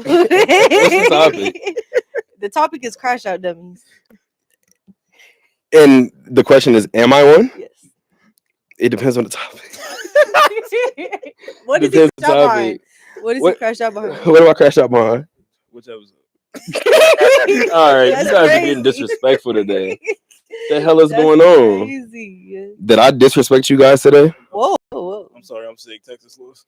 What's the topic? The topic is crash out dummies. And the question is, am I one? Yes. It depends on the topic. What is Depends he on crash the out behind? topic. What is he What- crash out behind? What do I crash out behind? Which episode? All right, That's you guys crazy. are getting disrespectful today. The hell is That's going on? crazy. Did I disrespect you guys today? Whoa. I'm sorry, I'm sick. Texas Lewis.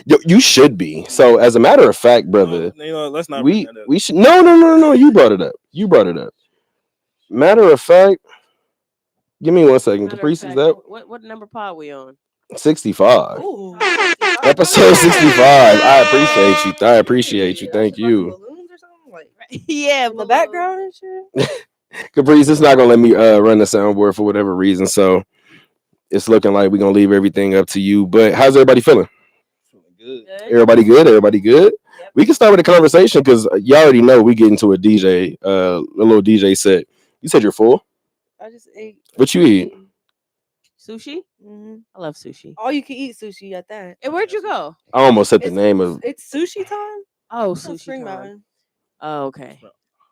Yo, you should be. So, as a matter of fact, brother, You know, let's not we bring that up. we should. No. You brought it up. Matter of fact, give me 1 second. Matter of Caprice, is fact, that what number pod we on? 65? Ooh. Episode 65. I appreciate you. Thank you. Balloons or something? Like Yeah, in the background and shit. Caprice, it's not gonna let me run the soundboard for whatever reason, so it's looking like we're gonna leave everything up to you. But how's everybody feeling? Feeling good. Everybody good? Everybody good? Yep. We can start with the conversation because y'all already know we get into a little DJ set. You said you're full. I just ate. What you eat? Sushi? hmm I love sushi. All you can eat sushi at that. And where'd you go? I almost said the name of. It's sushi time. Oh, It's on sushi. Spring time. Mountain. Oh, okay.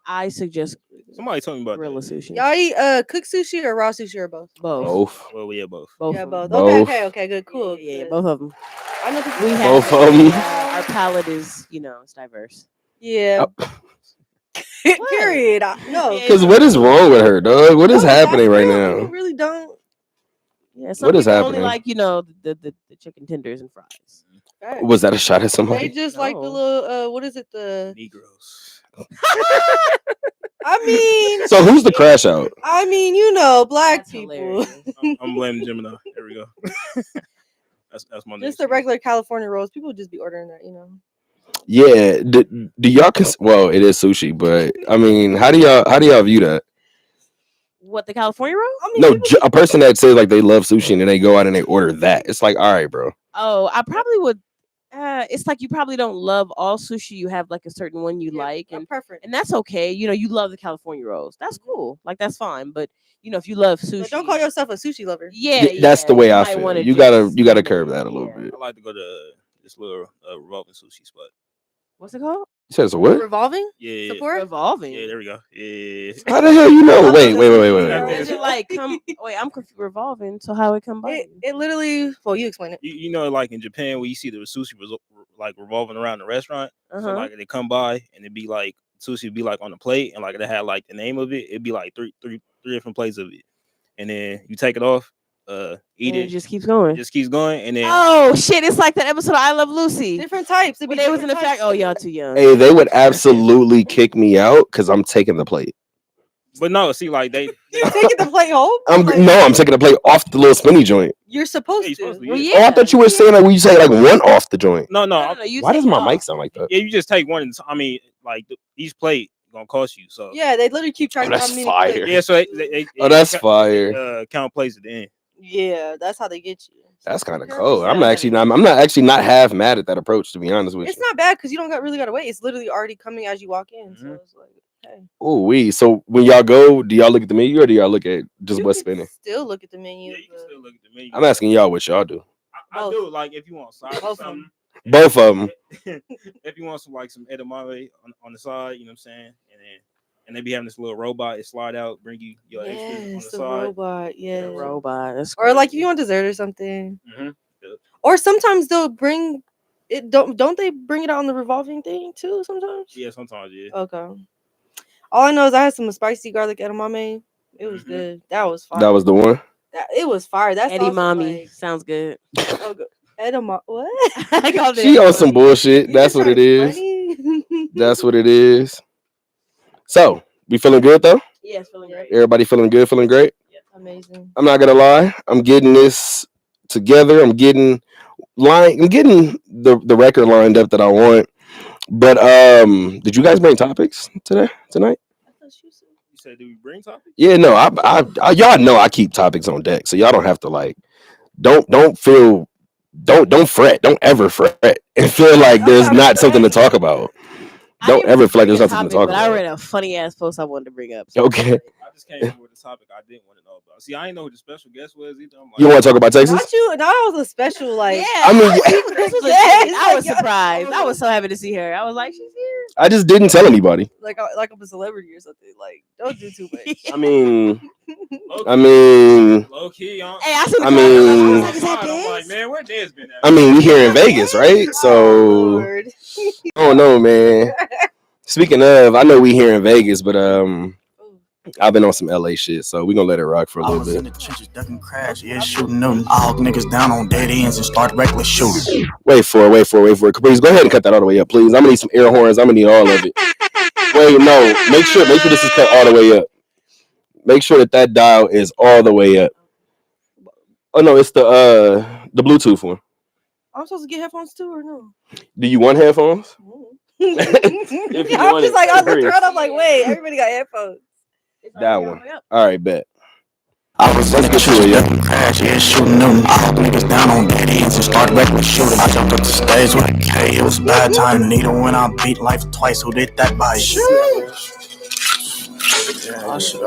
I suggest Somebody told me about gorilla that. sushi. Y'all eat cooked sushi or raw sushi or both? Both. Both. Well, we had both. Both. Yeah, of 'em. both. Both. Okay, good, cool. Yeah, good. both of them. I know people We that- have Both of 'em. Our palate is, it's diverse. Yeah. Period. No. Yeah. Because what is wrong with her, dog? What is No, happening that's right real. People now? really don't. Yeah, some What is people happening? only like, the chicken tenders and fries. Facts. Was that a shot at They somebody? just like the No. little what is it? The Negroes. I mean So who's the crash out? black That's people. hilarious. I'm blaming Gemini. There we go. That's my name. Just the regular California rolls. People just be ordering that. Yeah. Do y'all? Well, it is sushi, but I mean, how do y'all view that? What, the California roll? I mean, No, people- a person that says like they love sushi and then they go out and they order that. It's like, all right, bro. Oh, I probably would. It's like you probably don't love all sushi. You have like a certain one you yeah, like, a and preference. that's okay. You love the California rolls. That's cool. Like that's fine. But if you love sushi, But don't call yourself a sushi lover. Yeah, That's the way you I might feel. wanna You just, gotta curb that a little yeah. bit. I like to go to this little revolving sushi spot. What's it called? You said it's a what? Revolving? Yeah. Sephora? Revolving. Yeah, there we go. Yeah. How the hell you know? Wait. Is it like come? Wait, I'm confused. Revolving. So how it come by? It literally. Well, you explain it. You know, like in Japan, where you see the sushi like revolving around the restaurant. So Uh-huh. like they come by and it'd be like sushi would be like on the plate, and like they had like the name of it. It'd be like three different plates of it, and then you take it off, eat And it, it just keeps going. just keeps going, and then Oh shit! It's like that episode of I Love Lucy. Different types. It When be they was in different the fact. types. Oh, y'all too young. Hey, they would absolutely kick me out because I'm taking the plate. but no, see, like they You taking the plate home? I'm taking the plate off the little spinny joint. You're supposed Yeah, you're to. supposed to, Well, yeah. Oh, I thought you were saying like when you say like one off the joint. no, You Why take does it my off. mic sound like that? yeah, you just take one. I mean, like each plate gonna cost you. So Yeah, they literally keep track of that's how many. fire. plates. yeah, so they Oh, that's count- fire. count plates at the end. Yeah, that's how they get you. That's kind of Girl, cold. it's I'm not actually not. I'm not actually not half mad at that approach, to be honest with It's you. not bad because you don't really gotta wait. It's literally already coming as you walk in. So Mhm. it's like, okay. Oh, we. So when y'all go, do y'all look at the menu or do y'all look at just You what's can spinning? Still look at the menu. Yeah, you can but- still look at the menu. I'm asking y'all what y'all do. I Both. do like if you want side or Both of something. Both of them. If you want some like some edamame on the side, you know what I'm saying, and they be having this little robot. It slide out, bring you your extras on Yes, the the side. robot. Yeah. The robot. That's Or like if crazy. you want dessert or something. Mhm. Or sometimes they'll bring it. Don't they bring it out on the revolving thing too? Sometimes. Yeah, sometimes yeah. Okay. All I know is I had some spicy garlic edamame. It was Mhm. good. That was fire. That was the one. It was fire. That's Eddie also Mommy like- sounds good. oh, edamame. What? I called it She Eddie on some Mommy. bullshit. You That's just what it are is. funny. That's what it is. So we feeling good though. Yes, feeling great. Everybody feeling good, feeling great. Amazing. I'm not gonna lie. I'm getting this together. I'm getting the record lined up that I want. But did you guys bring topics tonight? You said, do we bring topics? Yeah, no. I y'all know I keep topics on deck, so y'all don't have to like. Don't fret. Don't ever fret and feel like there's not something to talk about. I Don't didn't ever feel like bring there's a nothing to topic, talk but I about. read a funny ass post I wanted to bring up. So Okay. just came up with a topic I didn't want to know about. See, I didn't know who the special guest was either. I'm like, You want to talk about Texas? Not you. That was a special like. Yeah, I mean, this was a Yeah, treat. I was like, surprised. I was so happy to see her. I was like, she's here. I just didn't tell anybody. like I'm a celebrity or something. Like, don't do too much. I mean, low key. Hey, I see the I mean- comments. I was like, is that I'm like, Dez? man, where Dez been at? I mean, we here in Vegas, right? So Lord. I don't know, man. Speaking of, I know we here in Vegas, but I've been on some LA shit, so we gonna let it rock for a I little was in bit. the trenches, ducking crash, yeah, shooting them all niggas down on dead ends and start reckless shooting. Wait for it. Please go ahead and cut that all the way up, please. I'm gonna need some air horns. I'm gonna need all of it. Wait, no. Make sure this is cut all the way up. Make sure that dial is all the way up. Oh no, it's the Bluetooth one. I'm supposed to get headphones too, or no? Do you want headphones? If you I'm want just it, like, I looked agree. around. I'm like, wait, everybody got headphones. That one. All right, bet. I was in the trenches, ducking crash, yeah, shooting them all niggas down on dead ends and start reckless shooting. I jumped up the stage with a K, it was bad time. Needle when I beat life twice, who did that by you?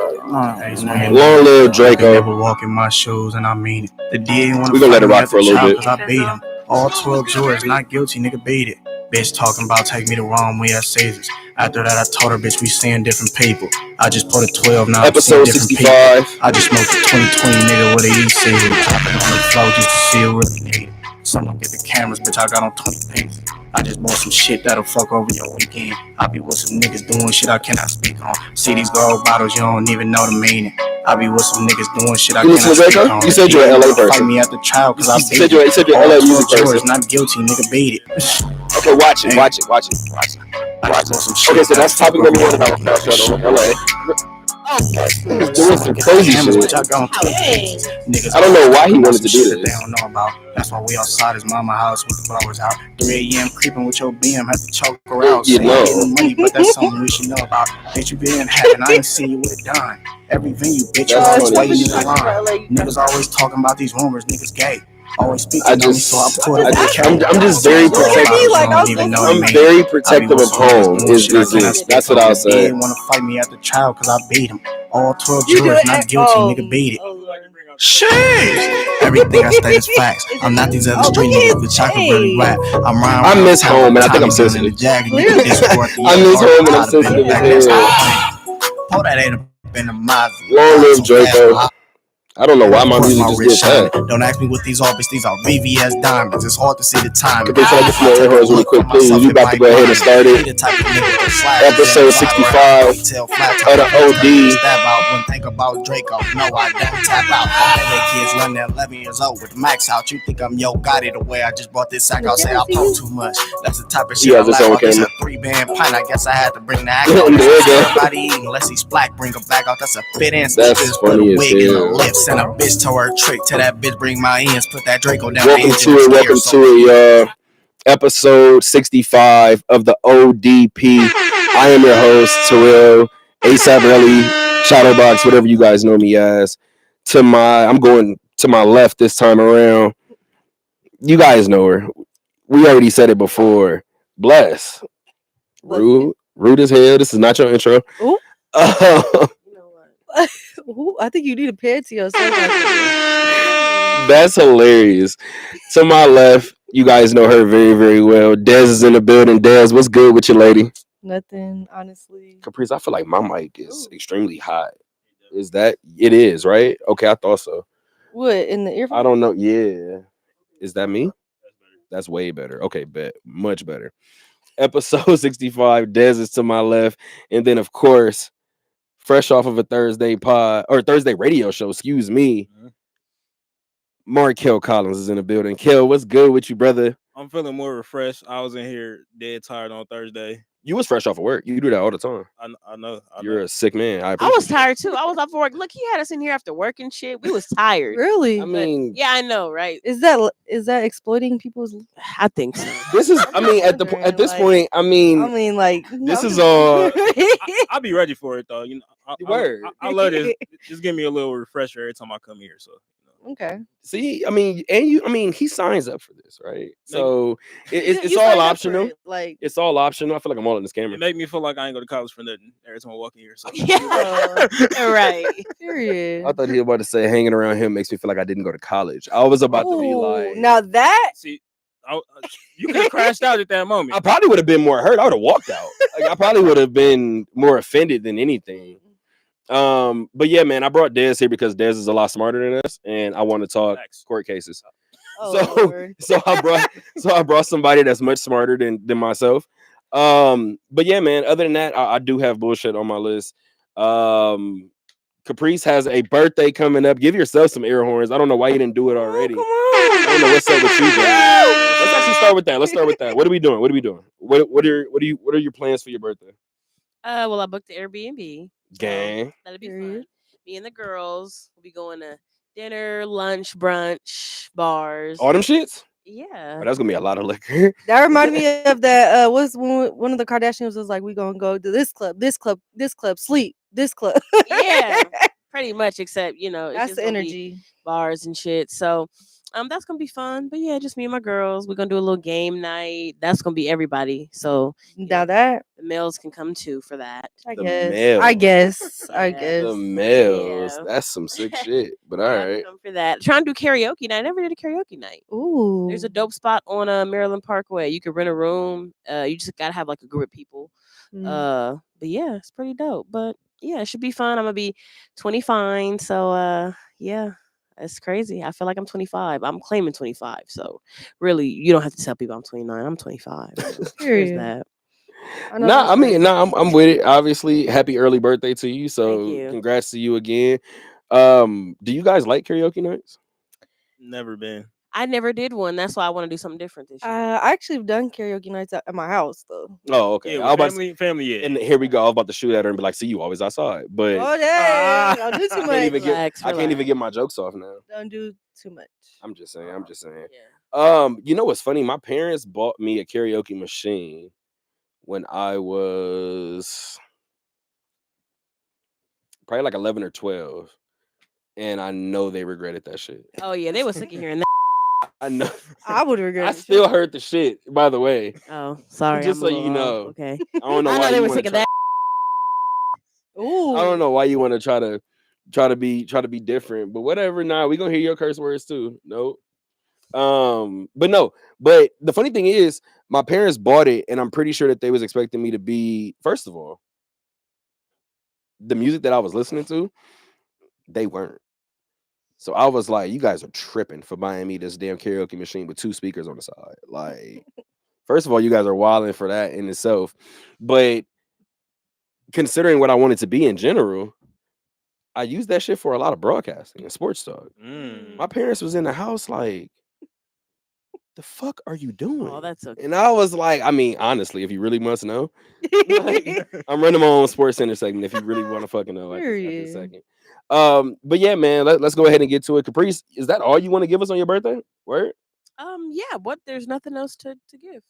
Long live Draco. Never walk in my shoes, and I mean it. The DA wanna We gonna let it fight me rock at for a the little trial bit. 'cause I beat him. All 12 jurors not guilty, nigga beat it. Bitch talking about take me the wrong way at Caesars. After that, I told her, bitch, we seeing different people. I just put a 12, now I'm seeing Episode different 65. people. I just smoked a 2020 nigga with a E-Season. Popping on the floor just to see it really need it. Someone get the cameras, bitch, I got on 20 pieces. I just bought some shit that'll fuck over your weekend. I be with some niggas doing shit I cannot speak on. See these gold bottles, you don't even know the meaning. I be with some niggas doing shit I You cannot listen to speak Draco? on. You said you're an LA person. Fight me at the trial cause I You beat said it. you're All LA 12 music jurors person. not guilty, nigga beat it. Okay, watch it. I just bought some shit Okay, so that's that'll topic fuck number over one your about Shout weekend. LA. He's doing some crazy shit. Niggas I don't know why he talking about wanted to some do shit that this. They don't know about. That's why we outside his mama house with the blowers out. 3 a.m. creeping with your BM, have to choke her out. You Say know. getting money, but that's something we should know about. Bitch, you been having, I ain't seen you with a dime. Every venue, bitch, That's always funny. waiting in the line. Niggas always talking about these rumors, niggas gay. Always speaking I on me, just, so I put I'm it just very Look at me protective. like I'm I'm very protective of home. Is it? That's what I'll say. They wanna fight me at the trial cause I beat him. All 12 You do jurors it not at- guilty, oh, nigga beat it. oh, Lord. Shit! Everything I say is facts. I'm not these other Oh, street look at niggas, his bitch. I can really face. rap. I'm riding I around miss town home, with and I think I'm Tommy gun and sensitive. the Jag, and Clearly. nigga discord the I miss yellow home, and I'm I'd have been sensitive the as best. hell. Oh, that ain't been a Mozzie. Long live Draco. I don't know why my music just did that. Don't ask me what these are, bitch. These are VVS diamonds. It's hard to see the time. Okay, can I get some more air horns really quick, please? We about to go ahead and start it. Episode 65 of the OD. When think about Draco, no, I don't tap out. LA kids run at 11 years old with max out. You think I'm Yo Gotti the way I just bought this sack? I'll say I pull too much. That's the type of shit He I has his like. own This a camera. 3-band pint. I guess I had to bring the act There out. you go. Everybody eating unless he's black. Bring her back out. That's a fit answer. That's Just put a funny as wig in the hell. lips. Send a bitch to her trick. Tell that bitch bring my ends. Put that Draco down. Welcome to it, y'all. Episode 65 of the ODP. I am your host, Terrell, ASAP Relly, Shadowbox, whatever you guys know me as. I'm going to my left this time around. You guys know her. We already said it before. Bless. Rude as hell. This is not your intro. Ooh. You know what? Ooh, I think you need a pair to yourself. That's hilarious. To my left, you guys know her very, very well. Dez is in the building. Dez, what's good with you, lady? Nothing, honestly. Caprice, I feel like my mic is extremely hot. Is that it is, right? Okay, I thought so. What, in the earphone? I don't know. Yeah. Is that me? That's way better. Okay, bet. Much better. Episode 65, Dez is to my left. And then, of course, fresh off of a Thursday radio show, excuse me. Markel Collins is in the building. Kel, what's good with you, brother? I'm feeling more refreshed. I was in here dead tired on Thursday. You was fresh off of work. You do that all the time. I know. You're a sick man. I was tired too. I was off work. Look, he had us in here after work and shit. We was tired. Really? I mean, Yeah, I know, right? Is that exploiting people's? I think so. this is. I mean, at this point, I mean, like this is all. I'll be ready for it though. You know, Word. I love this. Just give me a little refresher every time I come here. So, you know. Okay. See, I mean, he signs up for this, right? So it's You all signed up for optional. it, like It's all optional. I feel like I'm all in the It scammer. make me feel like I ain't go to college for nothing every time I walk in here. So Yeah. Right. period. I thought he was about to say hanging around him makes me feel like I didn't go to college. I was about to be Ooh, like, now that See, you could have crashed out at that moment. I probably would have been more hurt. I would have walked out. Like, I probably would have been more offended than anything. But yeah, man, I brought Dez here because Dez is a lot smarter than us, and I want to talk Facts. court cases. oh, So Lord. I brought somebody that's much smarter than myself. But yeah, man, other than that, I do have bullshit on my list. Caprice has a birthday coming up. Give yourself some air horns. I don't know why you didn't do it already. Come I don't know what's up with you, bro. Let's actually start with that. Let's start with that. What are we doing? What are your plans for your birthday? Well, I booked the Airbnb. so Gang. That'll be Period. fun. Me and the girls will be going to dinner, lunch, brunch, bars. All them shits? Yeah. Oh, that's gonna be a lot of liquor. That reminded me of that. What's when one of the Kardashians was like, "We gonna go to this club, this club, this club, sleep, this club." Yeah. Pretty much, except it's That's just the gonna be energy. bars and shit. So that's gonna be fun. But yeah, just me and my girls. We're gonna do a little game night. That's gonna be everybody. So Now that the males can come too for that. I The guess, males. I guess, I Yeah. guess. The males. Yeah. That's some sick shit. But all Yeah, right. come for that. Trying to do karaoke night. I never did a karaoke night. Ooh, There's a dope spot on Maryland Parkway. You can rent a room. You just gotta have like a group of people. Mm. But yeah, it's pretty dope. But yeah, it should be fun. I'm gonna be 25. So yeah, it's crazy. I feel like I'm 25. I'm claiming 25. So really, you don't have to tell people I'm 29. I'm 25. So there's Period. that. I know Nah, that's I mean, right. I'm with it. Obviously, happy early birthday to you. So you. congrats to you again. Do you guys like karaoke nights? Never been. I never did one. That's why I want to do something different this year. I actually have done karaoke nights at my house though. Oh, okay. Yeah, I was with about to- family. Yeah. and here we go. I was about to shoot at her and be like, "See, you always outside." But Oh dang! Don't do I too can't much. even Relax, I can't even relax. get my jokes off now. Don't do too much. I'm just saying. I'm just saying. Yeah. You know what's funny? My parents bought me a karaoke machine when I was probably like 11 or 12, and I know they regretted that shit. Oh yeah, they were sick of hearing that. I know. I would regret. I it. still heard the shit. By the way, Oh, sorry. just I'm a so you little off. know. Okay. I don't know I why know they you were wanna sick of try- that. Ooh. I don't know why you want to try to be different, but whatever. Nah, we gonna hear your curse words too. Nope. But no. But the funny thing is, my parents bought it, and I'm pretty sure that they was expecting me to be. First of all, the music that I was listening to, they weren't. So I was like, you guys are tripping for buying me this damn karaoke machine with 2 speakers on the side. Like, first of all, you guys are wilding for that in itself. But considering what I wanted to be in general, I used that shit for a lot of broadcasting and sports talk. My parents was in the house like, the fuck are you doing? Oh, that's okay. And I was like, I mean, honestly, if you really must know, like, I'm running my own Sports Center segment if you really want to fucking know at this Period. second. But yeah, man, let's go ahead and get to it. Caprice, is that all you want to give us on your birthday? Word? Yeah, what there's nothing else to give.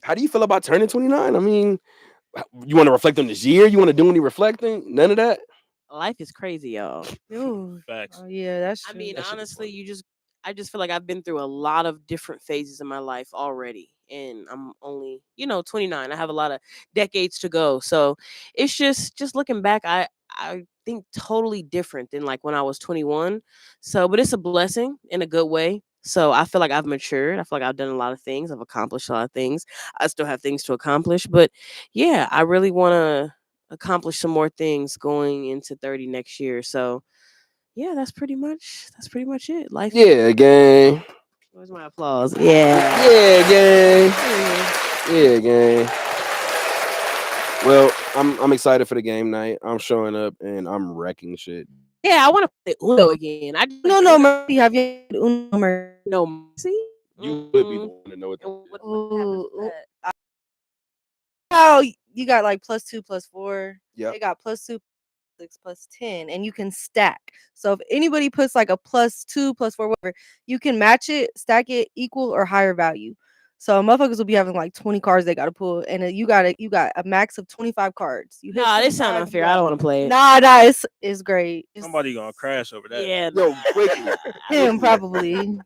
How do you feel about turning 29? I mean, you want to reflect on this year? You want to do any reflecting? None of that? Life is crazy, y'all. Ooh. Facts. Oh yeah, that's I true. mean, That shit is honestly, fun. I just feel like I've been through a lot of different phases in my life already. And I'm only, 29. I have a lot of decades to go. So it's just looking back, I think totally different than like when I was 21. So, but it's a blessing in a good way. So I feel like I've matured. I feel like I've done a lot of things. I've accomplished a lot of things. I still have things to accomplish. But yeah, I really want to accomplish some more things going into 30 next year. So yeah, that's pretty much it. Life. Yeah, gang. Where's my applause? Yeah. Yeah, gang. Yeah, gang. Well, I'm excited for the game night. I'm showing up and I'm wrecking shit. Yeah, I want to play Uno again. No, Mercy. Have you had Uno Mercy? no mercy. You would be the one to know what that And is. what happens with Ooh, that? Oh, you got like +2, +4. Yep. They got +2, +6, +10, and you can stack. So if anybody puts like a +2, +4, whatever, you can match it, stack it, equal or higher value. So motherfuckers will be having like 20 cards they gotta pull, and you got a max of 25 cards. You hit Nah, this sound 25, unfair. I don't want to play it. Nah, it's great. Somebody gonna crash over that. Yeah, Yo, nah. quickly. Him probably.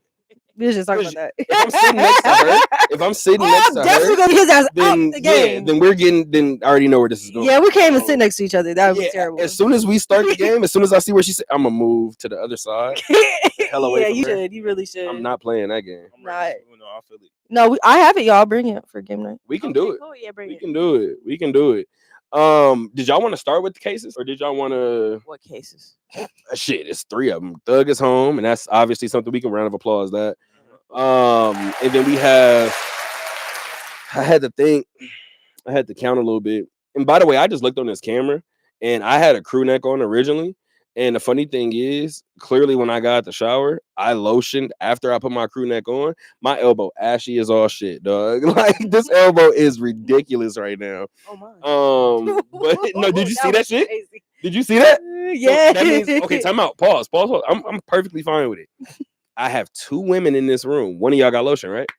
We was just talking about that. If I'm sitting next to her, if I'm sitting Oh, next I'm to definitely her, gonna get his ass then out the yeah, game. then we're getting. Then I already know where this is going. Yeah, we can't even So, sit next to each other. That was yeah, terrible. as soon as we start the game, as soon as I see where she's, I'm gonna move to the other side. hell away Yeah, from you her. should. You really should. I'm not playing that game. I'm ready. Nah. No, I feel it. No, I have it, y'all. Bring it for game night. We can do Okay, it. cool. Yeah, bring We it. can do it. We can do it. Did y'all want to start with the cases, or did y'all want to? What cases? Shit, it's 3 of them. Thug is home, and that's obviously something we can round of applause that. And then we have. I had to think. I had to count a little bit. And by the way, I just looked on this camera, and I had a crew neck on originally. And the funny thing is, clearly when I got out the shower, I lotioned after I put my crew neck on. My elbow ashy as all shit, dog. Like this elbow is ridiculous right now. Oh my. But no, did you see that was shit? crazy. Did you see that? Yeah. So that means okay. Time out. Pause. I'm perfectly fine with it. I have 2 women in this room. One of y'all got lotion, right?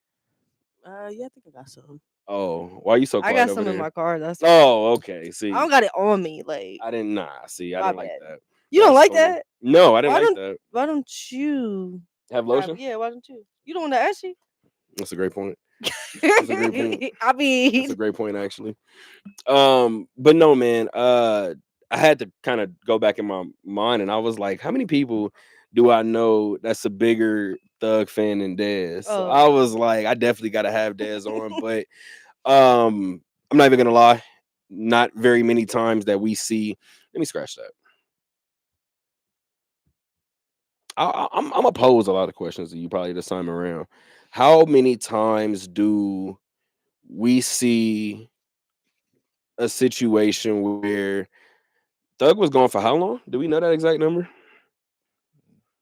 Yeah, I think I got some. Oh, why are you so I quiet got over some there? in my car. That's Oh, okay. See, I don't got it on me. Like I didn't. Nah, see, I My didn't like bad. that. you don't That's like funny. that? No, I didn't Why like don't- that. Why don't you? Have have- lotion? Yeah, why don't you? You don't want to ashy? That's a great point. That's a great point. I That's mean, a great point, actually. But no, man. I had to kind of go back in my mind, and I was like, how many people do I know that's a bigger Thug fan than Dez? So Oh. I was like, I definitely got to have Dez on, but I'm not even gonna lie, not very many times that we see. Let me scratch that. I'm gonna pose a lot of questions to you probably this time around. How many times do we see a situation where Thug was gone for how long? Do we know that exact number?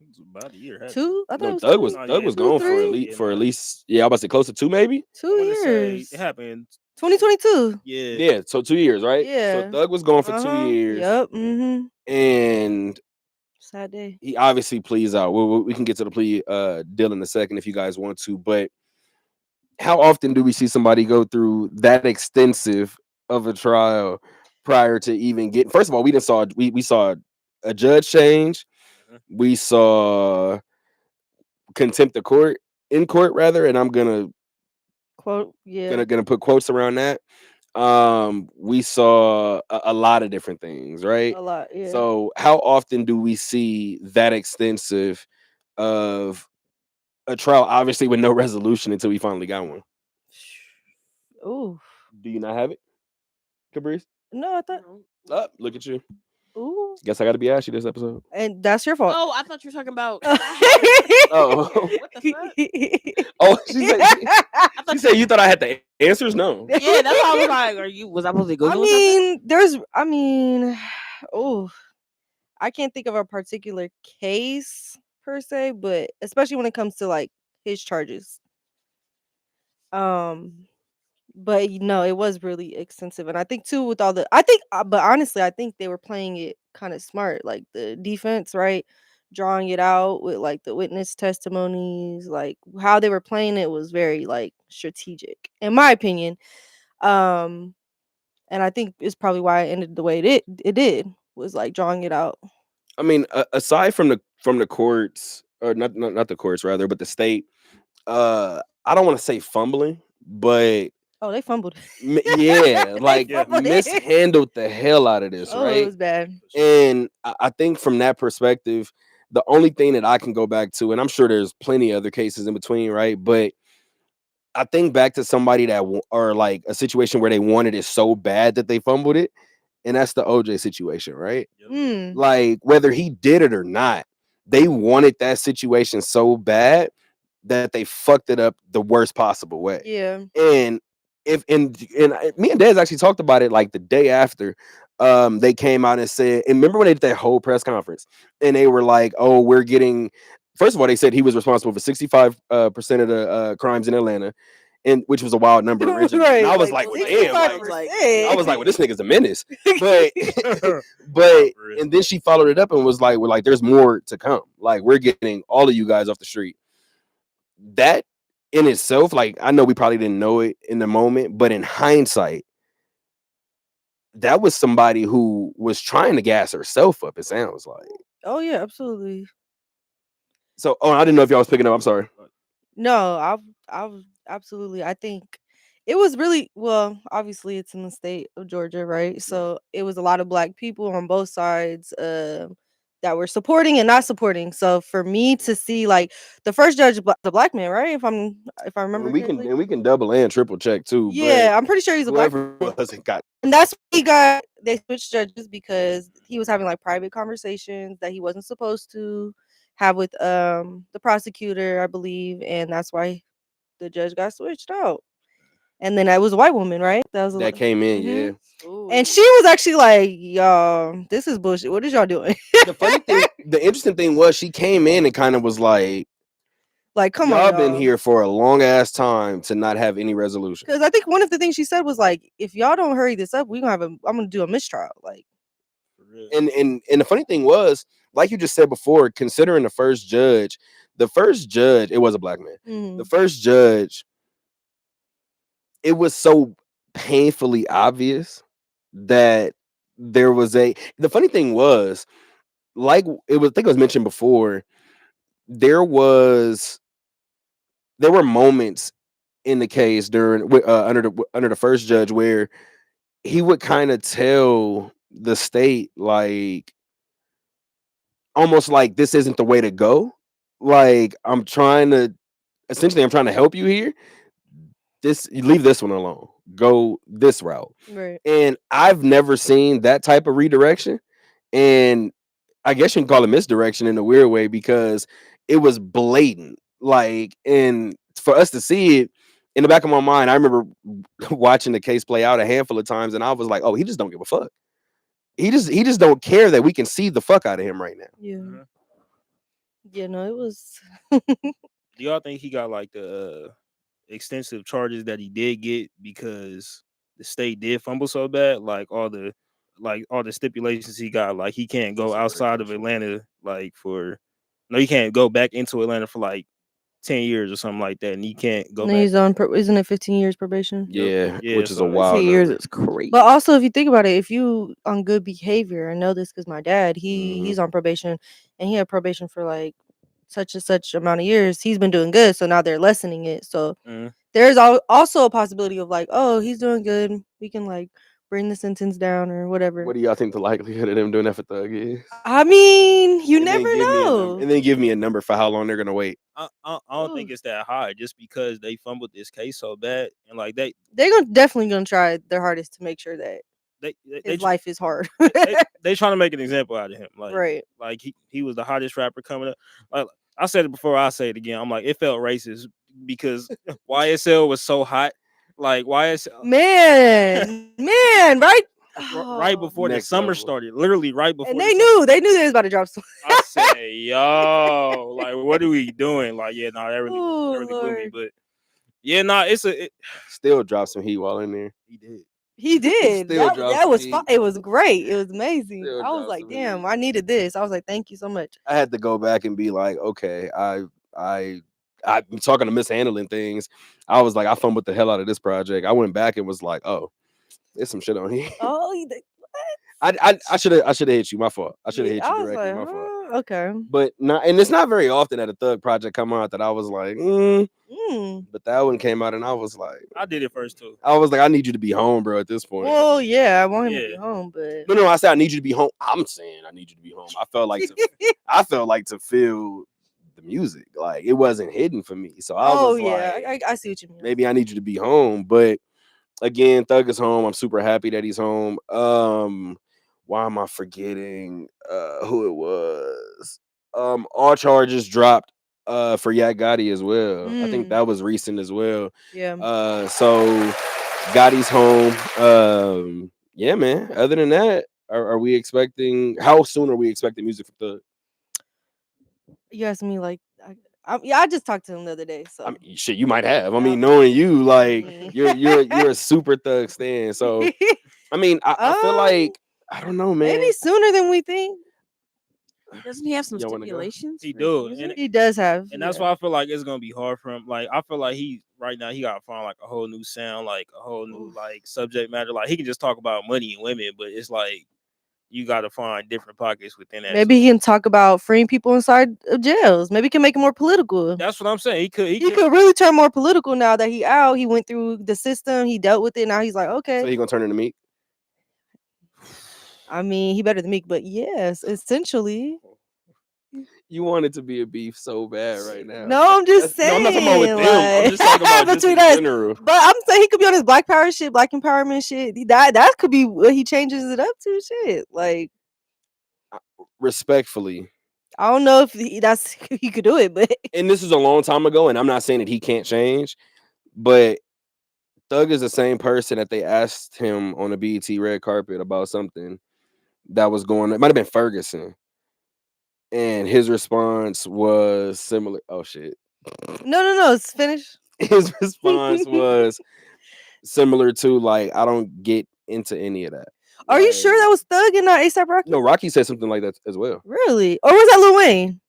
It's about a year. hasn't it? 2? I thought No, it was Thug 2. was No, Thug yeah, was 2, gone for 3. at least Yeah, for at nah. least I about to say close to 2 maybe. 2 I wanna say years. it happened. 2022. Yeah. Yeah, so 2 years, right? Yeah. So Thug was gone for 2 Uh-huh. years, Yep. Mm-hmm. and Sad day. he obviously pleads out. We can get to the plea deal in a second if you guys want to, but how often do we see somebody go through that extensive of a trial prior to even getting? First of all, we saw a judge change, Mhm. we saw contempt of court in court rather, and I'm gonna Quote. Yeah. gonna put quotes around that. We saw a lot of different things, right? A lot. Yeah. So how often do we see that extensive of a trial, obviously with no resolution until we finally got one? Ooh. Do you not have it, Cabrice? No, I thought. Oh, look at you. Ooh. Guess I got to be ashy this episode. And that's your fault. Oh, I thought you were talking about. Oh, What the fuck? oh, she said you thought I had the answers. No, Yeah, that's why I was like, was I supposed to go? I mean, oh, I can't think of a particular case per se, but especially when it comes to like his charges. But it was really extensive, and I think too with all the, but honestly, I think they were playing it kind of smart, like the defense, right? Drawing it out with like the witness testimonies, like how they were playing it was very like strategic, in my opinion. And I think it's probably why it ended the way it did, was like drawing it out. I mean, aside from the courts, or not the courts rather, but the state. I don't want to say fumbling, but Oh, they fumbled. yeah, like fumbled it. mishandled the hell out of this, Oh, it right? was bad. And I think from that perspective, the only thing that I can go back to, and I'm sure there's plenty of other cases in between, right? But I think back to somebody or like a situation where they wanted it so bad that they fumbled it, and that's the OJ situation, right? Mm. Like whether he did it or not, they wanted that situation so bad that they fucked it up the worst possible way. Yeah. And me and Dez actually talked about it like the day after they came out and said, and remember when they did that whole press conference and they were like, oh, we're getting, first of all, they said he was responsible for 65% of the crimes in Atlanta, and which was a wild number originally. Right, And I was like, like, well, damn, like, 65%. I was like, well, this nigga's a menace. But and then she followed it up and was like, we're like, there's more to come. Like, we're getting all of you guys off the street. That in itself, like I know we probably didn't know it in the moment, but in hindsight, that was somebody who was trying to gas herself up. It sounds like. Oh yeah, absolutely. So, oh, I didn't know if y'all was picking up. I'm sorry. No, I absolutely. I think it was really well. Obviously, it's in the state of Georgia, right? So it was a lot of black people on both sides that were supporting and not supporting. So for me to see like the first judge, the black man, right? If I remember And correctly. we can double and triple check too. Yeah, I'm pretty sure he's but a black whoever man. was, it got. And that's what he got. They switched judges because he was having like private conversations that he wasn't supposed to have with the prosecutor, I believe, and that's why the judge got switched out. And then I was a white woman, right? That came in, Mhm. yeah. Ooh. And she was actually like, y'all, this is bullshit. What is y'all doing? The funny thing, the interesting thing was she came in and kind of was like, Like, come y'all on, been here for a long ass time to not have any resolution. Because I think one of the things she said was like, if y'all don't hurry this up, I'm gonna do a mistrial. Like, For real. And the funny thing was, like you just said before, considering the first judge, it was a black man. The mhm. first judge, it was so painfully obvious that there was the funny thing was, like it was, I think it was mentioned before, there were moments in the case under the first judge where he would kind of tell the state like almost like this isn't the way to go. Like I'm trying to help you here. You leave this one alone. Go this route. Right. And I've never seen that type of redirection. And I guess you can call it misdirection in a weird way because it was blatant. Like, and for us to see it in the back of my mind, I remember watching the case play out a handful of times, and I was like, "Oh, he just don't give a fuck. He just don't care that we can see the fuck out of him right now." Yeah. Mhm. Yeah, no, it was Do y'all think he got like the extensive charges that he did get because the state did fumble so bad? Like all the stipulations he got, like he can't go That's a great outside of question. Atlanta, like for no, he can't go back into Atlanta for like 10 years or something like that, and he can't go and back. he's on isn't it 15 years probation? Yeah, Yeah, which is a so- wild 10 years number. is crazy. But also, if you think about it, if you on good behavior, I know this because my dad, Mhm. he's on probation, and he had probation for like such and such amount of years. He's been doing good, so now they're lessening it. So Mhm. there's also a possibility of like, oh, he's doing good. We can like bring the sentence down or whatever. What do y'all think the likelihood of them doing that for Thug is? I mean, you And then never give me a know. number, and then give me a number for how long they're gonna wait. I don't think it's that high just because they fumbled this case so bad, and like They're definitely gonna try their hardest to make sure that they his life is hard. they trying to make an example out of him. Like Right. like he was the hottest rapper coming up. Like I said it before, I say it again. I'm like, it felt racist because YSL was so hot. Like YSL Man, right? right Oh. before the Next summer level. started, literally right before. And the they summer- knew they was about to drop some. I said, yo, like what are we doing? Like, yeah, no, that really Oh, blew me. Lord. But yeah, no, Still drop some heat while in there. he did. He did. Still That, drop that some was heat. fun. It was great. It was amazing. Still I was drop like, some damn, heat. I needed this. I was like, thank you so much. I had to go back and be like, okay, I'm talking to mishandling things. I was like, I fumbled the hell out of this project. I went back and was like, oh, there's some shit on here. Oh, you I should have hit you. My fault. I should have hit I you was directly. like, My fault. okay. But not, and it's not very often that a Thug project come out that I was like, but that one came out and I was like, I did it first too. I need you to be home, bro. At this point, Well, yeah, I want him to be Yeah. home, but no, I said I need you to be home. I'm saying I need you to be home. I felt like to feel the music, like it wasn't hidden for me. So I oh was yeah, like, I see what you mean. maybe I need you to be home. But again, Thug is home. I'm super happy that he's home. Why am I forgetting who it was? All charges dropped for Yak Gotti as well. I think that was recent as well. Yeah. So Gotti's home. Yeah, man. Other than that, are we expecting? How soon are we expecting music from Thug? You asked me like, I just talked to him the other day. So I mean, shit, you might have. I Yeah. mean, knowing you, like Mm. you're a super Thug stan. So I mean, I feel like I don't know, man. maybe sooner than we think. Doesn't he have some Y'all wanna go? stipulations? He for do, music? and He does have. and that's yeah. why I feel like it's gonna be hard for him. Like I feel like he right now he gotta find like a whole new sound, like a whole new Oof. like subject matter. Like he can just talk about money and women, but it's like you gotta find different pockets within that. Maybe So he can talk about freeing people inside of jails. Maybe he can make it more political. that's what I'm saying. He He could really turn more political now that he out. He went through the system. He dealt with it. Now he's like, okay. So he gonna turn into Meek? I mean, he better than Meek, but yes, essentially. You want it to be a beef so bad right now. No, I'm just No, saying. I'm not talking about with them. I'm like- just talking about just in between us. general. But I'm saying he could be on his Black Power shit, Black empowerment shit. That could be what he changes it up to. Shit, like Respectfully, I don't know if that's he could do it, but and this is a long time ago, and I'm not saying that he can't change, but Thug is the same person that they asked him on the BET red carpet about something that was going on. It might have been Ferguson. And his response was similar. Oh shit. no, it's finished. His response was similar to like, I don't get into any of that. Are you sure Like, that was Thug and not ASAP Rocky? No, Rocky said something like that as well. Really? Or was that Lil Wayne?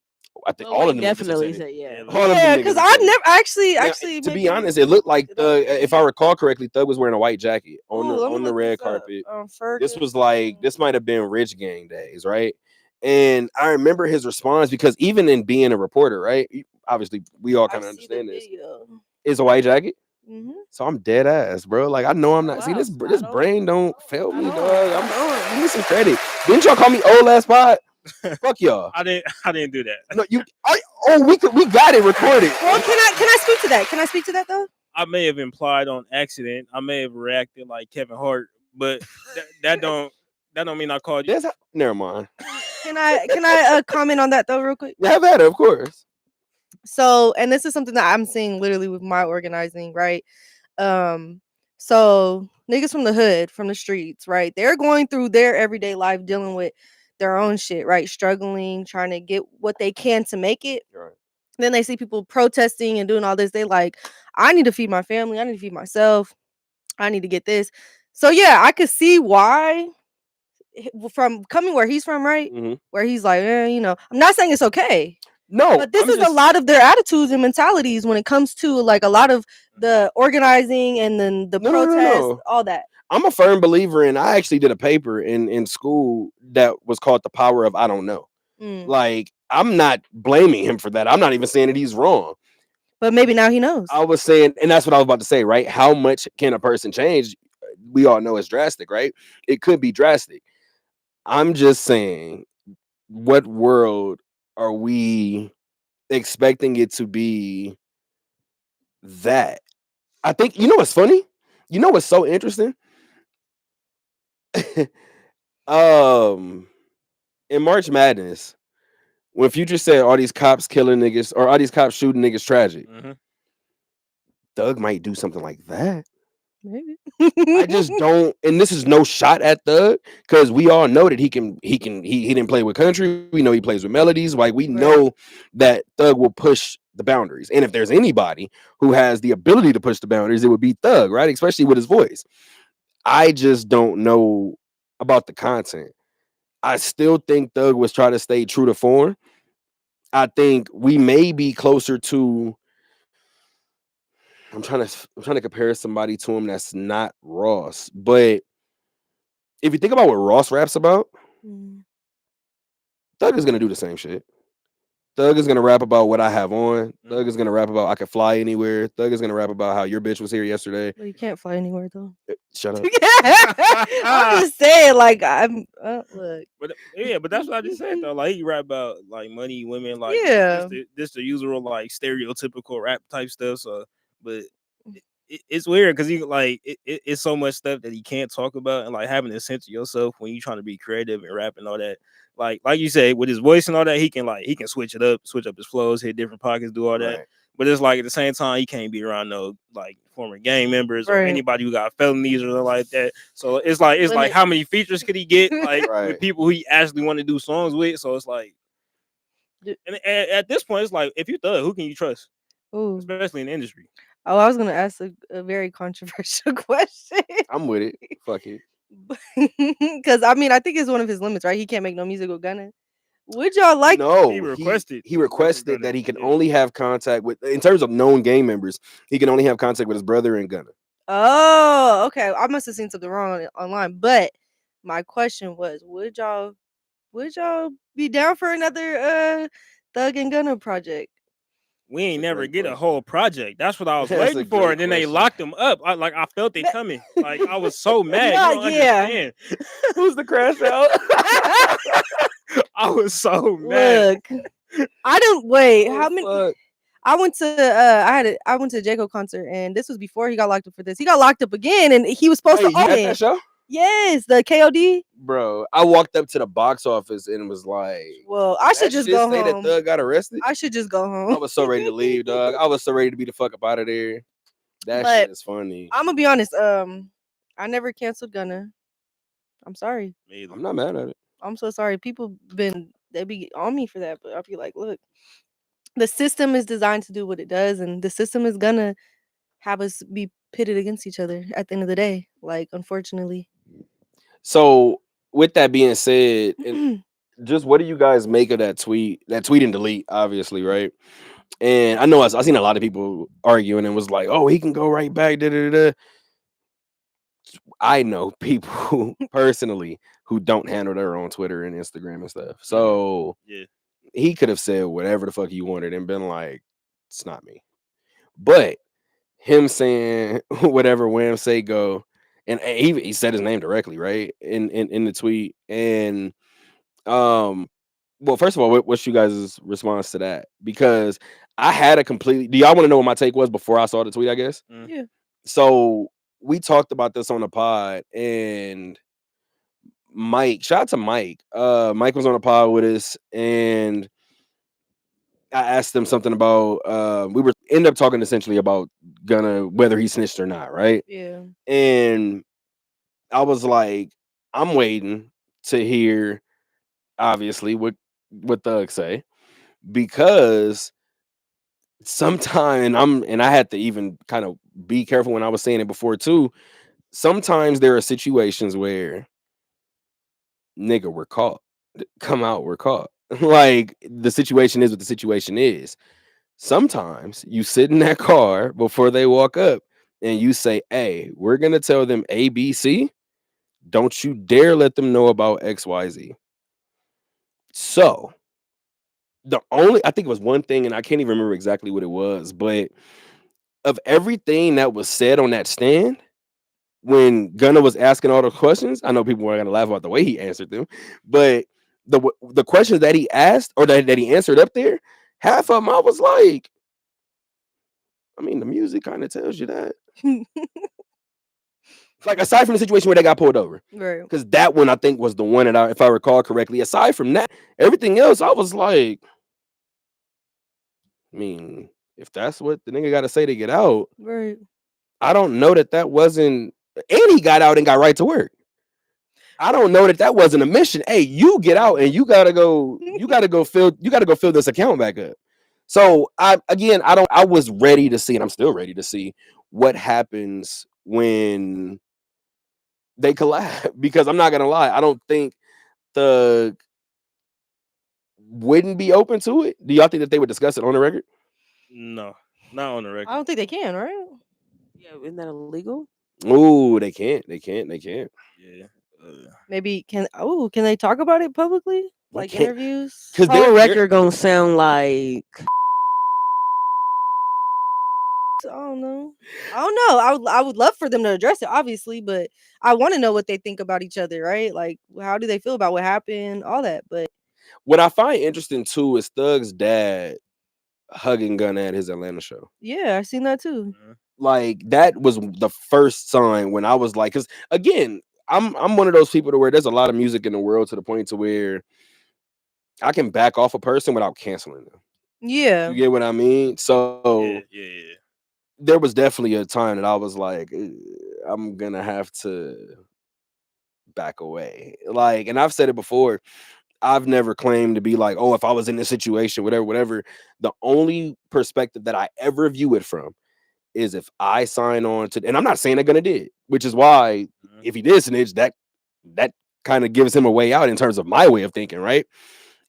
I think Lil all Wayne of them niggas definitely said it. said yeah. All of them Yeah, niggas because said I it. never actually Now, to be maybe- honest, it looked like Thug, if I recall correctly, Thug was wearing a white jacket on Ooh, let me the look red this up. carpet. This Ferguson. was like, this might have been Rich Gang days, right? And I remember his response because even in being a reporter, right? Obviously, we all I kind of see the understand this. video. It's a white jacket. Mhm. So I'm dead ass, bro. Like I know I'm not. See Wow, this spot on. brain don't fail me, Spot dog. on. Give me some credit. Didn't y'all call me old last pod? Fuck y'all. I didn't do that. No, we got it recorded. Well, can I speak to that? Can I speak to that though? I may have implied on accident. I may have reacted like Kevin Hart, but that don't mean I called you. Never mind. Can I comment on that though real quick? Have at it, of course. So, and this is something that I'm seeing literally with my organizing, right? So niggas from the hood, from the streets, right? They're going through their everyday life dealing with their own shit, right? Struggling, trying to get what they can to make it. Right. Then they see people protesting and doing all this. They like, I need to feed my family. I need to feed myself. I need to get this. So yeah, I could see why from coming where he's from, right? Mhm. Where he's like, I'm not saying it's okay. No, But this I'm is just- a lot of their attitudes and mentalities when it comes to like a lot of the organizing and then the No. protests, all that. I'm a firm believer in. I actually did a paper in school that was called "The Power of I Don't Know." Mm. Like I'm not blaming him for that. I'm not even saying that he's wrong. But maybe now he knows. I was saying, and that's what I was about to say, right? How much can a person change? We all know it's drastic, right? It could be drastic. I'm just saying, what world are we expecting it to be that? I think, you know what's funny? You know what's so interesting? In March Madness, when Future said all these cops killing niggas or all these cops shooting niggas tragic, Mhm. Thug might do something like that. Maybe. I just don't, and this is no shot at Thug because we all know that he didn't play with country. We know he plays with melodies. Like we know that Thug will push the boundaries. And if there's anybody who has the ability to push the boundaries, it would be Thug, right? Especially with his voice. I just don't know about the content. I still think Thug was trying to stay true to form. I think we may be closer to. I'm trying to compare somebody to him that's not Ross, but if you think about what Ross raps about, Mm. Thug is gonna do the same shit. Thug is gonna rap about what I have on. Thug is gonna rap about I can fly anywhere. Thug is gonna rap about how your bitch was here yesterday. But you can't fly anywhere though. Shut up. I'm just saying, like look. But yeah, but that's what I just said though. Like he rap about like money, women, like Yeah. this the usual like stereotypical rap type stuff. So, but it's weird because he like it's so much stuff that he can't talk about, and like having to censor yourself when you're trying to be creative and rap and all that. Like you say, with his voice and all that, he can switch it up, switch up his flows, hit different pockets, do all that. Right. But it's like at the same time, he can't be around no like former gang members or Right. anybody who got felonies or something like that. So it's like how many features could he get like Right. with people who he actually want to do songs with? So it's like, and at this point, it's like if you Thug, who can you trust, Ooh. especially in the industry? Oh, I was gonna ask a very controversial question. I'm with it. Fuck it. Because I mean, I think it's one of his limits, right? He can't make no music with Gunna. Would y'all like? No, He requested he to work with requested Gunna, that he can yeah. only have contact with, in terms of known gang members, he can only have contact with his brother and Gunna. Oh, okay. I must have seen something wrong online. But my question was, would y'all be down for another Thug and Gunna project? We ain't That's a never great get a question. whole project. That's what I was That's a waiting for, great and then they question. locked him up. I felt it Ma- coming. Like I was so mad. Nah, You don't yeah. understand. Who's the crash out? I was so mad. Look, I don't wait. Oh, How many? fuck. I went to I went to a J. Cole concert, and this was before he got locked up for this. He got locked up again, and he was supposed Hey, to you own at it. that show? Yes, the KOD. Bro, I walked up to the box office and was like, Well, I should that just shit go say that home. Thug got arrested? I should just go I home. was so ready to leave, dog. I was so ready to be the fuck up out of there. That But shit is funny. I'm gonna be honest. I never canceled Gunna. I'm sorry. Me either. I'm not mad at it. I'm so sorry. People they be on me for that, but I'll be like, look, the system is designed to do what it does, and the system is gonna have us be pitted against each other at the end of the day. Like, unfortunately. So, with that being said, and just what do you guys make of that tweet? That tweet and delete, obviously, right? And I know I seen a lot of people arguing and was like, "Oh, he can go right back." Da, da, da, da. I know people personally who don't handle their own Twitter and Instagram and stuff. So Yeah. he could have said whatever the fuck he wanted and been like, "It's not me." But him saying whatever Wham say go, and he said his name directly, right, in the tweet. And well, first of all, what's you guys' response to that? Because I had a completely. Do y'all want to know what my take was before I saw the tweet? I guess. Yeah. So we talked about this on the pod, and Mike, shout out to Mike. Mike was on the pod with us, and I asked him something about we were end up talking essentially about Gunna, whether he snitched or not, right? Yeah. And I was like, I'm waiting to hear obviously what Thug say, because sometime, and I had to even kind of be careful when I was saying it before too. Sometimes there are situations where nigga, we're caught. Come out, we're caught. Like the situation is what the situation is. Sometimes you sit in that car before they walk up and you say, "Hey, we're gonna tell them ABC. Don't you dare let them know about XYZ." So I think it was one thing, and I can't even remember exactly what it was, but of everything that was said on that stand, when Gunna was asking all the questions, I know people were gonna laugh about the way he answered them, but the questions that he asked or that he answered up there, half of them I was like, I mean, the music kind of tells you that. Like, aside from the situation where they got pulled over, Right. because that one I think was the one that if I recall correctly. Aside from that, everything else I was like, I mean, if that's what the nigga got to say to get out, Right. I don't know that wasn't. And he got out and got right to work. I don't know that wasn't a mission. Hey, you get out and you gotta go. You gotta go fill this account back up. So I was ready to see, and I'm still ready to see what happens when they collab. Because I'm not gonna lie, I don't think the wouldn't be open to it. Do y'all think that they would discuss it on the record? No, not on the I record. don't think they can, right? Yeah, isn't that illegal? Ooh, they can't. Yeah. Maybe can they talk about it publicly? Why Like can't- interviews? Because Whole record gonna sound like I don't know. I would love for them to address it, obviously, but I want to know what they think about each other, right? Like, how do they feel about what happened, all that. But what I find interesting too is Thug's dad hugging Gunna at his Atlanta show. yeah, I seen that too. Like that was the first sign when I was like, because again, I'm one of those people to where there's a lot of music in the world to the point to where I can back off a person without canceling them. Yeah. You get what I mean? So Yeah. there was definitely a time that I was like, I'm gonna have to back away. Like, and I've said it before. I've never claimed to be like, oh, if I was in this situation, whatever. The only perspective that I ever view it from is if I sign on to, and I'm not saying they're gonna did, which is why if he did snitch, that kind of gives him a way out in terms of my way of thinking, right?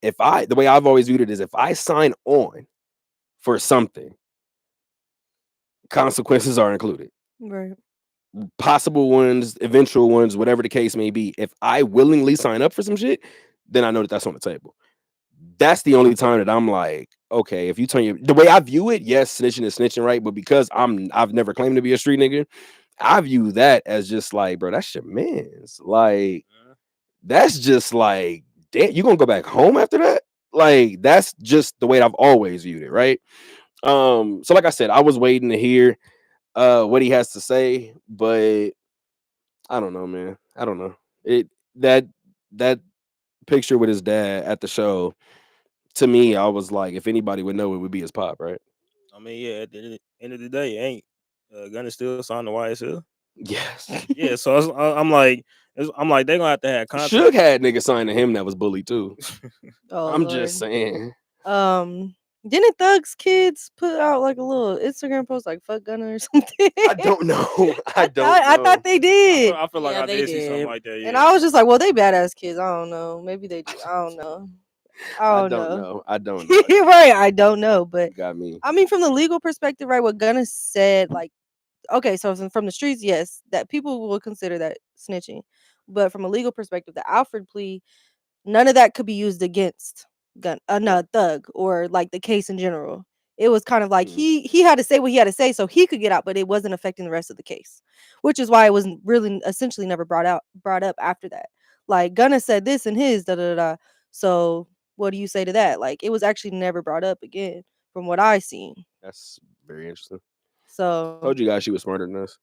the way I've always viewed it is if I sign on for something, consequences are included. Right. Possible ones, eventual ones, whatever the case may be. If I willingly sign up for some shit, then I know that that's on the table. That's the only time that I'm like, okay, if you turn your the way I view it, yes, snitching is snitching, right? But because I've never claimed to be a street nigga, I view that as just like, bro, that's your man's. Like, that's just like, damn, you gonna go back home after that? Like, that's just the way I've always viewed it, right? So like I said, I was waiting to hear what he has to say, but I don't know, man. I don't know. It that picture with his dad at the show, to me, I was like, if anybody would know, it would be his pop, right? I mean, yeah. At the end of the day, ain't Gunna still signed to YSL? Yes. Yeah. So I'm like, they're gonna have to have contact. Suge had niggas signed to him that was bully too. Oh, I'm Lord. just saying. Didn't Thug's kids put out like a little Instagram post like "fuck Gunna" or something? I don't know. I don't I know. thought they did, I feel like Yeah, I they did see something did. like that. Yeah. and I was just like, "Well, they badass kids. I don't know. Maybe they do. I don't know. I don't know. I don't know. Right? I don't know, but You got me. I mean, from the legal perspective, right? What Gunna said, like, okay, so from the streets, yes, that people will consider that snitching, but from a legal perspective, the Alfred plea, none of that could be used against no Thug or like the case in general. It was kind of like he had to say what he had to say so he could get out, but it wasn't affecting the rest of the case, which is why it wasn't really essentially never brought up after that. Like Gunna said this in his da da da. So what do you say to that? Like it was actually never brought up again from what I seen. That's very interesting. So Told you guys she was smarter than us.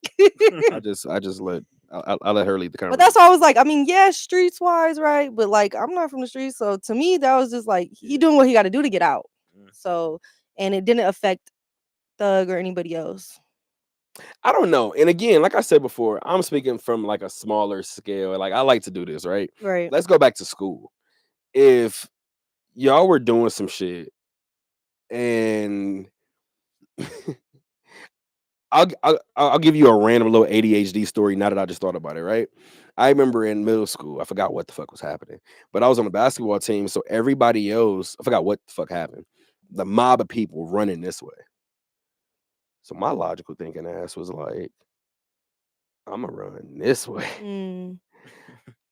I just let I let her lead the But conversation. that's why I was like, I mean, yeah, streets wise, right? But like, I'm not from the streets, so to me, that was just like he doing what he got to do to get out. So, and it didn't affect Thug or anybody else. I don't know. And again, like I said before, I'm speaking from like a smaller scale. Like I like to do this, right? Right. Let's go back to school. If y'all were doing some shit and I'll give you a random little ADHD story now that I just thought about it, right? I remember in middle school, I forgot what the fuck was happening, but I was on the basketball team, so everybody else, I forgot what the fuck happened. The mob of people running this way. So my logical thinking ass was like, I'm gonna run this way. Mm.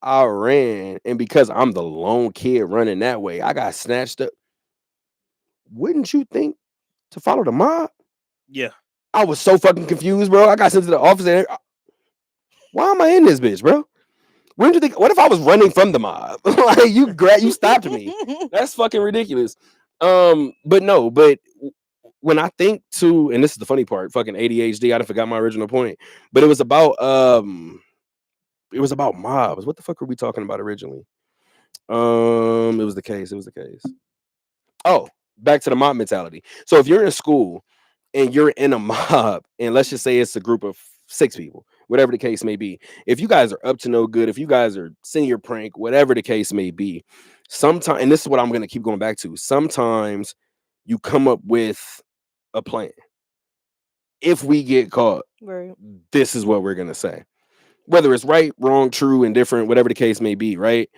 I ran, and because I'm the lone kid running that way, I got snatched up. Wouldn't you think to follow the mob? Yeah. I was so fucking confused, bro. I got sent to the office and why am I in this bitch, bro? Wouldn't you think? What if I was running from the mob? Like you stopped me. That's fucking ridiculous. But no, but when I think to, and this is the funny part, fucking ADHD, I done forgot my original point. But it was about mobs. What the fuck were we talking about originally? It was the case. Oh, back to the mob mentality. So if you're in school and you're in a mob, and let's just say it's a group of 6 people, whatever the case may be, if you guys are up to no good, if you guys are senior prank, whatever the case may be, sometimes, and this is what I'm going to keep going back to, sometimes you come up with a plan. If we get caught, Right. this is what we're going to say. Whether it's right, wrong, true, indifferent, whatever the case may be, right?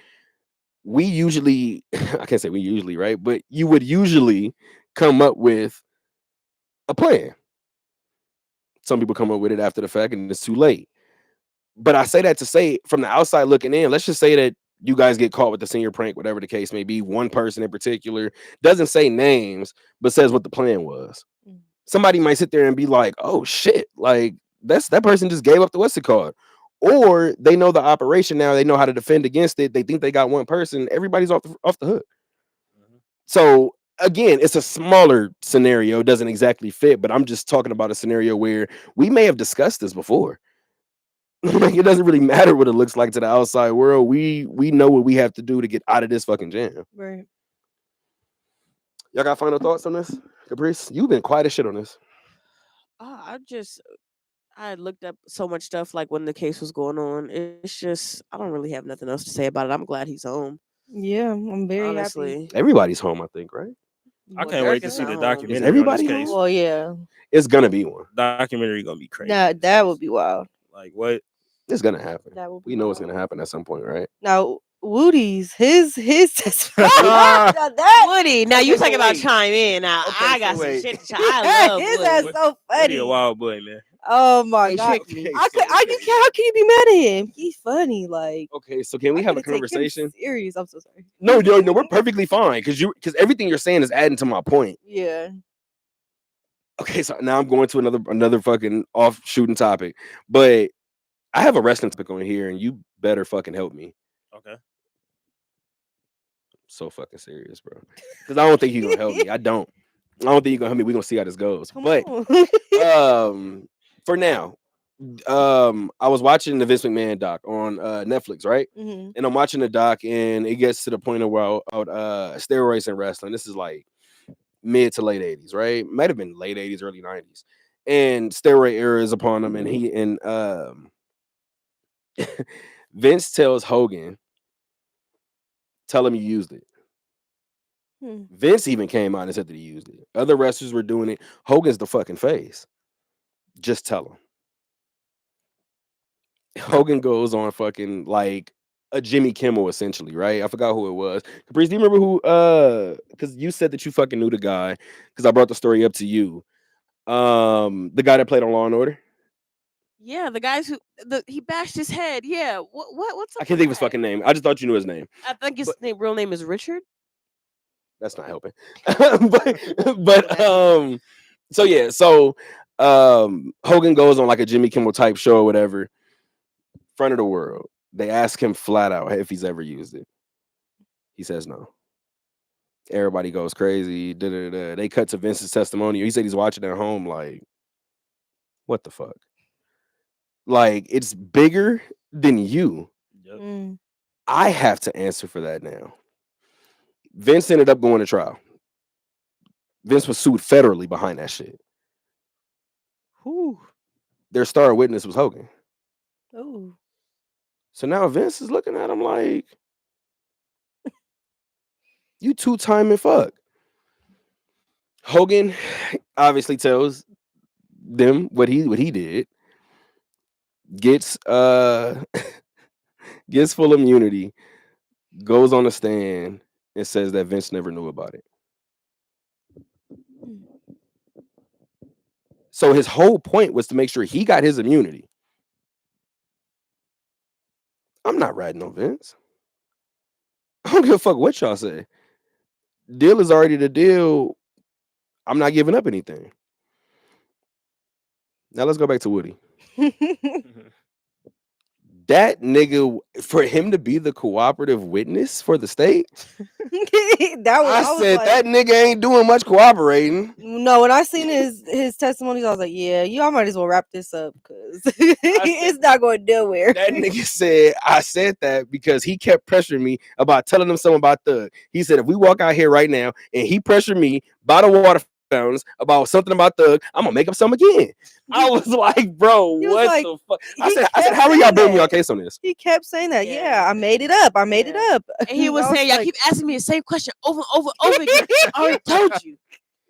We usually, I can't say we usually, right? But you would usually come up with a plan. Some people come up with it after the fact and it's too late. But I say that to say, from the outside looking in, let's just say that you guys get caught with the senior prank, whatever the case may be. One person in particular doesn't say names, but says what the plan was. Somebody might sit there and be like, oh shit, like that person just gave up the what's it called? Or they know the operation now, they know how to defend against it. They think they got one person, everybody's off the hook. So again, it's a smaller scenario, it doesn't exactly fit, but I'm just talking about a scenario where we may have discussed this before. Like it doesn't really matter what it looks like to the outside world. We know what we have to do to get out of this fucking jam. Right. Y'all got final thoughts on this? Caprice, you've been quiet as shit on this. I looked up so much stuff like when the case was going on. It's just I don't really have nothing else to say about it. I'm glad he's home. Yeah, I'm very happy. Honestly, Everybody's home, I think, right? I Well, can't wait Dirk to is see not the home. documentary Is on everybody this home? case. Well, yeah. It's gonna be one. Documentary gonna be crazy. Nah, that would be wild. Like what? It's gonna happen. That would be We know it's wild. gonna happen at some point, right? Now, Woody's his Ah. now that Woody, now you Okay, so talking about wait. chime in. Now Okay, I so got some wait. shit to chime. I love his Woody. ass so Woody a funny. wild boy, man. Oh my They god. tricked me. Okay, I could so, I you okay. can't how can you be mad at him? He's funny. Like Okay, so can we I have a couldn't take him conversation? serious. I'm so sorry. No, we're perfectly fine because everything you're saying is adding to my point. Yeah. Okay, so now I'm going to another fucking off shooting topic, but I have a wrestling topic on here, and you better fucking help me. Okay. So fucking serious, bro. Because I don't think you're gonna help me. I don't think you're gonna help me. We're gonna see how this goes. Come But on. for now, I was watching the Vince McMahon doc on Netflix, right? Mhm. And I'm watching the doc, and it gets to the point of where steroids in wrestling. This is like mid to late 80s, right? Might have been late 80s, early 90s. And steroid era is upon him, and Vince tells Hogan, tell him you used it. Hmm. Vince even came out and said that he used it. Other wrestlers were doing it. Hogan's the fucking face. Just tell him. Hogan goes on fucking like a Jimmy Kimmel essentially, right? I forgot who it was. Caprice, do you remember who because you said that you fucking knew the guy because I brought the story up to you. The guy that played on Law and Order. Yeah, the guys who he bashed his head. Yeah, what's up I can't with think of his that? fucking name. I just thought you knew his name. I think his But- real name is Richard. That's not helping. but so yeah, so Hogan goes on like a Jimmy Kimmel type show or whatever. Front of the world. They ask him flat out if he's ever used it. He says no. Everybody goes crazy. Da-da-da. They cut to Vince's testimonial. He said he's watching at home like, what the fuck? Like, it's bigger than you. Yep. Mm. I have to answer for that now. Vince ended up going to trial. Vince was sued federally behind that shit. Whew. Their star witness was Hogan. Oh. So now Vince is looking at him like, you two-timing fuck. Hogan obviously tells them what he did. Gets gets full immunity, goes on the stand and says that Vince never knew about it. So his whole point was to make sure he got his immunity. I'm not riding on Vince. I don't give a fuck what y'all say. Deal is already the deal. I'm not giving up anything. Now let's go back to Woody. That nigga, for him to be the cooperative witness for the state, I said like, that nigga ain't doing much cooperating. No, when I seen his testimonies, I was like, yeah, I might as well wrap this up because it's not going nowhere. That nigga said, I said that because he kept pressuring me about telling him something about Thug. He said, if we walk out here right now and he pressured me by the water fountains about something about Thug, I'm gonna make up some again. I was like, bro, He was what like- the fuck? he I said, kept how are y'all saying building your that. case on this? He kept saying that. Yeah. Yeah, I made it up. I made it Yeah. up. And he was I saying, y'all like- keep asking me the same question over and over again. I already told you.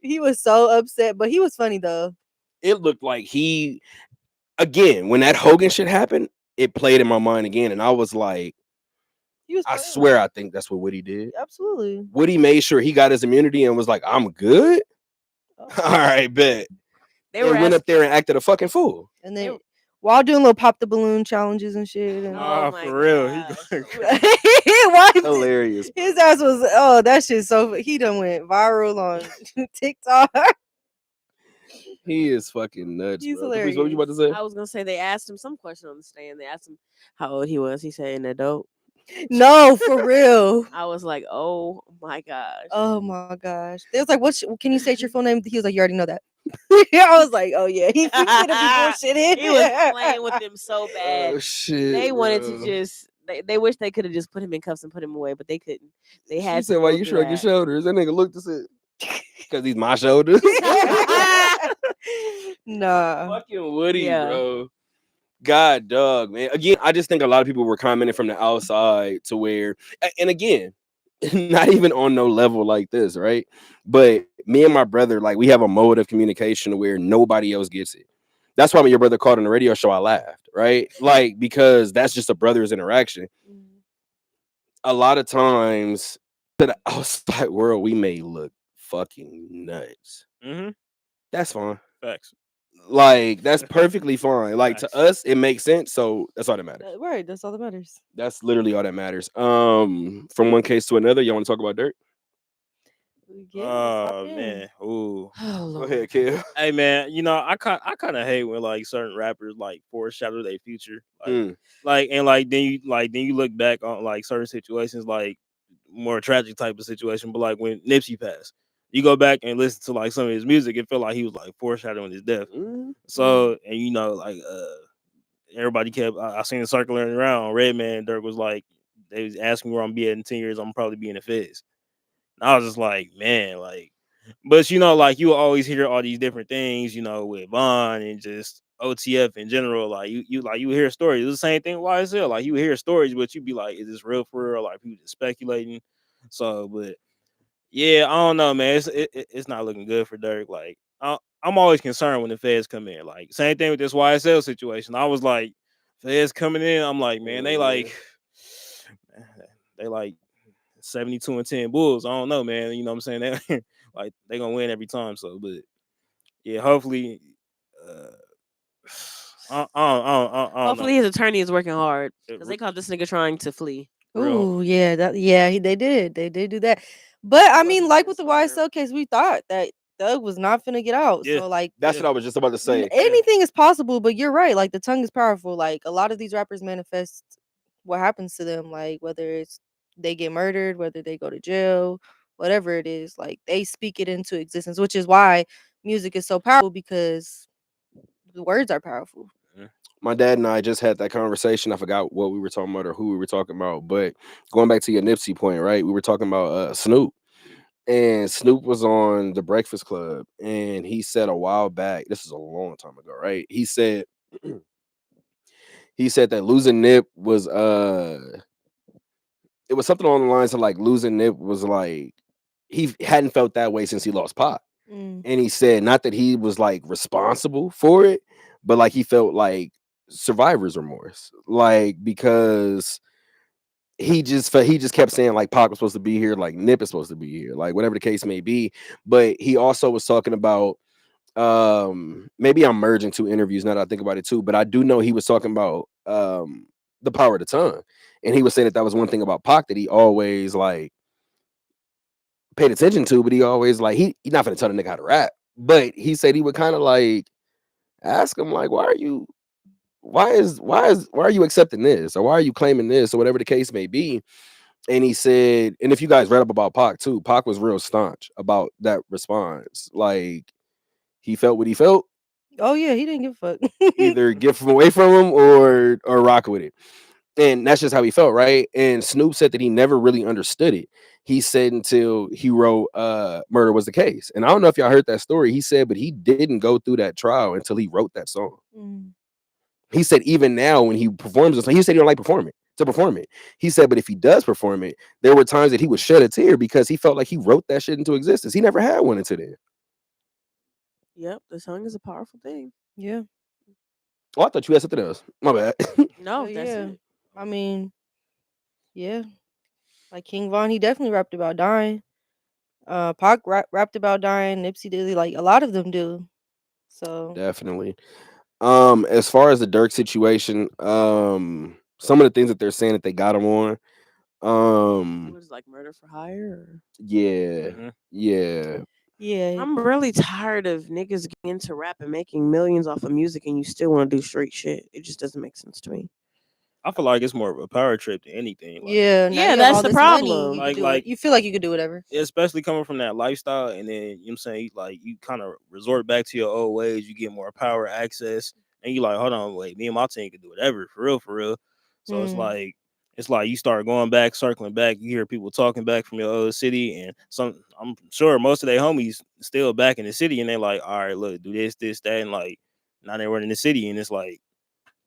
He was so upset, but he was funny though. It looked like he, again, when that Hogan shit happened, it played in my mind again. And I was like, He was. I funny. swear I think that's what Woody did. Absolutely. Woody made sure he got his immunity and was like, I'm good. Oh. All right, bet. They And were went asking, up there and acted a fucking fool. And then while doing little pop the balloon challenges and shit. And Nah, Oh my for real. gosh. Why Hilarious. his ass was that shit so he done went viral on TikTok. He is fucking nuts, He's bro. Caprice, what were you about to say? I was gonna say they asked him some question on the stand. They asked him how old he was. He said an adult. No, for real. I was like, oh my gosh. Oh my gosh. They was like, can you state your full name? He was like, you already know that. I was like, oh yeah, he's gonna be bullshitting. He was playing with them so bad. Oh shit. They wanted bro. to just they wish they could have just put him in cuffs and put him away, but they couldn't. They She had to said, why go you through shrug your that. shoulders? That nigga looked to say, because he's my shoulders. Nah. Fucking Woody, Yeah. bro. God, dog, man. Again, I just think a lot of people were commenting from the outside to where, and again, not even on no level like this, right? But me and my brother, like, we have a mode of communication where nobody else gets it. That's why when your brother called on the radio show, I laughed, right? Like, because that's just a brother's interaction. a lot of times to the outside world, we may look fucking nuts. Mm-hmm. That's fine. Facts. Like that's perfectly fine. Like to Facts. us, it makes sense. So that's all that matters. Right, that's all that matters. That's literally all that matters. From one case to another, you want to talk about Dirk? Yeah, Oh man. Ooh. Oh, Go Lord. ahead, kid. Hey man, I kind of hate when like certain rappers like foreshadow their future, Mm. then you look back on like certain situations, like more tragic type of situation. But like when Nipsey passed, you go back and listen to like some of his music, it felt like he was like foreshadowing his death. Mm. So and everybody kept I seen it circling around. Redman Dirk was like they was asking where I'm be at in 10 years. I'm probably be in the feds. And I was just like, man, like, but like you always hear all these different things, with Vaughn and just OTF in general. Like you hear stories. It's the same thing with YSL. Like you hear stories, but you be like, is this real for real? Like people just speculating. So, but yeah, I don't know, man. It's not looking good for Dirk. Like I'm always concerned when the feds come in. Like same thing with this YSL situation. I was like, feds coming in. I'm like, man, they like, they like 72-10 Bulls. I don't know, man. You know what I'm saying? They like they gonna win every time. So, but yeah, hopefully, I don't Hopefully know. his attorney is working hard because Re- they caught this nigga trying to flee. Real, Ooh, yeah, they did do that. But I He mean, wasn't like being with the smart. YSL case, we thought that Doug was not finna get out. yeah, So like That's yeah, what I was just about to say. anything is possible, but you're right. Like the tongue is powerful. Like a lot of these rappers manifest what happens to them, like whether it's they get murdered, whether they go to jail, whatever it is, like they speak it into existence, which is why music is so powerful because the words are powerful. yeah. My dad and I just had that conversation. I forgot what we were talking about or who we were talking about. But going back to your Nipsey point, right? We were talking about Snoop. And Snoop was on the Breakfast Club, and he said a while back, this is a long time ago, right? He said he said that losing Nip was it was something along the lines of like losing Nip was like he hadn't felt that way since he lost Pop. Mm. And he said not that he was like responsible for it, but like he felt like survivor's remorse. Like because he just kept saying like Pac was supposed to be here, like Nip is supposed to be here, like whatever the case may be. But he also was talking about maybe I'm merging two interviews now that I think about it too, but I do know he was talking about the power of the tongue. And he was saying that that was one thing about Pac that he always like paid attention to, but he always like he not gonna tell the nigga how to rap. But he said he would kind of like ask him like, why are you accepting this or why are you claiming this or whatever the case may be. And he said, and if you guys read up about Pac too, Pac was real staunch about that response. Like he felt what he felt, Oh yeah, he didn't give a fuck. either get from away from him or rock with it. And that's just how he felt, right? And Snoop said that he never really understood it. He said until he wrote Murder Was the Case. And I don't know if y'all heard that story. He said, but he didn't go through that trial until he wrote that song. Mm. He said even now when he performs this, he said he don't like to perform it. He said, but if he does perform it, there were times that he would shed a tear because he felt like he wrote that shit into existence. He never had one until then. Yep, the tongue is a powerful thing. Yeah. Oh, I thought you had something else. My bad. No, So, that's yeah. it. I mean, yeah. Like King Von, he definitely rapped about dying. Pac rapped about dying. Nipsey did, like a lot of them do. So Definitely. As far as the Dirk situation, some of the things that they're saying that they got him on, It was like murder for hire. yeah, Mhm. yeah, yeah, I'm really tired of niggas getting into rap and making millions off of music and you still want to do straight shit. It just doesn't make sense to me. I feel like it's more of a power trip than anything. Like, yeah. Now Yeah, you have that's all the this money. problem. You Like- could do like- it. You feel like you could do whatever. especially coming from that lifestyle, and then you know what I'm saying, like you kind of resort back to your old ways. You get more power, access, and you like, hold on, wait, me and my team can do whatever, for real, for real. So Mm. it's like you start going back, circling back. You hear people talking back from your old city, and I'm sure most of their homies still back in the city, and they're like, all right, look, do this, this, that, and like now they're running the city, and it's like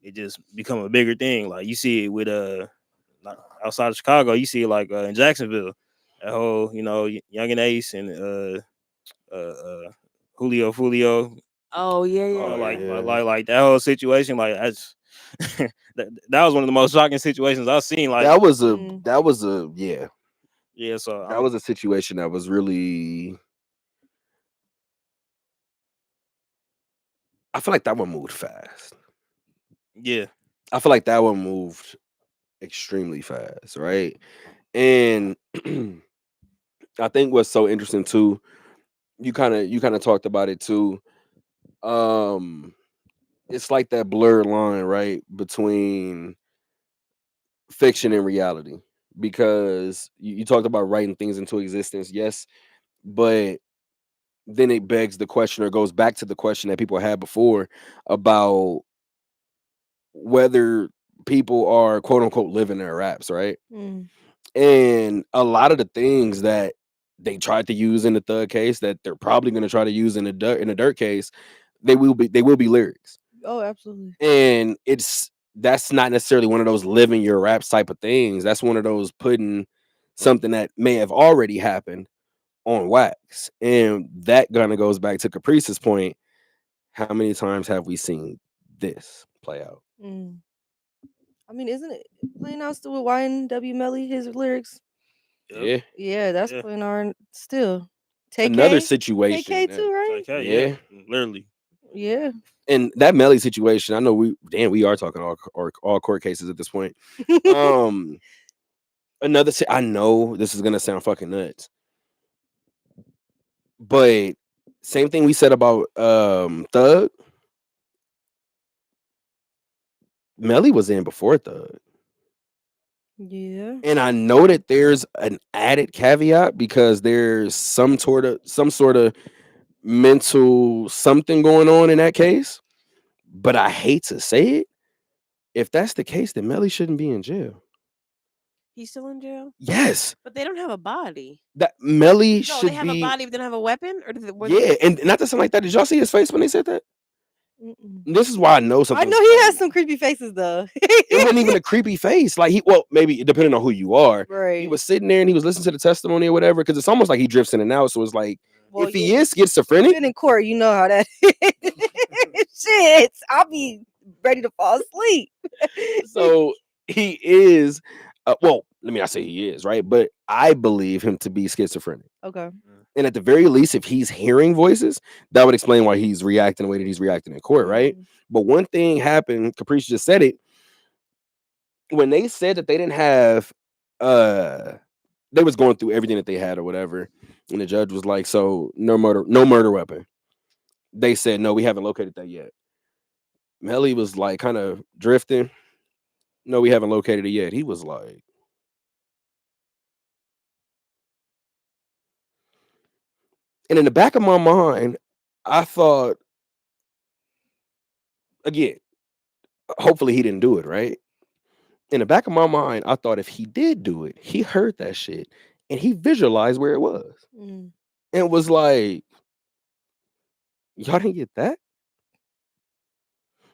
it just become a bigger thing. Like you see it with outside of Chicago, you see it like in Jacksonville, that whole Young and Ace and Julio, Oh yeah, yeah, Oh, yeah. like yeah. like that whole situation. Like that was one of the most shocking situations I've seen. Like, that was Mm. a yeah, so that was a situation that was really. I feel like that one moved fast. yeah, I feel like that one moved extremely fast, right? And I think what's so interesting too, you kind of talked about it too. It's like that blurred line, right, between fiction and reality. Because you talked about writing things into existence, yes, but then it begs the question or goes back to the question that people had before about whether people are quote unquote living their raps, right? Mm. And a lot of the things that they tried to use in the Thug case that they're probably going to try to use in the Dirt case, they will be lyrics. Oh, absolutely. And that's not necessarily one of those living your raps type of things. That's one of those putting something that may have already happened on wax. And that kind of goes back to Caprice's point. How many times have we seen this play out? Mm. I mean, isn't it playing out still with YNW Melly, his lyrics? yep, Yeah. Yeah, that's Yeah. playing on still. Take Another situation. KK that- too, right? like, Yeah. literally. Yeah. And that Melly situation, I know we are talking all court cases at this point. I know this is gonna sound fucking nuts, but same thing we said about Thug. Melly was in before Thug, Yeah. and I know that there's an added caveat because there's some sort of mental something going on in that case. But I hate to say it. If that's the case, then Melly shouldn't be in jail. He's still in jail, Yes, but they don't have a body. that Melly No, should they have a be. body, but they don't have a weapon. Or Yeah, and not to sound like that. Did y'all see his face when they said that? Mm-mm. And this is why I know I something. know he has some creepy faces though. It wasn't even a creepy face. Like maybe depending on who you are. He Right. was sitting there and he was listening to the testimony or whatever. Because it's almost like he drifts in and out. So it's like Well, if he yeah, is schizophrenic, been in court, you know how that shit. I'll be ready to fall asleep. so he is. Well, let me not say he is right, but I believe him to be schizophrenic. Okay. And at the very least, if he's hearing voices, that would explain why he's reacting the way that he's reacting in court, right? Mhm. But one thing happened, Caprice just said it. When they said that they didn't have they was going through everything that they had or whatever, and the judge was like, so no murder weapon. They said, no, we haven't located that yet. Melly was like kind of drifting. No, we haven't located it yet. He was like, and in the back of my mind, I thought, again, hopefully he didn't do it, right? In the back of my mind, I thought if he did do it, he heard that shit and he visualized where it was. Mm. And was like, y'all didn't get that?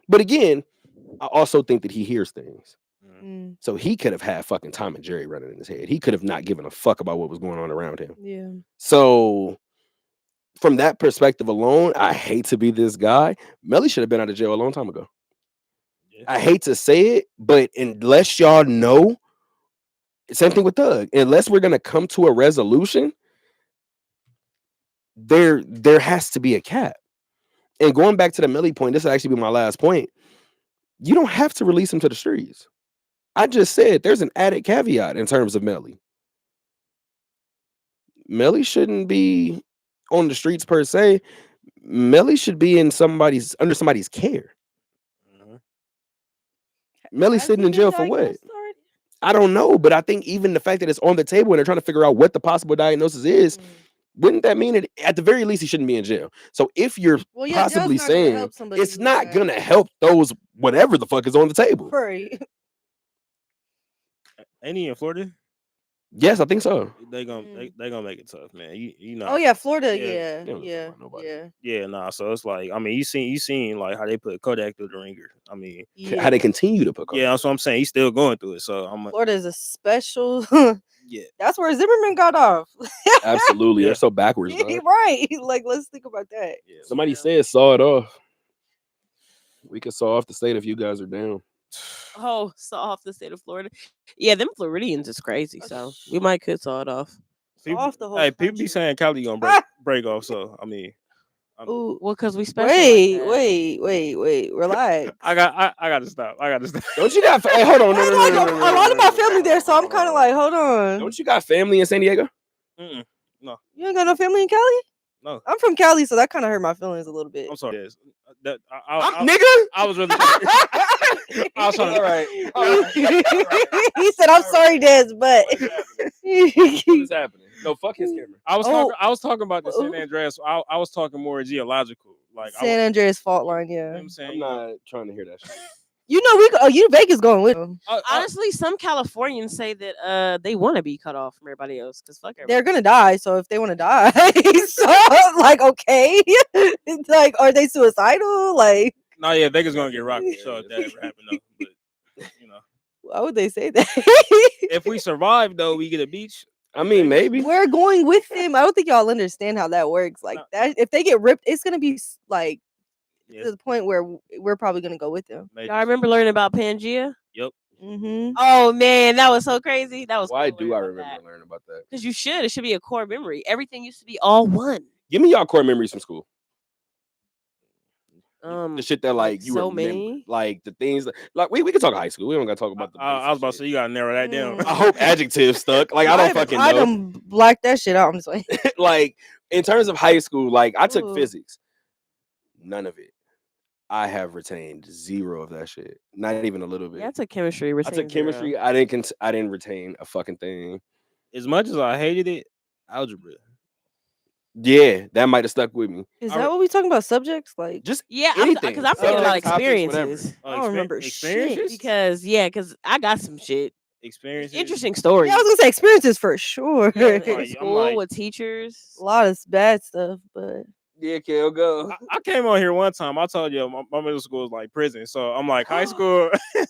But again, I also think that he hears things. Mm. So he could have had fucking Tom and Jerry running in his head. He could have not given a fuck about what was going on around him. Yeah. So from that perspective alone, I hate to be this guy. Melly should have been out of jail a long time ago. Yeah. I hate to say it, but unless y'all know, same thing with Thug. Unless we're gonna come to a resolution, there has to be a cap. And going back to the Melly point, this will actually be my last point. You don't have to release him to the streets. I just said there's an added caveat in terms of Melly. Melly shouldn't be on the streets per se. Melly should be in under somebody's care. Mhm. Melly's Has sitting he in been jail for what? diagnosed already? I don't know, but I think even the fact that it's on the table and they're trying to figure out what the possible diagnosis is, Mm. wouldn't that mean that at the very least he shouldn't be in jail? So if you're Well, yeah, jail's possibly not gonna saying help somebody it's with not that. gonna help those whatever the fuck is on the table. Right. Ain't he in Florida? Yes, I think so. They gonna Mm. they gonna make it tough, man. You know. Oh yeah, Florida. Yeah. Yeah. They don't Yeah. care about nobody. Yeah. Yeah, nah. So it's like, I mean, you seen like how they put Kodak through the ringer. I mean, Yeah. How they continue to put yeah, that's what I'm saying. He's still going through it. So I'm Florida is a special. yeah. That's where Zimmerman got off. Absolutely. Yeah. They're so backwards, dog. Right. Like, let's think about that. Yeah. Somebody Yeah. said saw it off. We could saw off the state if you guys are down. Oh, saw off the state of Florida. Yeah, them Floridians is crazy. So we might could saw it off. People, Off the whole hey, people be country. saying Cali gonna break off. So I mean, Ooh, Well, because we special. wait, like that. wait. Relax. I got to stop. I got to stop. Don't you got? Hey, hold on. No, I no, no, like no, no, no, a lot no, of my no, family no, there, so I'm kind of like, hold on. Don't you got family in San Diego? Mm-mm. No, You ain't got no family in Cali? no. I'm from Cali, so that kind of hurt my feelings a little bit. I'm sorry. Yes. That Nigga. I was really. I was trying to. All right. He said, "I'm sorry, Des, but What is happening? No, fuck his camera. I was Oh. talking. I was talking about the San Oh. Andreas. I was talking more geological. Like San Andreas fault line, you know yeah. what I'm saying. I'm not trying to hear that shit. You know, you Vegas going with them. Honestly, some Californians say that they want to be cut off from everybody else because fuck everybody. They're gonna die, so if they want to die, so like okay, like are they suicidal? Like No, yeah, Vegas gonna get rocked for sure if that ever happened though. But you know, why would they say that? if we survive though, we get a beach. I mean, maybe. We're going with them. I don't think y'all understand how that works. Like No. that, if they get ripped, it's gonna be like Yes, to the point where we're probably gonna go with them. maybe. Y'all remember learning about Pangea? Yep. Mm-hmm. Oh man, that was so crazy. That was. Why do I remember learning about that? Because you should. It should be a core memory. Everything used to be all one. Give me y'all core memories from school. Um, The shit that like you so remember, many. like the things that, like we can talk high school. We don't gotta talk about the. I was about to basic say you gotta narrow that down. Mm. shit. I hope adjectives stuck. Like I don't fucking I know. done blacked that shit out. I'm just like, Like in terms of high school, like I took Ooh. physics. None of it. I have retained zero of that shit. Not even a little bit. Yeah, I took chemistry. I took chemistry. I didn't retain a fucking thing. As much as I hated it, algebra. Yeah, that might have stuck with me. is I that re- what we talking about? Subjects like Just Yeah, anything. because I'm thinking about Subjects, topics, whatever. experiences. I don't remember shit. experiences. Because I got some shit. Experiences. Interesting stories. Yeah, I was gonna say experiences for sure. Yeah, like- in I'm school like- with teachers. A lot of bad stuff, but Yeah, Kel, go. I came on here one time. I told you my middle school is like prison. So I'm like high school.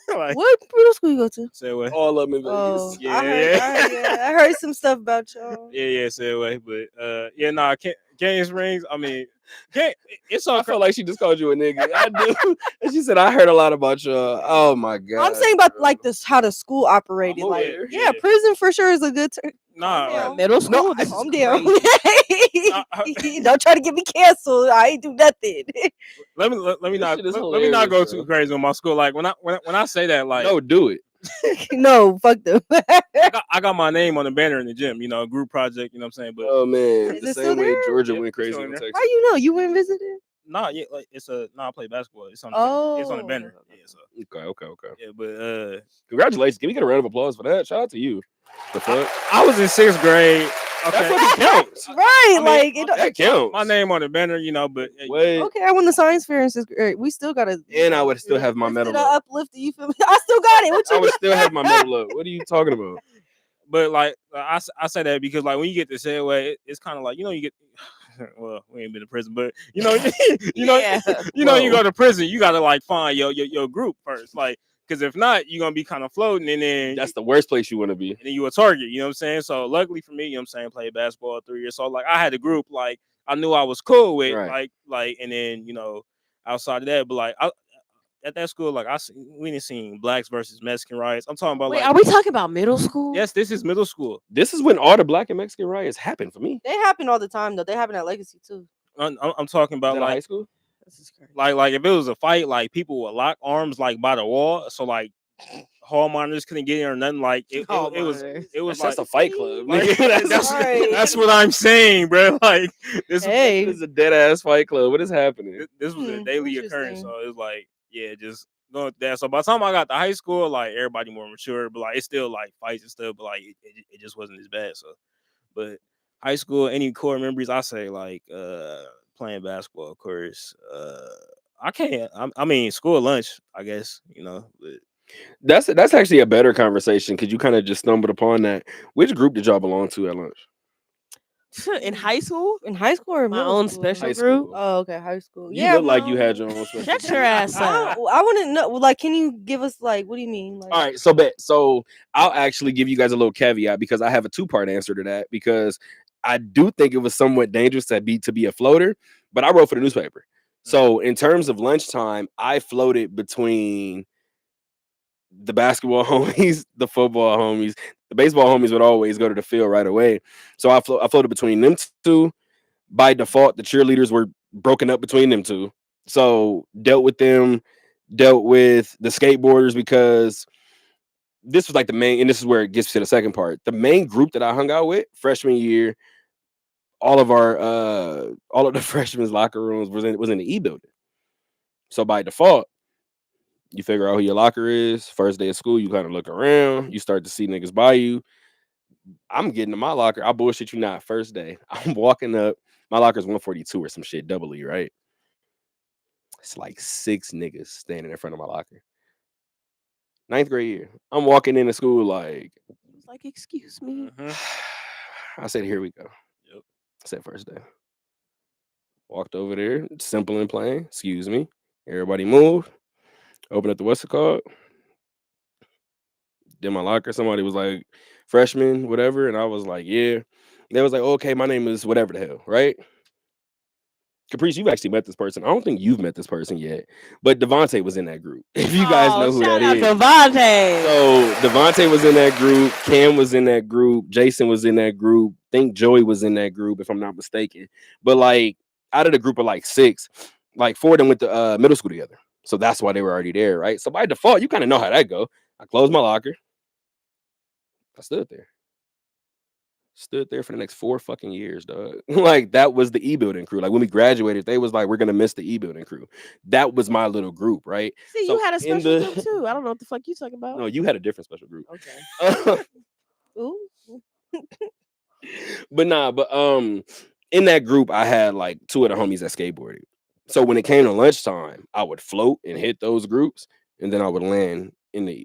Like what middle school you go to? say what? All of them in Vegas. Oh, Yeah, I heard, I heard some stuff about y'all. Yeah, say away. But yeah, nah, Canyon Springs. I mean, it's all I felt like she just called you a nigga. I do. And she said, I heard a lot about you. Oh my God. I'm saying about bro. like this, how the school operated. I'm Like, aware. yeah, Yeah. prison for sure is a good. nah. Yeah. Like, Middle school. No, this is Calm down. crazy. Don't try to get me canceled. I ain't do nothing. let me This not shit is let me not go hilarious, too bro. crazy on my school. Like when I say that, like No, do it. No, fuck them. I got my name on the banner in the gym. You know, group project. You know what I'm saying? But Oh man, Is the it still same way there? Georgia Yep, went it's crazy still on there. Texas. How you know? You went visited? nah, yeah, like I play basketball. It's on it's on the Oh, banner. okay. Yeah, so Okay. yeah, but Congratulations. Can we get a round of applause for that? Shout out to you. The fuck? I was in 6th grade. That Okay, fucking counts. Right, mean, like it, That counts. my name on the banner. You know, but Wait, okay, I won the science fair in 6th grade. We still gotta. and I would still have my lift medal it up. uplift it, you feel me? I still got it. What I you would still have my medal up. What are you talking about? But like I say that because like when you get to Selway, it's kind of like you get. Well, we ain't been to prison, but you know, Yeah. you go to prison, you gotta like find your group first, like because if not, you're gonna be kind of floating, and then That's the worst place you want to be. and then you a target. You know what I'm saying? So luckily for me, you know what I'm saying, played basketball 3 years, so like I had a group like I knew I was cool with, Right. like, and then outside of that, but like at that school, like we didn't see blacks versus Mexican riots. I'm talking about Wait, like are we talking about middle school? yes, this is middle school. This is when all the black and Mexican riots happen for me. They happen all the time though. They happen at Legacy too. I'm talking Is about that like high school? This is crazy. like if it was a fight, like people would lock arms like by the wall, so like hall monitors couldn't get in or nothing. Like it was monitors. like That's a fight club. like, nigga. that's, right. that's what I'm saying, bro. Like this Hey. This is a dead ass fight club. What is happening? this was a daily occurrence, Interesting. so it was like yeah, just going through that. So by the time I got to high school, like everybody more mature, but like it's still like fights and stuff, but like it just wasn't as bad. So, but high school, any core memories? I say like playing basketball, of course. I can't. I mean, school lunch, I guess. But That's actually a better conversation because you kind of just stumbled upon that. Which group did y'all belong to at lunch? In high school? In high school or My middle own school? special High group? school. Oh, okay, high school. You Yeah, look like you well, had your own special Shut group. your ass up. I wouldn't know. Like, can you give us like, what do you mean? Like, All right, so I'll actually give you guys a little caveat because I have a two-part answer to that because I do think it was somewhat dangerous to be a floater, but I wrote for the newspaper. So in terms of lunchtime, I floated between the basketball homies, the football homies, the baseball homies would always go to the field right away. So I floated between them two. By default, the cheerleaders were broken up between them two. So dealt with them, dealt with the skateboarders because this was like the main, and this is where it gets to the second part. The main group that I hung out with freshman year, all of the freshmen locker rooms was in the E building. So by default, you figure out who your locker is. First day of school, you kind of look around. You start to see niggas by you. I'm getting to my locker. I bullshit you not. First day, I'm walking up. My locker's 142 or some shit, double E, right? It's like 6 niggas standing in front of my locker. 9th grade year. I'm walking into school like, It's like, excuse me. I said, here we go. Yep. I said first day. Walked over there, simple and plain. Excuse me. Everybody move. Open up the what's it called? Did my locker. Somebody was like, freshman, whatever. And I was like, yeah. They was like, okay, my name is whatever the hell, right? Caprice, you've actually met this person. I don't think you've met this person yet, but Devontae was in that group. If you guys know who that is. Devontae. So Devontae was in that group. Cam was in that group. Jason was in that group. I think Joey was in that group, if I'm not mistaken. But like out of the group of like 6, like 4 of them went to middle school together. So that's why they were already there, right? So by default, you kind of know how that go. I closed my locker. I stood there. Stood there for the next 4 fucking years, dog. Like that was the E-building crew. Like when we graduated, they was like, we're gonna miss the E-building crew. That was my little group, right? See, So you had a in special the- group too. I don't know what the fuck you talking about. No, you had a different special group. Okay. Ooh. But in that group, I had like 2 of the homies that skateboarded. So when it came to lunchtime, I would float and hit those groups, and then I would land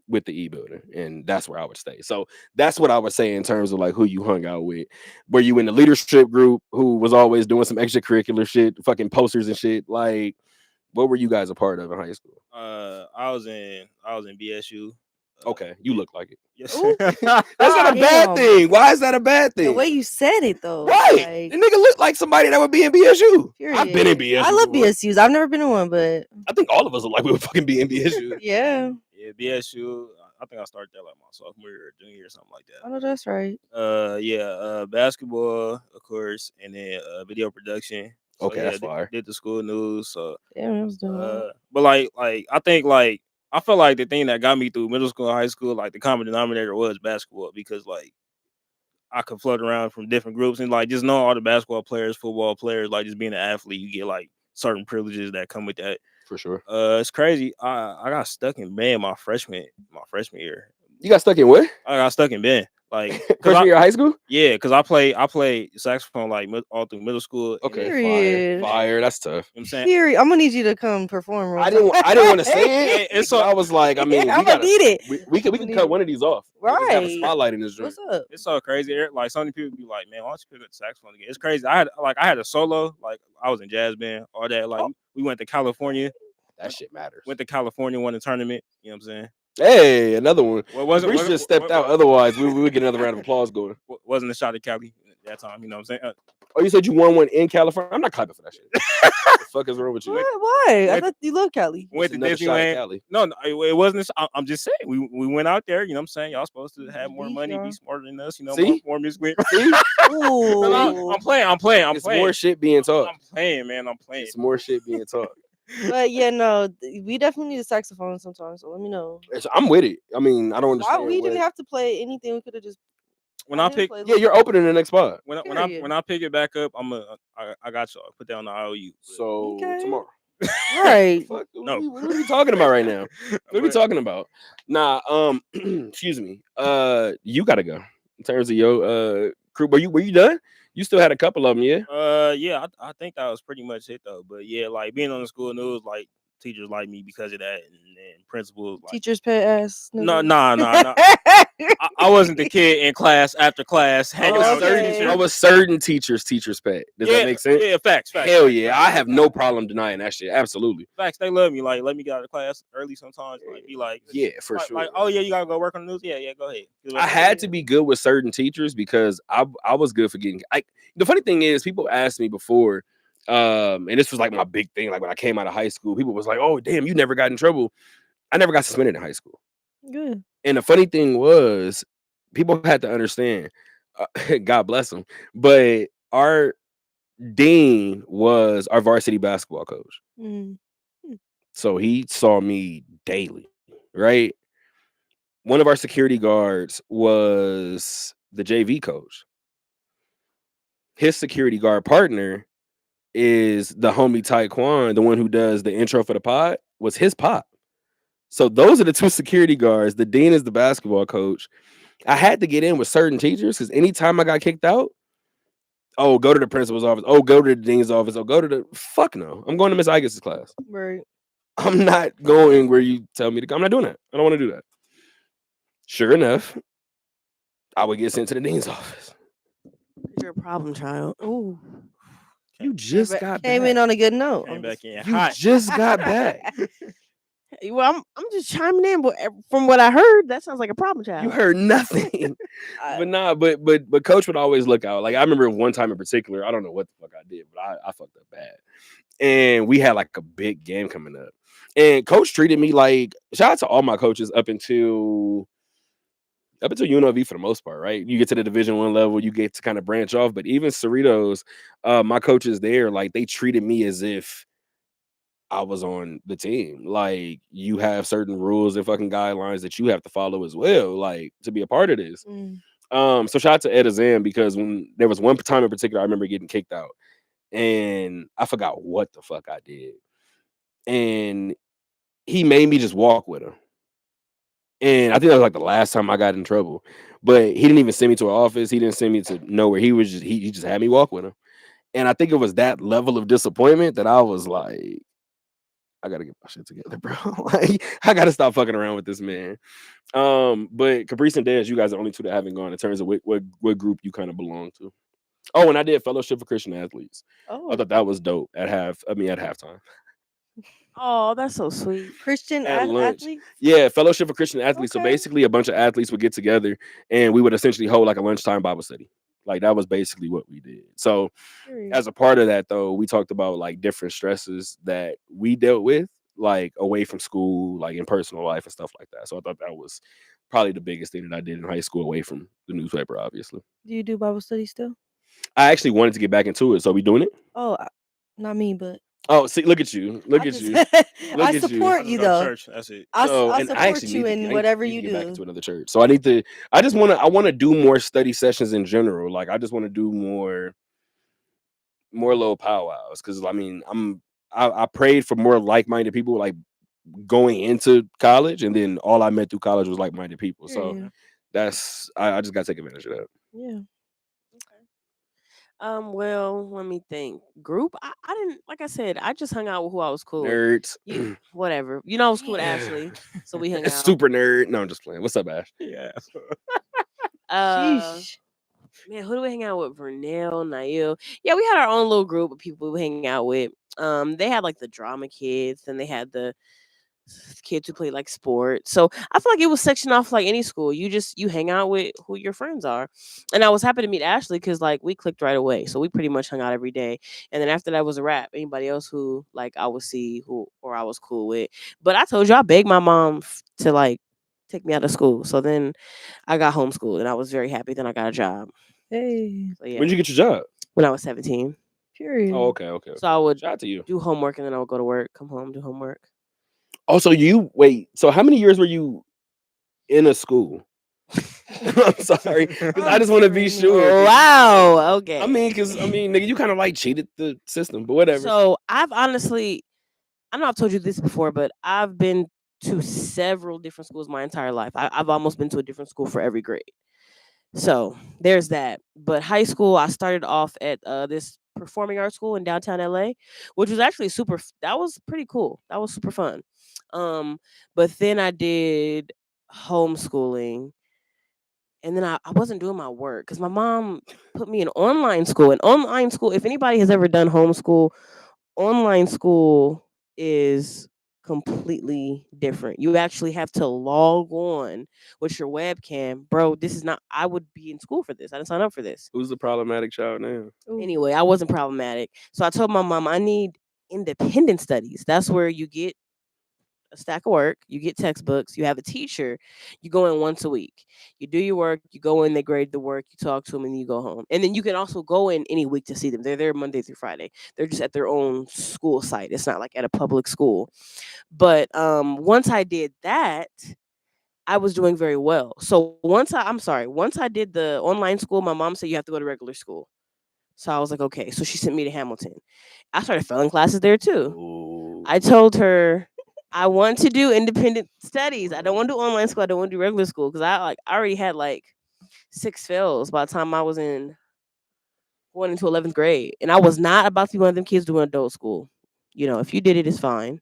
with the E-building, and that's where I would stay. So that's what I would say in terms of like who you hung out with. Were you in the leadership group who was always doing some extracurricular shit, fucking posters and shit? Like, what were you guys a part of in high school? I was in BSU. Okay, you look like it. Yes. Ooh. That's not a bad Damn. thing. Why is that a bad thing? The way you said it though. Right. Like, The nigga look like somebody that would be in BSU. I've been in period. BSU. I love before. BSUs. I've never been in one, but I think all of us look like we would fucking be in BSU. yeah, Yeah, BSU. I think I started there like my sophomore year or junior or something like I that. know that's right. Basketball, of course, and then video production. So, Okay, that's fire. Did the school news. So Damn, I was doing that. but like I think like I feel like the thing that got me through middle school and high school, like the common denominator was basketball, because like I could float around from different groups and like just know all the basketball players, football players, like just being an athlete, you get like certain privileges that come with that. For sure. It's crazy. I got stuck in band my freshman year. You got stuck in what? I got stuck in band. Like Freshman year of high school? yeah, because I played saxophone like all through middle school. Okay, Period. fire. That's tough. You know what I'm saying? Period. I'm gonna need you to come perform. real I didn't time. want to say it. It's So I was like, I mean, Yeah, we I'm gonna gotta, need it. we can cut one of these off. We just have a Right. spotlight in this joint. What's up? It's so crazy. Like so many people be like, man, why don't you pick up the saxophone again? It's crazy. I had a solo, like I was in jazz band, all that. Like we went to California, That shit matters. won the tournament. You know what I'm saying? Hey, another one. Well, We just stepped out. Otherwise, we would get another round of applause going. wasn't a shot at Cali at that time. You know what I'm saying? Oh, you said you won one in California? I'm not clapping for that shit. What the fuck is wrong with you? What? Why? I Wait. thought you love Cali. Went to Another shot at Disneyland. Cali. No, it wasn't. I'm just saying we went out there. You know what I'm saying? Y'all supposed to have more Be money, sure. be smarter than us. You know, See? more musically. See? Ooh. I'm playing. I'm It's playing. more shit being taught. I'm playing, man. I'm playing. It's more shit being taught. But yeah, no, we definitely need a saxophone sometimes. So let me know. I'm with it. I mean, I don't Why understand. we didn't what- have to play anything? We could have just. When I pick, Yeah, you're opening the next spot. when Period. I pick it back up, I got y'all. Put that on the IOU. So Okay. tomorrow. Right. Fuck, No. what are we talking about right now? What are we But- talking about? Nah, excuse me. You gotta go. In terms of your crew, were you done? You still had a couple of them, yeah? Yeah, I think that was pretty much it though. But yeah, like being on the school news, like teachers like me because of that, and principals like Teacher's pet ass. no, nigga. nah. I wasn't the kid in class after class hanging out with the Okay. teacher. I was certain teachers' pet. Does that make sense? Yeah, facts. Hell yeah, I have no problem denying that shit. Absolutely. Facts. They love me. Like, let me get out of class early sometimes. Like, be like, Yeah, for like, sure. Like, oh yeah, you gotta go work on the news. Yeah, go ahead. I had to be good with certain teachers because I was good for getting. The funny thing is, people asked me before, and this was like my big thing. Like when I came out of high school, people was like, "Oh, damn, you never got in trouble." I never got suspended in high school. Good. And the funny thing was, people had to understand. God bless him, but our dean was our varsity basketball coach. Mm. So he saw me daily, right? One of our security guards was the JV coach. His security guard partner is the homie Taekwon, the one who does the intro for the pod, was his pop. So those are the two security guards. The dean is the basketball coach. I had to get in with certain teachers because anytime I got kicked out, oh, go to the principal's office. Oh, go to the dean's office. Oh, go to the fuck no. I'm going to Miss Igus' class. Right. I'm not going where you tell me to go. I'm not doing that. I don't want to do that. Sure enough, I would get sent to the dean's office. You're a problem child. Ooh. You just got Came back. in on a good note. Came back in You hot. just got back. Well, I'm just chiming in, but from what I heard, that sounds like a problem child. You heard nothing. But nah, but coach would always look out. Like I remember one time in particular, I don't know what the fuck I did, but I fucked up bad. And we had like a big game coming up. And coach treated me like, shout out to all my coaches up until UNLV for the most part, right? You get to the Division I level, you get to kind of branch off. But even Cerritos, my coaches there, like they treated me as if I was on the team. Like you have certain rules and fucking guidelines that you have to follow as well, like to be a part of this. Mm. So shout out to Ed Azam because when there was one time in particular, I remember getting kicked out and I forgot what the fuck I did. And he made me just walk with him. And I think that was like the last time I got in trouble. But he didn't even send me to an office. He didn't send me to nowhere. He was just he just had me walk with him. And I think it was that level of disappointment that I was like, I gotta get my shit together, bro. Like I gotta stop fucking around with this man. But Caprice and Dez, you guys are the only two that haven't gone in terms of what group you kind of belong to. Oh, and I did Fellowship for Christian Athletes. I Oh, thought that was dope at halftime. Oh, that's so sweet. Christian At lunch. athletes. Yeah, Fellowship for Christian Athletes. So Okay. basically, a bunch of athletes would get together, and we would essentially hold like a lunchtime Bible study. Like that was basically what we did. So Period. as a part of that, though, we talked about like different stresses that we dealt with, like away from school, like in personal life and stuff like that. So I thought that was probably the biggest thing that I did in high school, away from the newspaper. Obviously, Do you do Bible study still? I actually wanted to get back into it. So we doing it? Oh, not me, but Oh, see, look at you, look I at just- you. I Look at you. support you Go to though. church. That's it. I So, and I support actually you need to- I in need- whatever need you to get back do. into another church. So I want to do more study sessions in general. Like I just want to do more little powwows because I mean I prayed for more like-minded people like going into college, and then all I met through college was like-minded people. So Period. that's I just gotta take advantage of that. Yeah. Well, let me think. Group, I didn't, like I said, I just hung out with who I was cool with. Nerds. You, whatever. You know, I was cool with Ashley, so we hung out. Super nerd. No, I'm just playing. What's up, Ash? Yeah. Sheesh. Man, who do we hang out with? Vernell, Nail. Yeah, we had our own little group of people we hang out with. They had like the drama kids, and they had the kids who played like sports. So I feel like it was sectioned off like any school. You hang out with who your friends are. And I was happy to meet Ashley because like we clicked right away. So we pretty much hung out every day. And then after that was a wrap. Anybody else who like I would see who or I was cool with. But I told you I begged my mom to like take me out of school. So then I got homeschooled and I was very happy. Then I got a job. Hey. So yeah, When did you get your job? when I was 17. Period. Oh, okay. So I would Shout out to you. do homework and then I would go to work, come home, do homework. Oh, so you wait. So how many years were you in a school? I'm sorry, because I just want to be sure. Wow. Okay. I mean, nigga, you kind of like cheated the system, but whatever. So I've honestly, I know I've told you this before, but I've been to several different schools my entire life. I've almost been to a different school for every grade. So there's that. But high school, I started off at this performing arts school in downtown LA, which was actually that was pretty cool. That was super fun. But then I did homeschooling. And then I wasn't doing my work because my mom put me in online school. And online school, if anybody has ever done homeschool, online school is completely different. You actually have to log on with your webcam. Bro, this is not, I would be in school for this. I didn't sign up for this. Who's the problematic child now? Ooh. Anyway, I wasn't problematic. So I told my mom, I need independent studies. That's where you get a stack of work, you get textbooks, you have a teacher, you go in once a week. You do your work, you go in, they grade the work, you talk to them, and then you go home. And then you can also go in any week to see them. They're there Monday through Friday. They're just at their own school site. It's not like at a public school. But once I did that, I was doing very well. So once I did the online school, my mom said you have to go to regular school. So I was like, okay. So she sent me to Hamilton. I started failing classes there too. Ooh. I told her I want to do independent studies. I don't want to do online school. I don't want to do regular school because I already had like 6 fails by the time I was going into 11th grade, and I was not about to be one of them kids doing adult school. You know, if you did it, it's fine.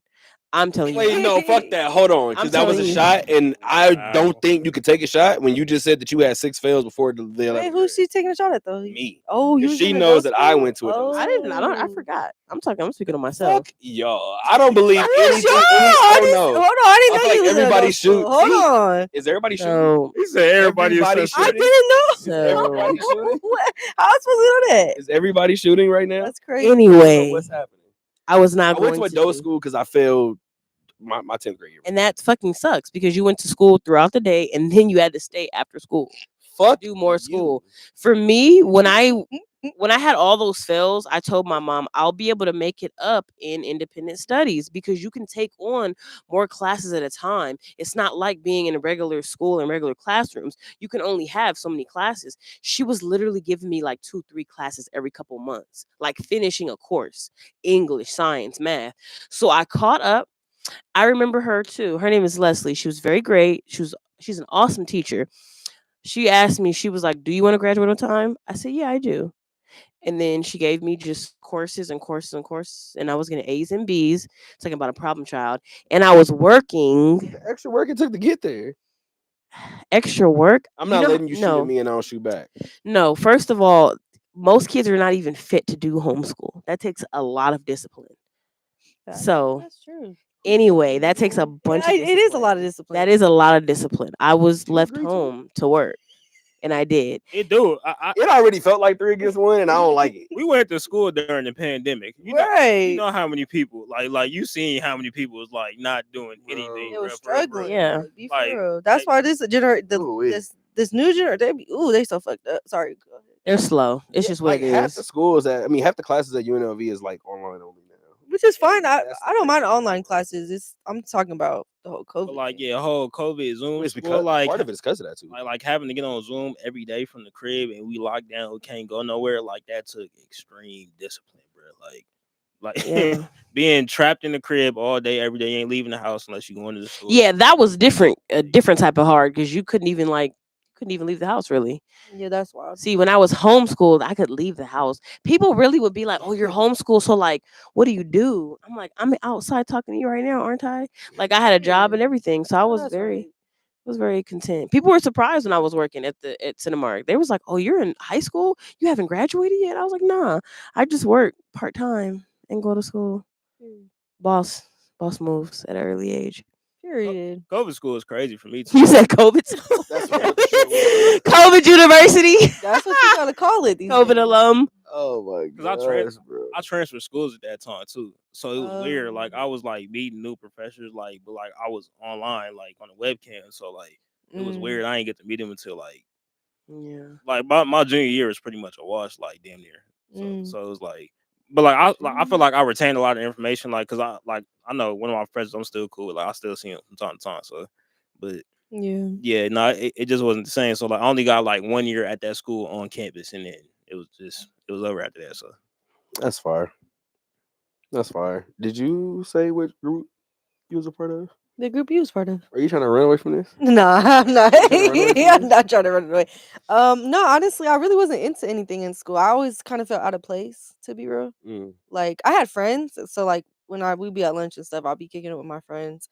I'm telling you. Wait, no, fuck that. Hold on, I'm because that was a telling you. shot, and I Wow. don't think you could take a shot when you just said that you had 6 fails before the Wait, 11th who's she grade. taking a shot at though? Me. Oh, you. If was she in knows adult that I school? went to adult I didn't. I Oh. forgot. I'm speaking to myself. Fuck y'all. I don't believe Are you anything. sure? Oh Hold no. on, I didn't I know feel like you was in everybody adult school. shoot- Hold See? on. Is everybody shooting? So He said everybody is Everybody suspect. I shooting? didn't know. Is everybody shooting? What? How am I supposed to know that? Is everybody shooting right now? That's crazy. So anyway, what's happening? I was not I going went to to adult do- school because I failed my 10th grade year. and that fucking sucks because you went to school throughout the day and then you had to stay after school. Fuck do more you. school. For me, when I had all those fails, I told my mom I'll be able to make it up in independent studies because you can take on more classes at a time. It's not like being in a regular school and regular classrooms. You can only have so many classes. She was literally giving me like 2-3 classes every couple months, like finishing a course, English, science, math. So I caught up. I remember her too. Her name is Leslie. She was very great. She's an awesome teacher. She asked me, she was like, "Do you want to graduate on time?" I said, "Yeah, I do." And then she gave me just courses and courses and courses, and I was getting A's and B's, talking about a problem child. And I was working The extra work it took to get there. extra work. I'm You not know- letting you shoot no, at me and I don't shoot back. No, first of all, most kids are not even fit to do homeschool. That takes a lot of discipline. So That's true. anyway, that takes a bunch of It is a lot of discipline. discipline. That is a lot of discipline. I was You left agree to it? home to work, and I did. It do. It already felt like 3 against 1, and I don't like it. We went to school during the pandemic. You Right. know how many people like you seen how many people was like not doing anything. It was bruh, struggling. Yeah. Like, be for Like- real. That's why this Ooh-wee. this new generation, they so fucked up. Sorry. Go ahead. They're slow. It's just what Like it half the is. schools half the classes at UNLV is like online only now. Which is fine. I That's the don't mind thing. online classes. I'm talking about the whole COVID. But like thing. yeah, whole COVID Zoom It's school, because like part of it is because of that too. like having to get on Zoom every day from the crib and we locked down, we can't go nowhere. Like that took extreme discipline, bro. Like Yeah. being trapped in the crib all day, every day, you ain't leaving the house unless you going to the school. Yeah, that was different. A different type of hard because you couldn't even leave the house really. Yeah, that's wild. See, when I was homeschooled, I could leave the house. People really would be like, "Oh, you're homeschooled, so like, what do you do?" I'm like, "I'm outside talking to you right now, aren't I?" Like, I had a job and everything, so I Oh, was that's very, right. was very content. People were surprised when I was working at Cinemark. They was like, "Oh, you're in high school? You haven't graduated yet?" I was like, "Nah, I just work part time and go to school." Boss moves at an early age. Period. COVID school is crazy for me too. You said COVID school. That's what the shit was. COVID University. That's what you gotta call it. These COVID days. alum. Oh my 'Cause I gosh, bro. I transferred schools at that time too, so it was weird. Like I Oh. was like meeting new professors, but like I was online, like on a webcam, so like it was Mm. weird. I didn't get to meet them until like Yeah. my junior year was pretty much a wash, like damn near. So Mm. so it was like, but I feel like I retained a lot of information, like because I know one of my friends I'm still cool with, like I still see him from time to time. So, but Yeah. yeah, no, it just wasn't the same. So like I only got like 1 year at that school on campus, and then it was over after that. So That's fire. That's fire. Did you say which group you was a part of? The group you was part of. Are you trying to run away from this? No, I'm not. You trying to run away from I'm this? not trying to run away. No, honestly, I really wasn't into anything in school. I always kind of felt out of place, to be real. Mm. Like I had friends, so like when we'd be at lunch and stuff, I'll be kicking it with my friends.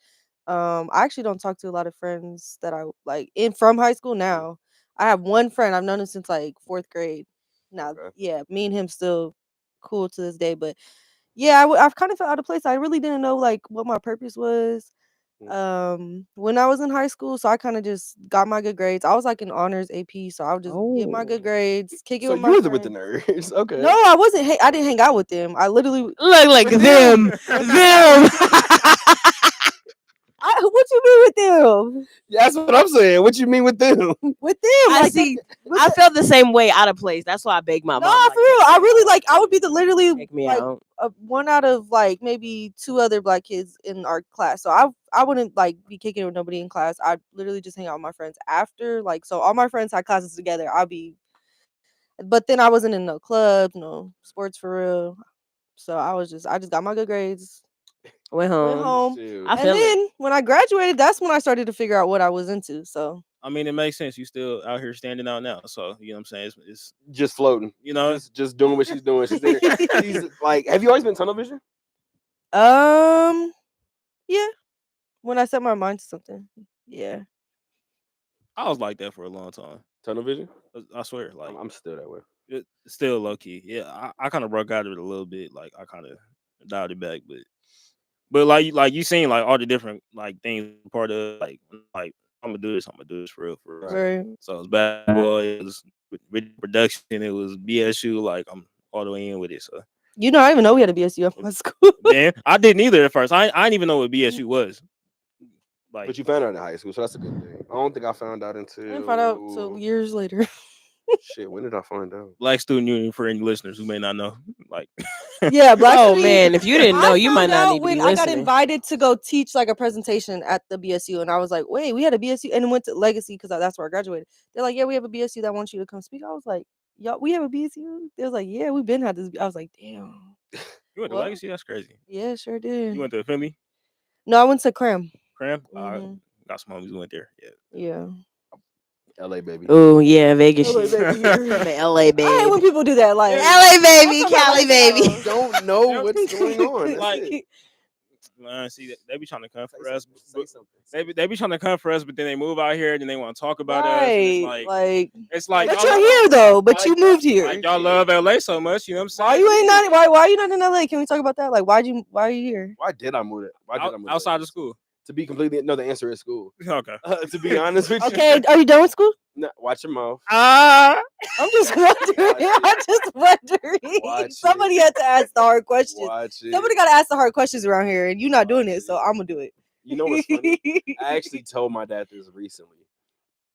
I actually don't talk to a lot of friends that I like in from high school now. I have one friend I've known him since like 4th grade. Now, Okay. yeah, me and him still cool to this day, but yeah, I've kind of felt out of place. I really didn't know like what my purpose was. When I was in high school, so I kind of just got my good grades. I was like in honors AP, so I would just get my good Oh. grades, kick it So with you my was with the friends. nerds. Okay. No, I wasn't. I didn't hang out with them. I literally Look like With them. them. Them. What you mean with them? That's what I'm saying. What you mean with them? With them? I Like see. with I the- felt the same way, out of place. That's why I begged my No, mom. for real. I really like. I would be the literally Take me like out. one out of like maybe two other black kids in our class. So I wouldn't like be kicking with nobody in class. I'd literally just hang out with my friends after. Like so, all my friends had classes together. I'd be, but then I wasn't in no club, no sports for real. So I just got my good grades. Went Went home. home. Shoot. I And feel it. then when I graduated, that's when I started to figure out what I was into. So I mean, it makes sense. You still out here standing out now, so you know what I'm saying. It's Just floating. you know. Just doing what she's doing. She's there. She's like, have you always been tunnel vision? yeah. When I set my mind to something. Yeah. I was like that for a long time. Tunnel vision? I swear, like I'm still that way. still low key. Yeah, I kind of broke out of it a little bit. Like I kind of dialed it back, but like you seen like all the different like things part of like I'm gonna do this for real, for real. Right. So it was Bad Boy, it was with production, it was BSU. Like I'm all the way in with it. So You know, I didn't even know we had a BSU at my school. man, I didn't either at first. I didn't even know what BSU was. Like, But you found out in high school, so that's a good thing. I don't think I found out I until didn't find out till years later. shit. When did I find out? Black Student Union for any listeners who may not know. Like, Yeah, Black Oh Student man, if you didn't know, I you might found not out need to when be I got listening. invited to go teach like a presentation at the BSU, and I was like, "Wait, we had a BSU," and then went to Legacy because that's where I graduated. They're like, "Yeah, we have a BSU that wants you to come speak." I was like, "Y'all, we have a BSU?" They was like, "Yeah, we've been had this." I was like, "Damn, you went to What? Legacy? That's crazy. yeah, sure did." You went to Finley? No, I went to Cram. Cram? Mhm. Got some homies who went there. Yeah. Yeah, LA baby. Oh yeah, Vegas. LA shit. baby. I'm an LA I hate baby. when people do that. Like, LA baby, I'm talking about Cali like, baby. Don't know what's going on. That's Like, it. Man, see, they be trying to come Say for us. something, say something. They be trying to come for us, but then they move out here, and then they want to talk about us. And right, it's like but y'all you're love- here though. But you like- moved here. Like y'all love LA so much, you know what I'm saying? Why you ain't not? Why are you not in LA? Can we talk about that? Like, why are you here? Why did I move it? Why did I move to outside Vegas? of school? To be completely no, the answer is school. Okay. To be honest with you, Okay, are you done with school? No, watch your mouth. Ah, I'm just wondering. I'm just wondering. Watch Somebody it. had to ask the hard questions. Watch it. Somebody got to ask the hard questions around here, and you're not doing Watch it, so it. I'm gonna do it. You know what's funny? I actually told my dad this recently.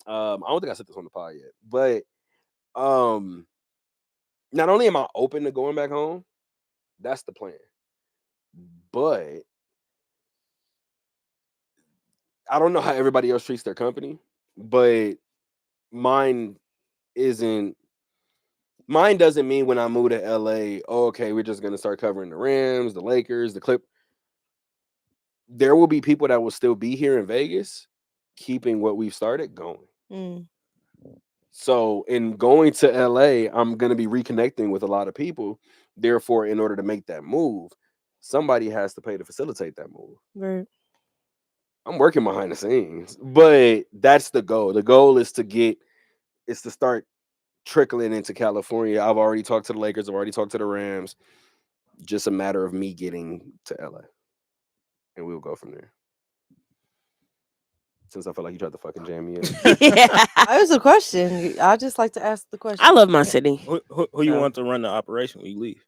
I don't think I said this on the pod yet, but not only am I open to going back home, that's the plan. But I don't know how everybody else treats their company, but mine isn't. Mine doesn't mean when I move to LA, oh, okay, we're just gonna start covering the Rams, the Lakers, the Clip. There will be people that will still be here in Vegas, keeping what we've started going. Mm, So in going to LA, I'm gonna be reconnecting with a lot of people. Therefore, in order to make that move, somebody has to pay to facilitate that move. right. I'm working behind the scenes, but that's the goal. The goal is to start trickling into California. I've already talked to the Lakers. I've already talked to the Rams. Just a matter of me getting to LA, and we'll go from there. Since I feel like you tried to fucking jam me in. Yeah. That was a question. I just like to ask the question. I love my city. who you Yeah. want to run the operation when you leave?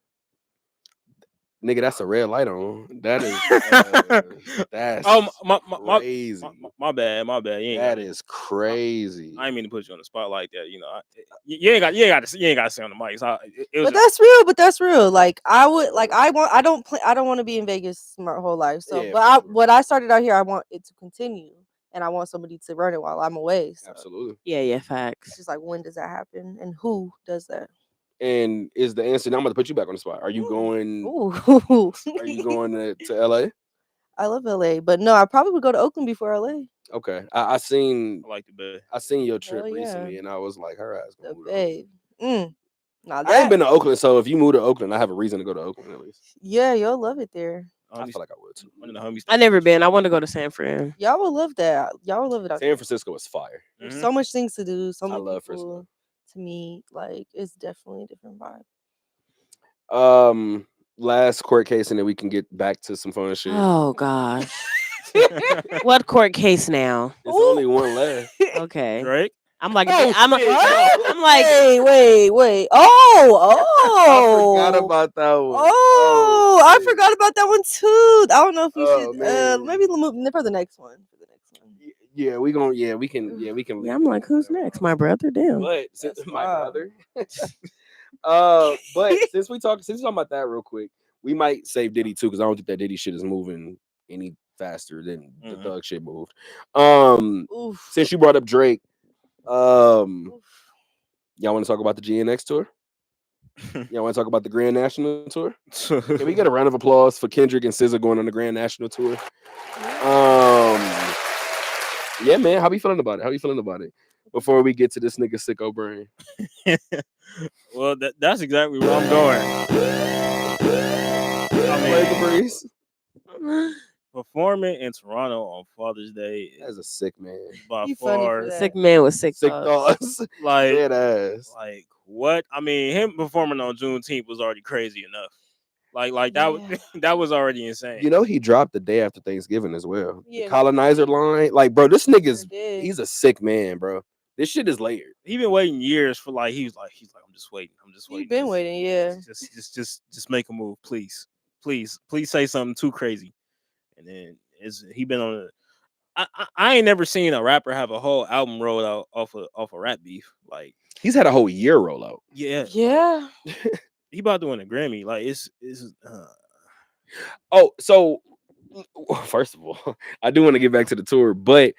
Nigga, that's a red light on. That is that's Oh my crazy. my bad. You ain't That gotta- is crazy. I ain't mean to put you on the spot like that. You know, you ain't got to say on the mic. So it was But that's real. Like I would like I don't want to be in Vegas my whole life. So Yeah, but for sure. what I started out here, I want it to continue, and I want somebody to run it while I'm away. So Absolutely. Yeah, it's facts. just like, when does that happen, and who does that? And is the answer now? I'm going to put you back on the spot. Are you going? Ooh. Are you going to LA? I love LA, but no, I probably would go to Oakland before LA. Okay. I seen I like the bed. I seen your trip Hell yeah. recently, and I was like, her ass The gonna move to Oakland. babe. Now I ain't that, been to Oakland, so if you move to Oakland, I have a reason to go to Oakland at least. yeah, you'll love it there. I feel like I would too. One of the homies. I never been. I want to go to San Fran. Y'all will love that. Y'all will love it out San there. Francisco is fire. There's Mhm. so much things to do. So I many love people Frisco. to meet. Like, it's definitely a different vibe. Last court case, and then we can get back to some fun shit. Oh gosh. What court case now? There's only one left. Okay. Drake. I'm like, Oh, I'm shit, I'm like, wait. Oh, I forgot about that one. Oh, I shit. forgot about that one too. I don't know if we Oh, should. man. Maybe move for the next one. Yeah, we gonna. Yeah, we can. Yeah, we can. yeah, I'm like, who's next? My brother? Damn. But since, That's my wild. brother. But since we talking about that real quick, we might save Diddy too because I don't think that Diddy shit is moving any faster than the Mhm. Thug shit moved. Oof. Since you brought up Drake, y'all Oof. want to talk about the GNX tour? Y'all want to talk about the Grand National tour? Can we get a round of applause for Kendrick and SZA going on the Grand National tour? Yeah, man. How you feeling about it? Before we get to this nigga sicko brain. Well, that's exactly where I'm going. Play the breeze. Performing in Toronto on Father's Day That's is a sick man. by You funny for far that. Sick man with sick, Sick thoughts. thoughts. like Dead ass. like what? I mean, him performing on Juneteenth was already crazy enough. Like that was Yeah. that was already insane. You know he dropped the day after Thanksgiving as well. Yeah, The colonizer line, like, bro, this nigga's did. he's a sick man, bro. This shit is layered. He been waiting years for like he's like I'm just waiting. You've been waiting, yeah. Just make a move, please say something too crazy. And then he been on a. I ain't never seen a rapper have a whole album rolled out off a rap beef. Like He's had a whole year roll out. yeah, Yeah. he about to win a Grammy. Like it's Oh, so first of all, I do want to get back to the tour, but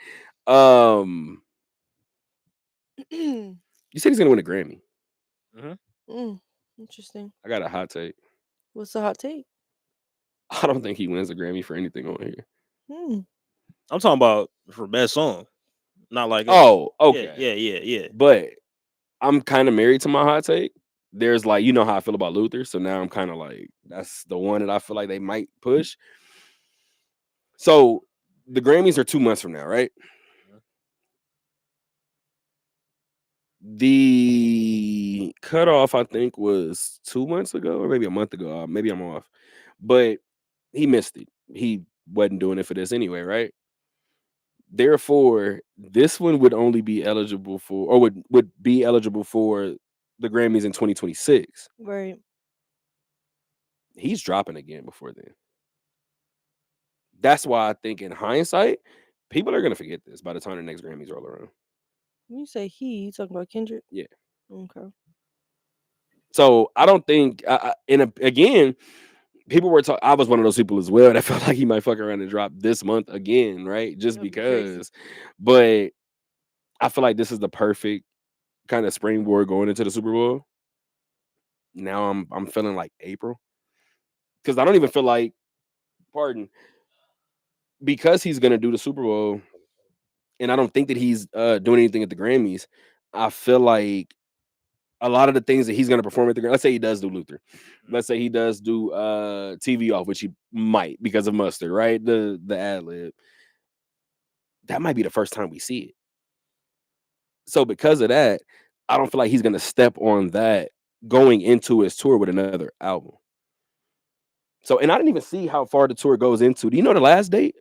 you said he's gonna win a Grammy. Interesting. I got a hot take. What's the hot take? I don't think he wins a Grammy for anything on here. I'm talking about for best song, not like Oh, okay. yeah. But I'm kind of married to my hot take. There's like, you know how I feel about Luther, so now I'm kind of like, that's the one that I feel like they might push. So the Grammys are 2 months from now, right? The cutoff, I think, was 2 months ago or maybe a month ago. Maybe I'm off, but he missed it. He wasn't doing it for this anyway, right? Therefore, this one would only be eligible for, or would be eligible for the Grammys in 2026. Right. He's dropping again before then. That's why I think in hindsight, people are gonna forget this by the time the next Grammys roll around. When you say he, you talking about Kendrick? Yeah. Okay. So I don't think, again, people were talking. I was one of those people as well that felt like he might fuck around and drop this month again, right? Just That'd be crazy. because. But I feel like this is the perfect kind of springboard going into the Super Bowl. Now I'm feeling like April, because I don't even feel like, because he's gonna do the Super Bowl, and I don't think that he's doing anything at the Grammys. I feel like a lot of the things that he's gonna perform at the Grammys. Let's say he does do Luther. Let's say he does do TV Off, which he might because of Mustard, right? The ad lib. That might be the first time we see it. So because of that, I don't feel like he's gonna step on that going into his tour with another album. So, and I didn't even see how far the tour goes into. Do you know the last date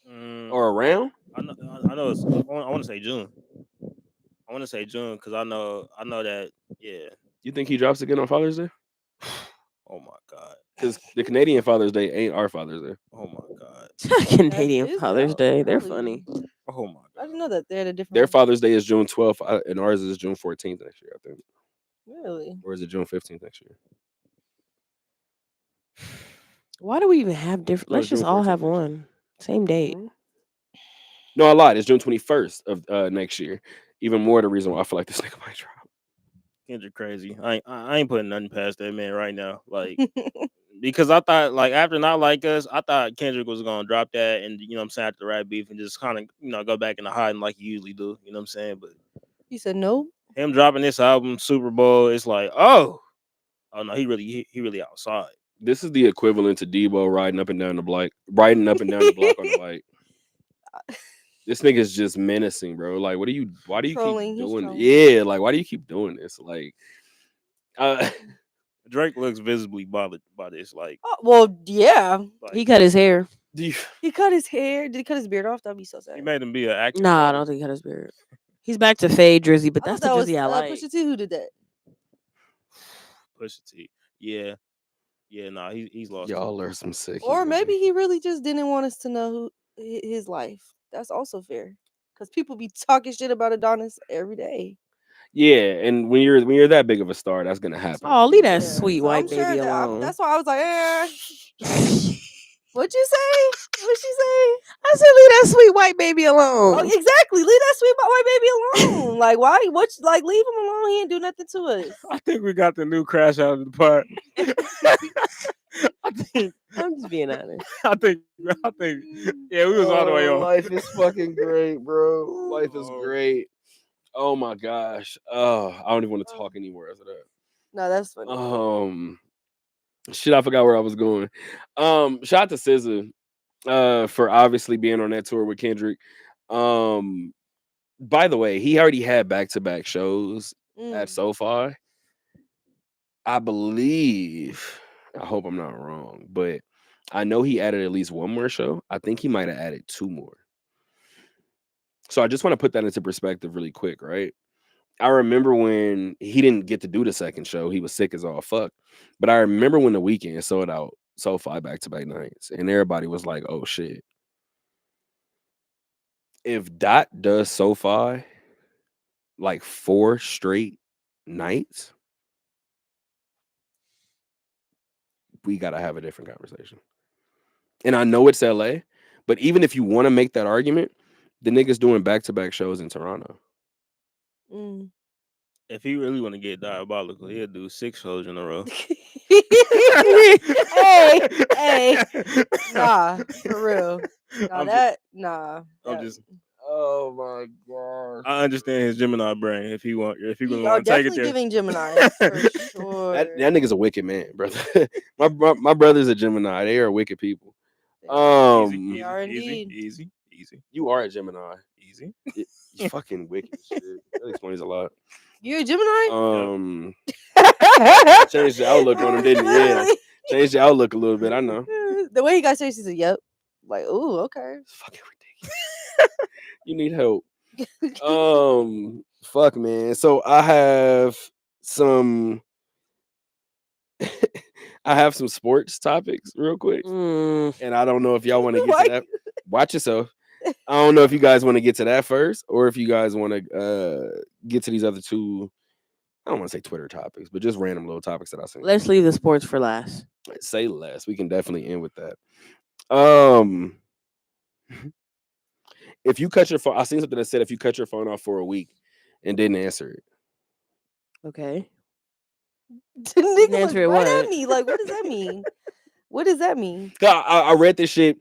or around? I know it's. I want to say June. I want to say June because I know that. Yeah. You think he drops again on Father's Day? Oh my god. Because the Canadian Father's Day ain't our Father's Day. Oh my god. Canadian is Father's out Day. They're early. funny. Oh my god. I didn't know that they had a different. Their Father's Day is June 12th, and ours is June 14th next year, I think. Really? Or is it June 15th next year? Why do we even have different? No, Let's it's just June all 14th have next year. one. Same date. No, I lied. It's June 21st of next year. Even more the reason why I feel like this nigga might drop. Kendrick crazy. I ain't putting nothing past that man right now. Like because I thought like after Not Like Us, I thought Kendrick was gonna drop that and you know what I'm saying after the rap beef and just kind of go back into hiding like he usually do. You know what I'm saying? But He said no. him dropping this album, Super Bowl, it's like, oh no, he really outside. This is the equivalent to Debo riding up and down the block on the bike. This nigga's just menacing, bro. Like, why do you Trolling, keep he's doing it? trolling. Yeah, like, why do you keep doing this? Like, Drake looks visibly bothered by this. Like, Oh, well, yeah. like He cut his hair. do you, He cut his hair. Did he cut his beard off? That'd be so sad. he made him be an actor. Nah, I bro. don't think he cut his beard. He's back to fade Drizzy, but I that's thought the that was Drizzy I like. Pusha T who did that. Pusha T. Yeah. Yeah, nah, he's lost. Y'all are some sick. Or human maybe beings. he really just didn't want us to know his life. That's also fair. Because people be talking shit about Adonis every day. Yeah, and when you're that big of a star, that's gonna happen. Oh, leave that Yeah, sweet so white I'm sure baby that alone. that's why I was like, what'd you say? What'd she say? I said, leave that sweet white baby alone. Oh, exactly. Leave that sweet white baby alone. Like, why? Like, leave him alone. He ain't do nothing to us. I think we got the new crash out of the park. I'm just being honest. I think, yeah, we was all the way on. Life is fucking great, bro. Life is Oh. great. Oh my gosh. Oh, I don't even want to talk anymore after that. No, that's funny. Shit, I forgot where I was going. Shout out to SZA for obviously being on that tour with Kendrick. By the way, he already had back-to-back shows at SoFi. I believe, I hope I'm not wrong, but I know he added at least one more show. I think he might have added 2 more. So I just want to put that into perspective really quick, right? I remember when he didn't get to do the second show, he was sick as all fuck. But I remember when the weekend sold out SoFi back-to-back nights, and everybody was like, "Oh shit!" If Dot does SoFi like 4 straight nights, we gotta have a different conversation. And I know it's LA, but even if you want to make that argument, the nigga's doing back-to-back shows in Toronto. If he really want to get diabolical, he'll do 6 shows in a row. hey, nah, for real. Nah, I'm just. Oh my god! I understand his Gemini brain. If he want, if he you gonna are want to take it definitely there. giving Gemini for sure. That nigga's a wicked man, brother. my brother's a Gemini. They are wicked people. Easy, They are easy, indeed. easy. You are a Gemini. Easy. You fucking wicked shit. That explains a lot. You a Gemini? Changed the outlook on him, didn't he? Yeah. Changed the outlook a little bit. I know. The way he got serious, he said, "Yep." Like, ooh, okay. It's fucking ridiculous. You need help. Fuck, man. So I have some sports topics real quick. And I don't know if y'all want to get to that. Watch yourself. I don't know if you guys want to get to that first or if you guys want to get to these other 2. I don't want to say Twitter topics, but just random little topics that I see. Let's leave the sports for last. Say less. We can definitely end with that. If you cut your phone, I seen something that said if you cut your phone off for a week and didn't answer it. Okay. Nigga Answer it looked right what? at me. Like, what does that mean? What does that mean? I read this shit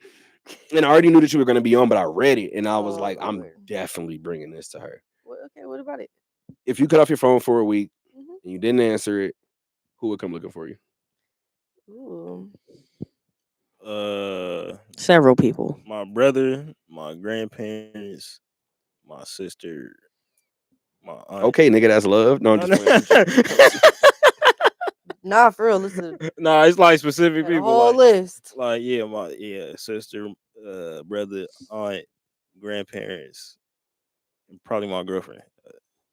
and I already knew that you were going to be on, but I read it and I was like, I'm Lord. definitely bringing this to her. Okay, what about it? If you cut off your phone for a week and you didn't answer it, who would come looking for you? Ooh. Several people. My brother, my grandparents, my sister, my aunt. Okay, nigga, that's love. No, I'm just playing. Nah, for real. Listen, Nah, it's like specific got a people. whole Like, list. like yeah, sister, brother, aunt, grandparents, and probably my girlfriend.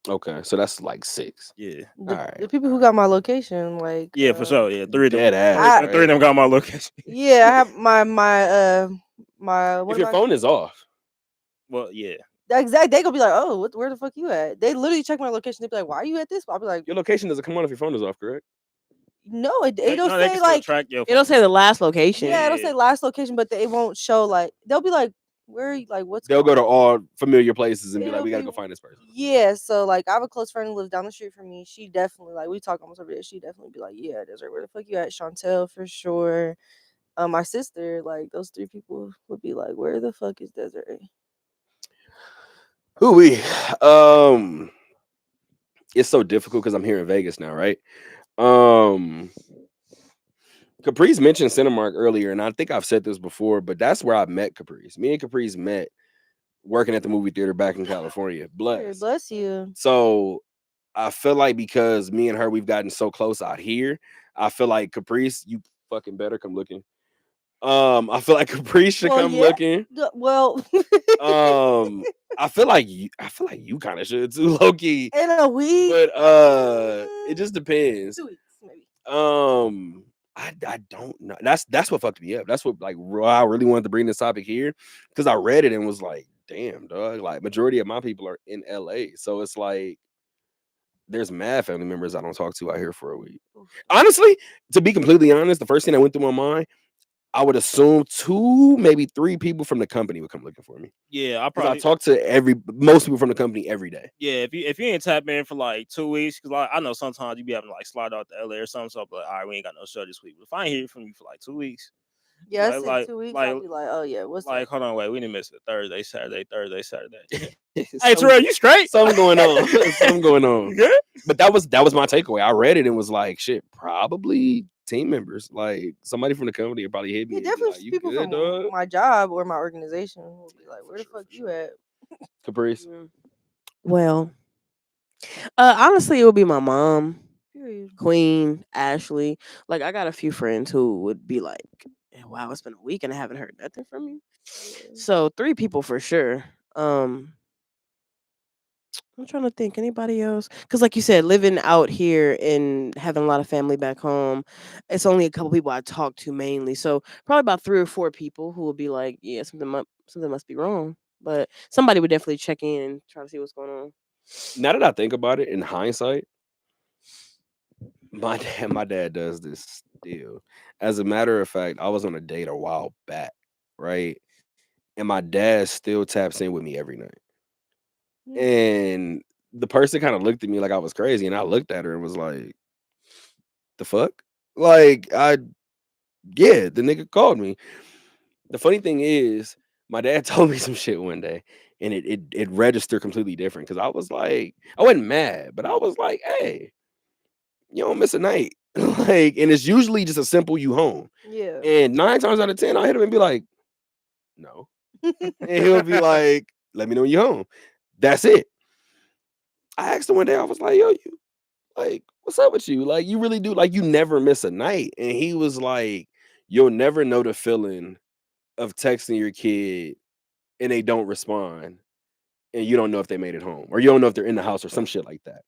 Okay, so that's like 6. Yeah. The people who got my location, like Yeah, for sure. Yeah, 3 of them. Dead ass, Three of them got my location. Yeah, I have my If your phone is off, Well, yeah. Exactly, they gonna be like, "Oh, where the fuck you at?" They literally check my location. They be like, "Why are you at this?" I'll be like, your location doesn't come on if your phone is off, correct? "No, it They don't can say still like track your It'll say the last location. yeah, it'll say last location, but it won't show like they'll be like, "Where are you? Like, what's?" They'll go going to on?" all familiar places and be like, It'll "We gotta be- go find this person." Yeah, so like I have a close friend who lives down the street from me. She definitely like we talk almost every day. She definitely be like, "Yeah, Desiree, where the fuck you at?" Chantel for sure. My sister, like those 3 people would be like, "Where the fuck is Desiree?" Who we? It's so difficult because I'm here in Vegas now, right? Caprice mentioned Cinemark earlier, and I think I've said this before, but that's where I met Caprice. Me and Caprice met working at the movie theater back in California. Bless you. So I feel like because me and her, we've gotten so close out here, I feel like Caprice, you fucking better come looking. I feel like Caprice should come looking. Well, I feel like you kind of should too, low key. In a week, But it just depends. 2 weeks maybe. I don't know. That's what fucked me up. That's what, like, I really wanted to bring this topic here, because I read it and was like, damn, dog. Like, majority of my people are in LA, so it's like there's mad family members I don't talk to out here for a week. Honestly, to be completely honest, the first thing that went through my mind, I would assume 2, maybe 3 people from the company would come looking for me. Yeah, I Because I probably talk to most people from the company every day. yeah. If you ain't tap in for like 2 weeks, because like I know sometimes you be having to like slide out to LA or something. So, but all right, we ain't got no show this week. But if I ain't hear from you for like 2 weeks, Yeah, I like said like 2 weeks. like I'll be like, oh yeah, what's like up? hold on, wait, we didn't miss it. Thursday, Saturday. Hey, Something- Terrell, you straight? something going on. Something going You on. good? But that was my takeaway. I read it and was like, shit, probably team members. Like, somebody from the company would probably hit me Yeah, and be definitely like, you people good, from dog? my job or my organization will be like, where the Sure, fuck you at? Caprice. Well, honestly, it would be my mom, Period. Queen, Ashley. Like, I got a few friends who would be like, wow, it's been a week and I haven't heard nothing from you. Yeah. So 3 people for sure. I'm trying to think anybody else, because like you said, living out here and having a lot of family back home, it's only a couple people I talk to mainly. So probably about 3 or 4 people who will be like, yeah, something must be wrong. But somebody would definitely check in and try to see what's going on. Now that I think about it, in hindsight, my dad does this still. As a matter of fact, I was on a date a while back, right? And my dad still taps in with me every night. Yeah. And the person kind of looked at me like I was crazy, and I looked at her and was like, the fuck? Like, yeah, the nigga called me. The funny thing is, my dad told me some shit one day, and it registered completely different, because I was like, I wasn't mad, but I was like, hey, you don't miss a night. Like, and it's usually just a simple you home. Yeah. And 9 times out of 10, I hit him and be like, no. And he'll be like, let me know when you're home. That's it. I asked him one day, I was like, yo, you, like, what's up with you? Like, you really do, like, you never miss a night. And he was like, you'll never know the feeling of texting your kid and they don't respond, and you don't know if they made it home, or you don't know if they're in the house or some shit like that.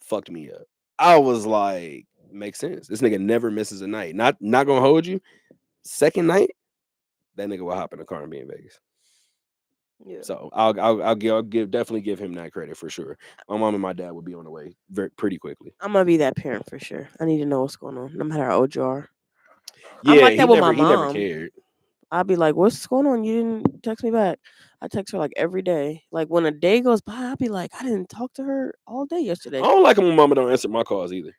Fucked me up. I was like, makes sense. This nigga never misses a night. Not gonna hold you. Second night, that nigga will hop in the car and be in Vegas. Yeah. So I'll definitely give him that credit for sure. My mom and my dad would be on the way pretty quickly. I'm gonna be that parent for sure. I need to know what's going on, no matter how old you are. Yeah, I'm like that with my he never mom. cared. I'll be like, what's going on? You didn't text me back. I text her like every day. Like when a day goes by, I'll be like, I didn't talk to her all day I yesterday. don't like when mama don't answer my calls either.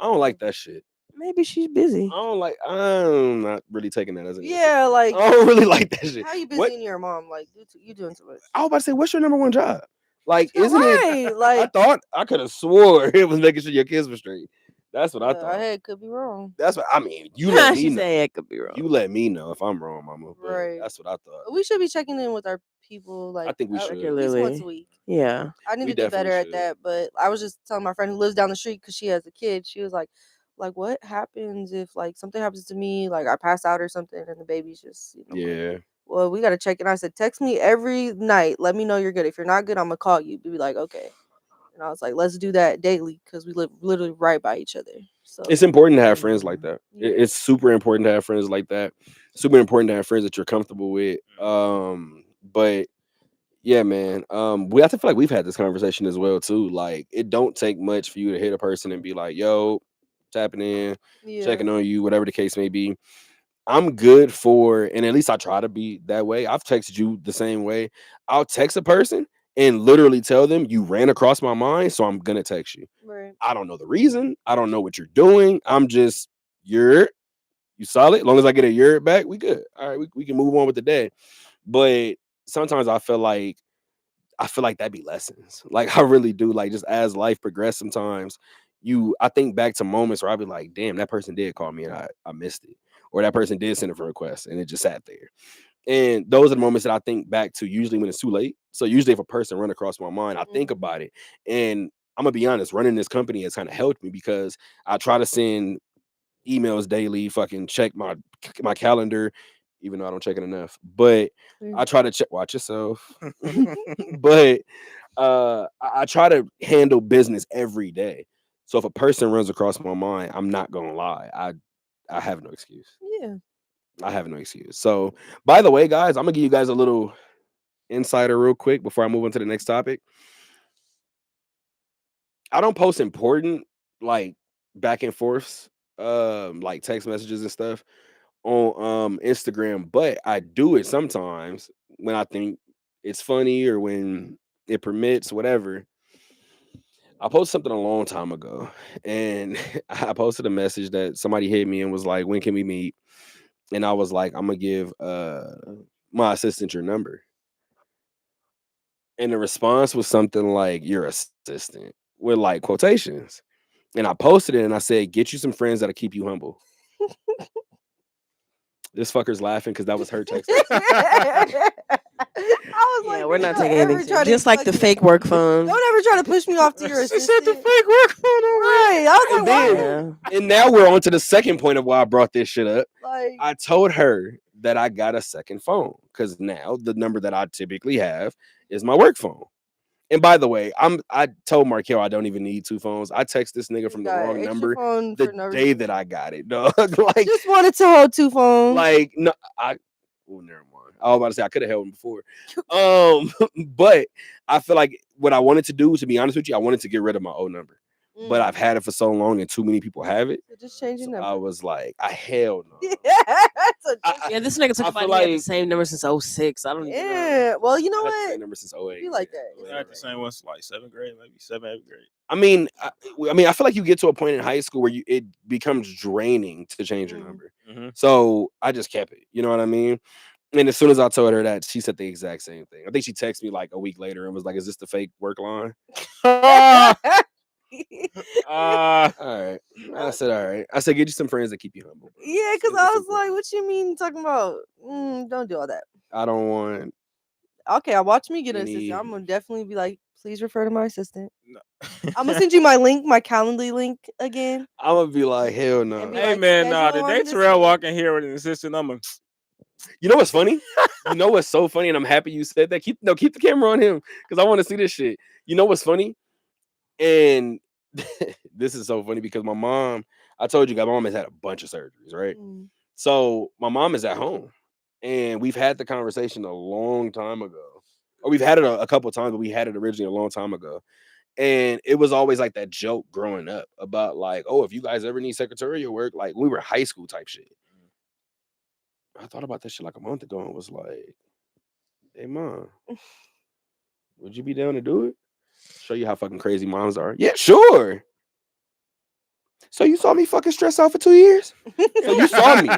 I don't like that shit. Maybe she's busy. I'm not really taking that as an answer. Yeah, like I don't really like that shit. how you busy What? in your mom? Like you doing too much. I was about to say, what's your number one job? Like, You're isn't right, it? I like- thought I could have swore it was making sure your kids were straight. That's what I Our thought. head could be wrong. That's what I mean. You let me She know. say it could be wrong. You let me know if I'm wrong, mama. But Right. that's what I thought. We should be checking in with our people. Like I think we at should. least once a Regularly. week. Yeah. I need We to do better definitely at should. that. But I was just telling my friend who lives down the street because she has a kid. She was like, what happens if like something happens to me, like I pass out or something, and the baby's just gone?" Yeah. Well, we gotta check. And I said, text me every night. Let me know you're good. If you're not good, I'm gonna call you. Be like, okay. And I was like, let's do that daily because we live literally right by each other. So It's important to have friends like that. Yeah. It's super important to have friends like that. Super important to have friends that you're comfortable with. But yeah, man. We have to feel like we've had this conversation as well too. Like, it don't take much for you to hit a person and be like, yo, tapping in, yeah. checking on you, whatever the case may be. I'm good for, and at least I try to be that way. I've texted you the same way. I'll text a person and literally tell them you ran across my mind, so I'm gonna text you. Right. I don't know the reason. I don't know what you're doing. I'm just, you solid. As long as I get a yurt back, we good. All right, we can move on with the day. But sometimes I feel like that'd be lessons. Like, I really do. Like, just as life progresses, sometimes I think back to moments where I'd be like, damn, that person did call me and I missed it. Or that person did send a request and it just sat there. And those are the moments that I think back to usually when it's too late. So usually if a person run across my mind, I think Mhm. about it. And I'm gonna be honest, running this company has kind of helped me because I try to send emails daily, fucking check my calendar. even though I don't check it enough. But Mm. I try to check. Watch yourself. But I try to handle business every day. So if a person runs across my mind, I'm not gonna lie. I have no excuse. Yeah. I have no excuse. So, by the way, guys, I'm gonna give you guys a little insider real quick before I move on to the next topic. I don't post important like back and forths, like text messages and stuff on Instagram, but I do it sometimes when I think it's funny or when it permits, whatever. I posted something a long time ago, and I posted a message that somebody hit me and was like, "When can we meet?" And I was like, "I'm gonna give my assistant your number." And the response was something like, "Your assistant," with like quotations. And I posted it and I said, "Get you some friends that'll keep you humble." This fucker's laughing because that was her text. I was Yeah, like, we're "Bitch, not don't taking ever anything. try to Just like the fucking- fake work phone. Don't ever try to push me off to your She said assistant. the fake work phone over. Right. I was And like, why? then- Yeah. And now we're on to the second point of why I brought this shit up. Like, I told her that I got a second phone because now the number that I typically have is my work phone. And by the way, I told Markel I don't even need two phones. I text this nigga from the got wrong extra number phone the for no day reason. that I got it, dog. Like, Just wanted to hold two phones. like no, oh, never mind. I was about to say I could have held him before. But I feel like what I wanted to do, to be honest with you, I wanted to get rid of my old number. But I've had it for so long and too many people have it. So just change your So I number. was like, I hell no. So I- just- Yeah, this nigga took I a bite. feel He had the like- same number since 06. I don't even know. yeah. Well, you know I had the same what? number since 08. Be like yeah, that. I had the same one since like 7th grade, maybe 7th, 8th grade. I mean, I feel like you get to a point in high school where it becomes draining to change your Mm. number. Mhm. So I just kept it. You know what I mean? And as soon as I told her that, she said the exact same thing. I think she texted me like a week later and was like, "Is this the fake work line?" Ah, All right. I said, "All right." I said, "Get you some friends that keep you humble." bro. Yeah, because It's I was simple. like, what you mean talking about? Don't do all that. I don't want. Okay, I watch me get an Any- assistant. I'm gonna definitely be like, please refer to my assistant. no. I'm gonna send you my link, my Calendly link again. I'm gonna be like, "Hell no." And be Hey like, man, nah. schedule The on day this Terrell day. walk in here with an assistant, I'm a You know what's funny? You know what's so funny, and I'm happy you said that. Keep the camera on him because I want to see this shit. You know what's funny? And this is so funny because my mom, I told you guys, my mom has had a bunch of surgeries, right? Mm. So my mom is at home, and we've had the conversation a long time ago, or we've had it a couple times, but we had it originally a long time ago. And it was always like that joke growing up about like, oh, if you guys ever need secretarial work, like we were high school type shit. I thought about that shit like a month ago and was like, hey mom, would you be down to do it? Show you how fucking crazy moms are. Yeah, sure. So you saw me fucking stress out for 2 years? So you saw me.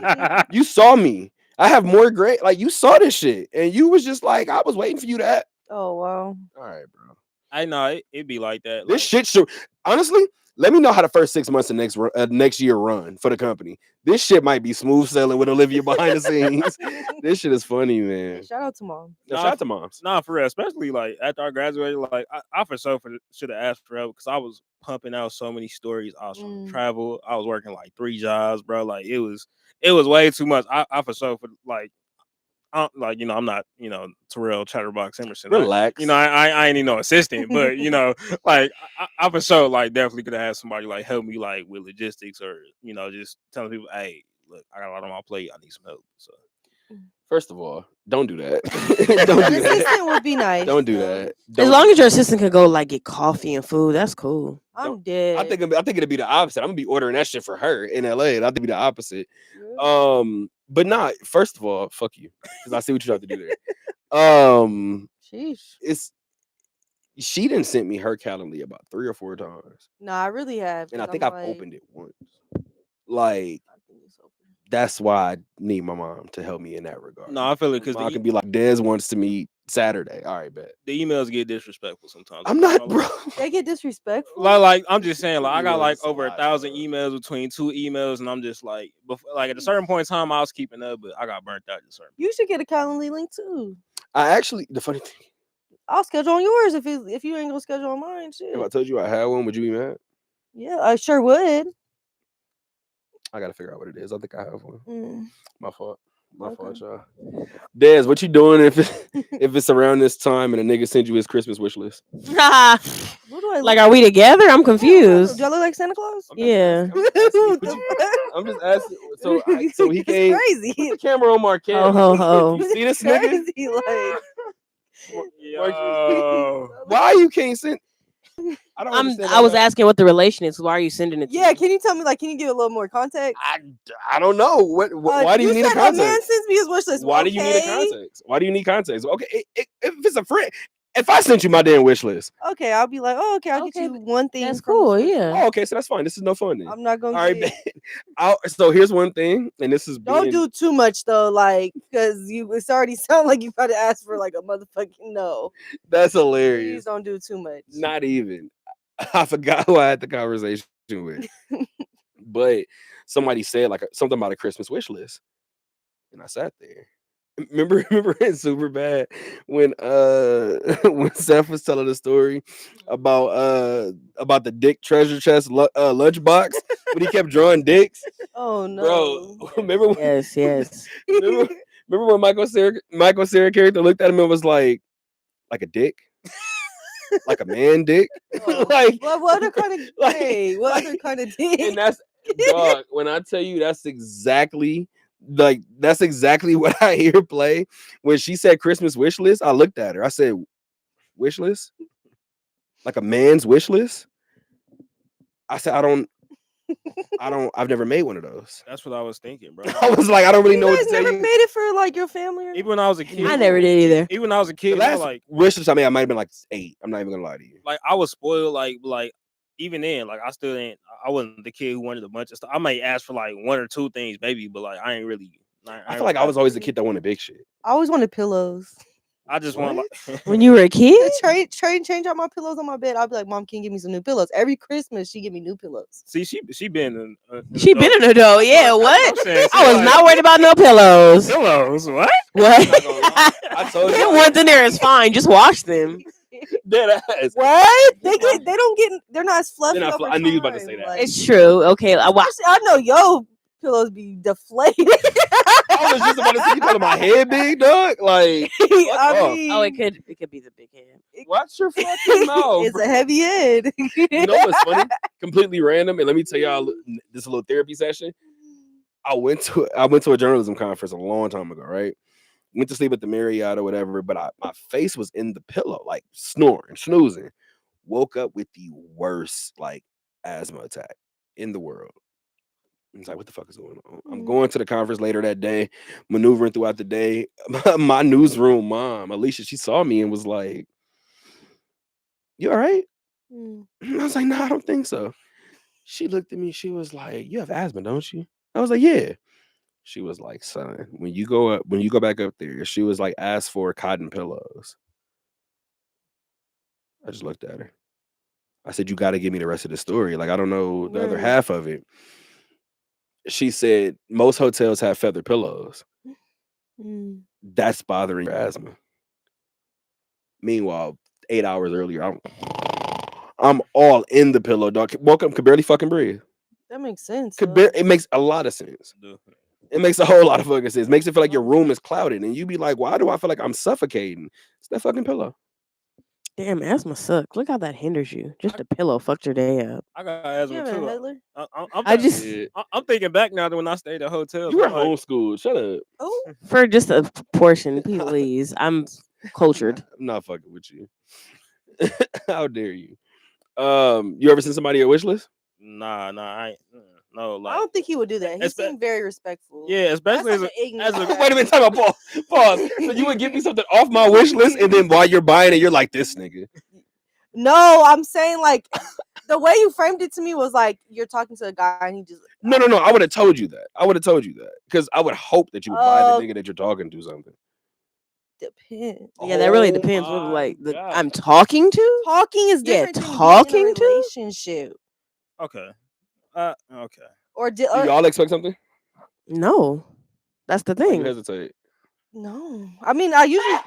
You saw me. I have more great, like you saw this shit. And you was just like, I was waiting for you to Oh wow. all right, bro. I know it be like that. This shit should honestly let me know how the first 6 months of next year run for the company. This shit might be smooth sailing with Olivia behind the scenes. This shit is funny, man. Shout out to mom. Now, Nah, shout out to moms. Nah, for real. Especially like after I graduated, like I for sure should have asked for help because I was pumping out so many stories. I was trying to travel. I was working like 3 jobs, bro. Like it was way too much. I for sure for like. I'm not, Terrell Chatterbox Emerson. Relax. I ain't even no assistant, but like I for sure like definitely could have had somebody like help me like with logistics or just telling people, hey, look, I got a lot on my plate. I need some help. So First of all, don't do that. Don't An do that. assistant would be nice. Don't do though. that. As Don't long do as your that. assistant could go like get coffee and food, that's cool. I'm dead. I think it'd be the opposite. I'm gonna be ordering that shit for her in LA, and I think it'd be the opposite. Yeah. But not. First of all, fuck you, because I see what you have to do there. Sheesh. She didn't send me her Calendly about 3 or 4 times, Nah, I really have. and I 'cause think I'm I've like, opened it once. Like I think it's open. that's why I need my mom to help me in that regard. no, I feel it because Mom can be like, Dez wants to meet Saturday. All right, bet. the emails get disrespectful sometimes. I'm not, bro. They get disrespectful. Like I'm just saying, like I got Yeah, like it's a over lot, 1,000 bro. emails between 2 emails, and I'm just like, like at a certain point in time, I was keeping up, but I got burnt out at a certain. You should get a Calendly link too. I actually, the funny thing, I'll schedule on yours if you ain't gonna schedule on mine. Shit. if I told you I had one, would you be mad? Yeah, I sure would. I gotta figure out what it is. I think I have one. Mm. My fault. My fault, Okay. y'all. Dez, what you doing if it's around this time and a nigga sends you his Christmas wish list? What do I Like, look are we together? I'm like? confused. Do I look like Santa Claus? I'm just Yeah. asking- I'm just asking you, What what the you- fuck? I'm just asking. So he It's came. Put crazy. the camera on Marquette. Ho ho ho. You see this It's nigga? crazy. Like, Yo. Why you can't send? I don't understand. I was asking what the relation is. Why are you sending it to yeah, me? can you tell me? Like, can you give a little more context? I don't know. Why do you need a said a man context? sends me his wish list. Why do you need a Okay. context? Why do you need context? Okay, if it's a friend, if I sent you my damn wish list, Okay, I'll be like, oh, okay, I'll Okay, get you one thing. That's from this cool. wish Yeah. list. oh, okay, so that's fine. This is no fun then. I'm not gonna All right, get. so here's one thing, and this is Don't being, do too much though, like, because it's already sound like you about to ask for like a motherfucking no. that's Please hilarious. don't do too much. Not even. I forgot who I had the conversation with, but somebody said like something about a Christmas wish list, and I sat there. Remember in Superbad when when Seth was telling the story about the dick treasure chest lunchbox when he kept drawing dicks, Oh no, bro. Remember when, Yes. remember when Michael Cera character looked at him and was like a dick, like a man dick, Oh, like what other kind of like- hey, what like- other kind of dick? and that's dog. When I tell you that's exactly what I hear play when she said Christmas wish list. I looked at her. I said, wish list, like a man's wish list. I said, I've never made one of those. That's what I was thinking, bro. I was like, I don't really You know what guys to tell never you. made it for like your family or Even when I was a kid, I never did either. Even when I was a The kid, I last like wish list I made, I might have been like 8. I'm not even gonna lie to you. I was spoiled. Like even then, like I still ain't. I wasn't the kid who wanted a bunch of stuff. I might ask for like 1 or 2 things, maybe, but like I ain't really. I feel like I was always the kid that wanted big shit. I always wanted pillows. I just want like. When you were a kid? Change out my pillows on my bed. I'll be like, Mom, can you give me some new pillows? Every Christmas, she give me new pillows. See, she been. She been an adult. Yeah. What? I'm saying, I was like- not worried about no pillows. pillows. What? What? I'm not gonna lie. I told The you. ones in there is fine. Just wash them. Dead ass. What? They're not as fluffy. They're not over I knew you was about to time, say that. like- It's true. Okay. I know your pillows be deflated. I was just about to say you calling my head big, dog. Like, I up? mean, Oh, it could be the big head. watch your fucking mouth. it's a heavy head. You know what's funny? Completely random, and let me tell y'all this little therapy session. I went to a journalism conference a long time ago, right? Went to sleep at the Marriott or whatever, but my face was in the pillow, like snoring, snoozing. Woke up with the worst like asthma attack in the world. It's like, what the fuck is going on? I'm going to the conference later that day, maneuvering throughout the day. My newsroom mom, Alicia, she saw me and was like, "You all right?" Mm. I was like, "No, I don't think so." She looked at me. She was like, "You have asthma, don't you?" I was like, "Yeah." She was like, "Son, when you go back up there," she was like, "ask for cotton pillows." I just looked at her. I said, "You got to give me the rest of the story. Like, I don't know the other Right. half of it." She said, "Most hotels have feather pillows. Mm. That's bothering your asthma." Meanwhile, 8 hours earlier, I'm all in the pillow, dog. Woke up, could barely fucking breathe. That makes sense. It makes a lot of sense. It makes a whole lot of fucking sense. Makes it feel like your room is clouded, and you be like, "Why do I feel like I'm suffocating?" It's that fucking pillow. Damn, asthma sucks. Look how that hinders you. Just a pillow fucked your day up. I got You asthma have a too. Hitler? I just I'm thinking back now to when I stayed at hotels. You were I'm like, homeschooled. Shut up. Oh, for just a portion, please. I'm cultured. I'm not fucking with you. How dare you? You ever seen somebody a wish list? Nah, I ain't. No, I like don't think he would do that. He Espe- seemed very respectful. yeah, That's especially like as an ignorant as a- guy. Wait a minute, time out, pause. So you would give me something off my wish list, and then while you're buying it, you're like, "This nigga." No, I'm saying like the way you framed it to me was like you're talking to a guy and he just No. I would have told you that because I would hope that you would buy the nigga that you're talking to something. depends. Yeah, that really Oh depends. What my like God. I'm talking to? Talking is Yeah, different than being talking in a to? relationship. okay, okay. Or, Do y'all expect something? No, that's the Why you thing. hesitate? no. I mean, I usually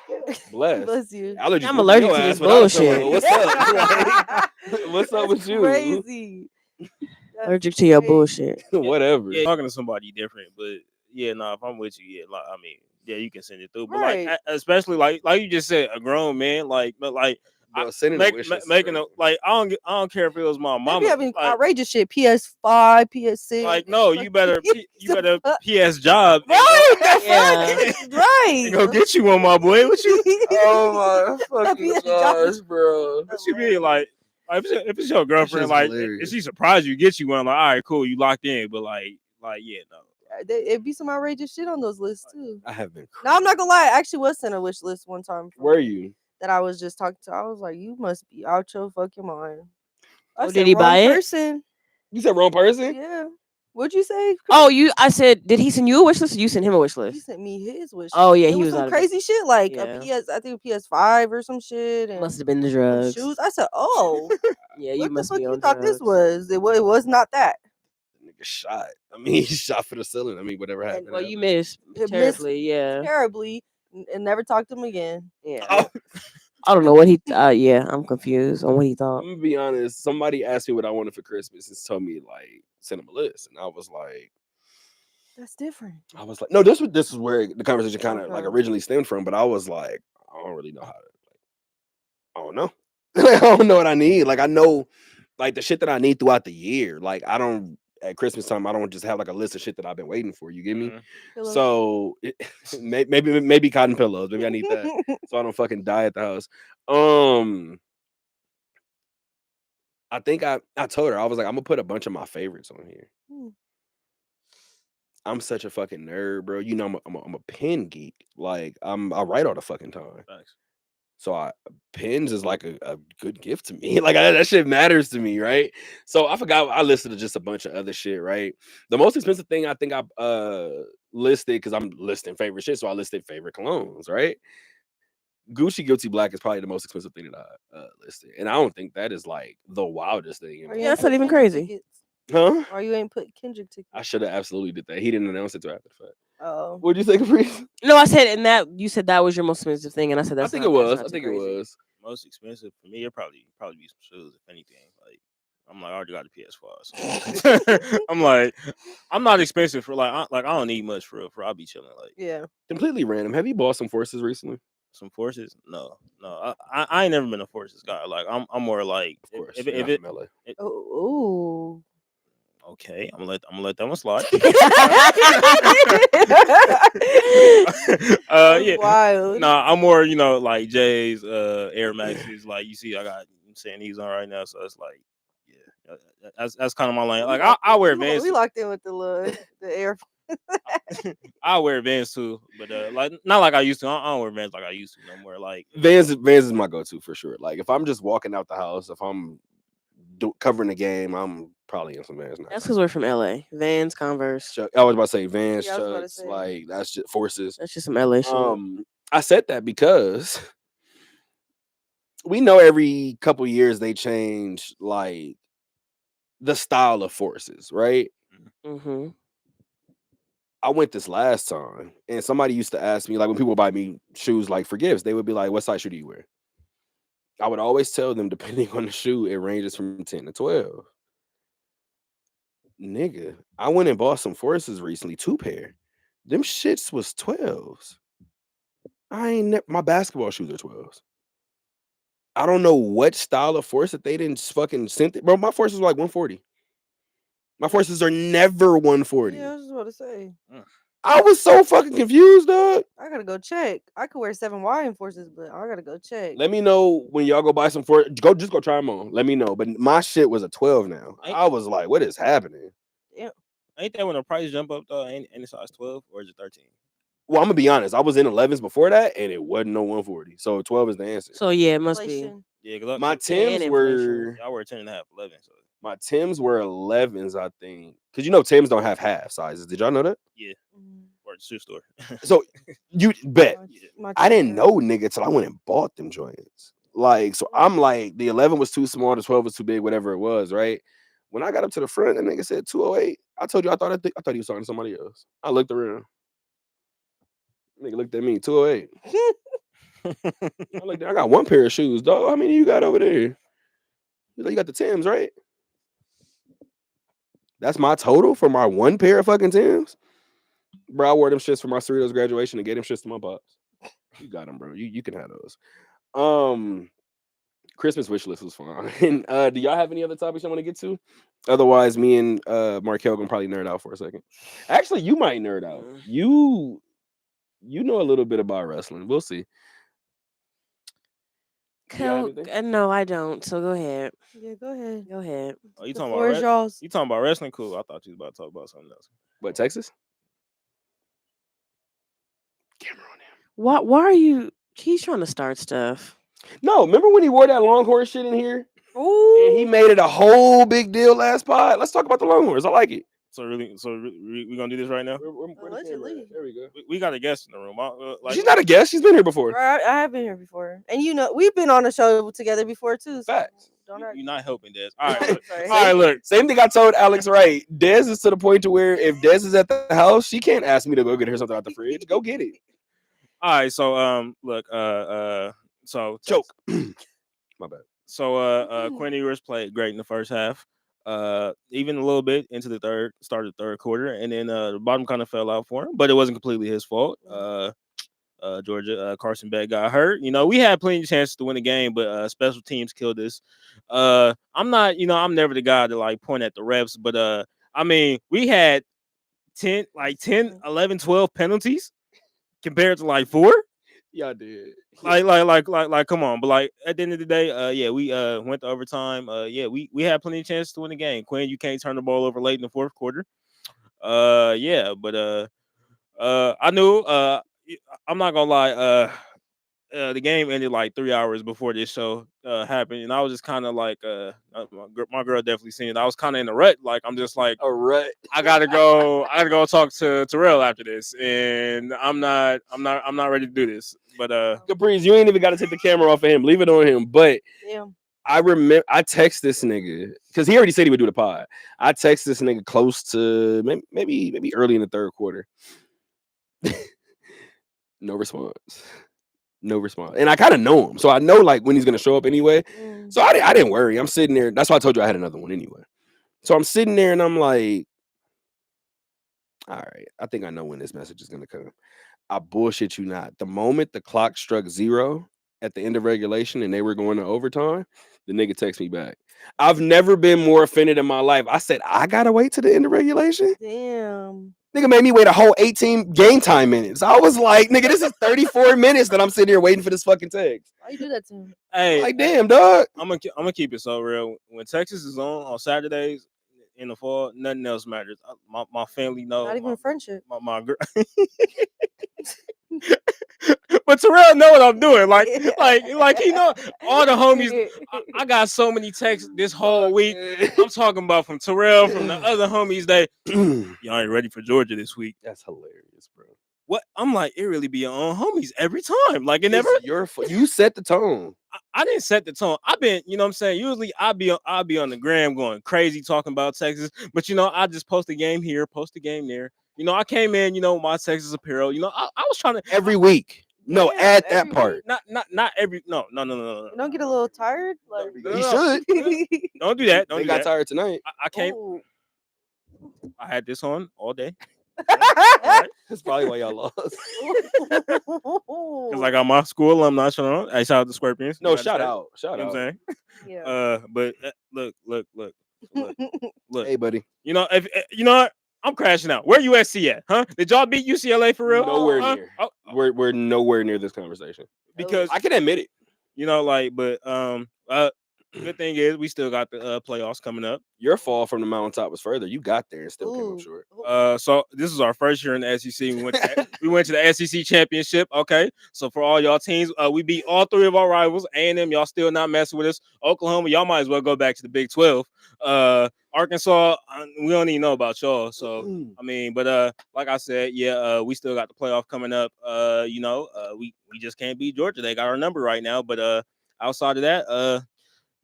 Bless. bless you. Allergies I'm whooping allergic your to ass this without showing. bullshit. What's up? Like, what's up with That's you? Crazy. That's Allergic to your crazy. bullshit. Whatever. Yeah, talking to somebody different, but yeah, no, if I'm with you, yeah, like I mean, yeah, you can send it through, but Right. like especially like you just said, a grown man, like, but like. Bro, sending a wish list is Making a crazy. like I don't care if it was my They be mama. having Like, outrageous shit. PS5, PS6. like no, you better the fuck- PS job Right, the Yeah. fuck? Right. and go get you one, my boy. What you Oh my fucking PS job is gosh, bro. what you mean like if it's your girlfriend, shit's like hilarious. if she surprised you, get you one, like all right, cool, you locked in, but like yeah, no. It be some outrageous shit on those lists too. I have been. No, I'm not gonna lie. I actually was sent a wish list one time. from Were you? That I was just talking to. I was like, you must be out your fucking mind. I Oh, said, did he "Wrong buy it? person." You said wrong person? Yeah. What'd you say? Oh, I said, did he send you a wish list or you sent him a wish He list? sent me his wish. Oh, list. yeah, It he was some out of it. crazy shit like Yeah. a PS. I think a PS5 or some shit. And Must have been the some drugs. shoes. I said, oh, Yeah, you what the must fuck be you on thought this drugs. was? It was not that. Nigga shot. I mean, he shot for the ceiling. I mean, whatever happened. Well, you happened. missed It missed terribly. Yeah. terribly and never talked to him again. Yeah. Oh, I don't know what he. Yeah, I'm confused on what he thought. I'm gonna be honest. Somebody asked me what I wanted for Christmas and told me like send him a list, and I was like, That's different. no. This is where the conversation kind of like Okay. originally stemmed from, but I was like, I don't really know how to. Like, I don't know. I don't know what I need. Like I know, like the shit that I need throughout the year. Like I don't at Christmas time. I don't just have like a list of shit that I've been waiting for. You get me? Mhm. Pillows. So maybe cotton pillows. Maybe I need that so I don't fucking die at the house. I think I told her I was like I'm gonna put a bunch of my favorites on here. Hmm. I'm such a fucking nerd, bro. You know I'm a pen geek. Like I write all the fucking time. Facts. So pens is like a good gift to me. Like that shit matters to me, right? So I forgot I listed just a bunch of other shit, right? The most expensive thing I think I listed because I'm listing favorite shit, so I listed favorite colognes, right? Gucci Guilty Black is probably the most expensive thing that I listed, and I don't think that is like the wildest thing. Or you Yeah, ain't that's put not even Kendrick crazy. tickets. Huh? Or you ain't put Kendrick tickets. I should have absolutely did that. He didn't announce it till after the fact. Oh. What do you think, Caprice? No, I said, and that you said that was your most expensive thing, and I said I that's. think not, it was. that's I not too think it crazy. was. Most expensive for me, it probably be some shoes, if anything. Like I'm like, I already got the PS5. So. I'm like, I'm not expensive for like I don't need much for I'll be chilling like Yeah. Completely random. Have you bought some Forces recently? some Forces. No. I ain't never been a Forces guy. Like I'm more like Of course. if you're it not from LA. Oh. okay, I'm gonna let that one slide. Yeah. Wild. Nah, I'm more, like Jay's Air Maxes. Like you see, I got I'm saying these on right now, so it's like, yeah, that's kind of my lane. Like I wear Vans. We locked in with the air. I wear Vans too, but like not like I used to. I don't wear Vans like I used to no more. Like Vans is my go-to for sure. Like if I'm just walking out the house, if I'm covering the game, I'm probably in some Vans now. That's because we're from LA. Vans, Converse. I was about to say Vans, Yeah, I was about to Chucks, say. like that's just Forces. That's just some LA shit. I said that because we know every couple years they change like the style of Forces, right? Mm-hmm. I went this last time, and somebody used to ask me, like when people buy me shoes like for gifts, they would be like, "What size shoe do you wear?" I would always tell them, depending on the shoe, it ranges from 10 to 12. Nigga, I went and bought some Forces recently, 2 pair. Them shits was 12s. My basketball shoes are 12s. I don't know what style of Force that they didn't fucking send it. Bro, my Forces are like 140. My Forces are never 140. Yeah, I was just about to say. I was so fucking confused, dog. I gotta go check. I could wear 7Y in Forces, but I gotta go check. Let me know when y'all go buy some Forces. Just go try them on. Let me know. But my shit was a 12 now. I was like, what is happening? ain't that when the price jump up though? Ain't it size 12 or is it 13? Well, I'm gonna be honest. I was in 11s before that, and it wasn't no 140. So 12 is the answer. So yeah, it must Inflation. Yeah, cause My and Tims inflation. were I wear 10 and a half, 11. So my Tims were 11s, I think. Because Tims don't have half sizes. Did y'all know that? Mm, or the shoe store. So you bet. my I didn't check. know, nigga, till I went and bought them joints. Like, so I'm like, the 11 was too small, the 12 was too big, whatever it was, right? When I got up to the front, that nigga said 208. I told you, I thought he was talking to somebody else. I looked around. Nigga looked at me, 208. I got one pair of shoes, dog. How many you got over there? He's like, you got the Tims, right? That's my total for my one pair of fucking Tims? Bro, I wore them shits for my Cerritos graduation and gave them shits to my pops. You got them, bro. You can have those. Christmas wish list was fun. And do y'all have any other topics you want to get to? Otherwise, me and Markel gonna probably nerd out for a second. Actually, you might nerd out. You know a little bit about wrestling. We'll see. You got anything? No, I don't. So go ahead. Yeah, go ahead. Go ahead. Oh, you The talking floor is about y'all's. you talking about wrestling? Cool. I thought you was about to talk about something else. What, Texas? Camera on him. Why are you? He's trying to start stuff. No, remember when he wore that Longhorn shit in here? Ooh. And he made it a whole big deal last pod. Let's talk about the Longhorns. I like it. So we gonna do this right now? Where the camera Allegedly. at? There we go. We got a guest in the room. She's not a guest. She's been here before. Bro, I have been here before, and we've been on a show together before too. So Facts. don't act. You're not helping Des. All right, look. Sorry. All right, look. Same thing I told Alex, right? Dez is to the point to where if Dez is at the house, she can't ask me to go get her something out the fridge. Go get it. All right, so look, so Choke. My bad. So Quinn Ewers played great in the first half. Even a little bit into the started third quarter, and then the bottom kind of fell out for him, but it wasn't completely his fault. Georgia, Carson Beck got hurt. You know, we had plenty of chances to win the game, but special teams killed us. I'm not, I'm never the guy to like point at the refs, but I mean, we had 10, 11, 12 penalties compared to like 4. Y'all did. Like, come on. But like at the end of the day, yeah, we went to overtime. Yeah, we had plenty of chances to win the game. Quinn, you can't turn the ball over late in the fourth quarter. Yeah, but I knew I'm not gonna lie, the game ended like 3 hours before this show happened, and I was just kind of like my girl definitely seen it. I was kind of in a rut. Like I'm just like A rut. I gotta go talk to Terrell after this, and I'm not ready to do this. But Caprice, you ain't even got to take the camera off of him. Leave it on him. But Damn. I remember I text this nigga because he already said he would do the pod. I text this nigga close to maybe early in the third quarter. No response. No response. And I kind of know him, so I know like when he's gonna show up anyway. So I didn't worry. I'm sitting there. That's why I told you I had another one anyway. So I'm sitting there and I'm like, all right, I think I know when this message is gonna come. I bullshit you not. The moment the clock struck 0 at the end of regulation and they were going to overtime, the nigga texts me back. I've never been more offended in my life. I said, I gotta wait to the end of regulation. Damn. Nigga made me wait a whole 18 game time minutes. I was like, nigga, this is 34 minutes that I'm sitting here waiting for this fucking text. Why you do that to him? hey, Like, damn, dog. I'm gonna keep it so real. When Texas is on Saturdays in the fall, nothing else matters. My family knows. Not even friendship. My girl. But Terrell know what I'm doing. Like he know all the homies. I got so many texts this whole week. I'm talking about from Terrell, from the other homies. Y'all ain't ready for Georgia this week. That's hilarious, bro. What? I'm like, it really be your own homies every time. Like it never. You set the tone. I didn't set the tone. I've been, you know what I'm saying? Usually I'll be on the gram going crazy talking about Texas. But I just post a game here, post a game there. I came in, with my Texas apparel. I was trying to Every week. No, Yeah, add that every part. not every no. You don't get a little tired? Like, He should. Don't do that. Don't They do got that. tired tonight. I came. Ooh. I had this on all day. All right. That's probably why y'all lost. Because I got my school alumni showing on. Hey, shout out to Scorpions. No, United shout States. out. Shout You know out. what I'm saying? Yeah. But look. Hey, buddy. If you know what? I'm crashing out. Where USC at? Huh? Did y'all beat UCLA for real? Nowhere Huh? near. Oh, We're nowhere near this conversation. because I can admit it. good thing is we still got the playoffs coming up. Your fall from the mountaintop was further. You got there and still came up short. So this is our first year in the SEC. We went to the SEC championship. Okay, so for all y'all teams, we beat all 3 of our rivals. A&M, y'all still not messing with us. Oklahoma, y'all might as well go back to the Big 12. Arkansas, we don't even know about y'all. So I mean, but like I said, yeah, we still got the playoff coming up. We just can't beat Georgia. They got our number right now. But outside of that,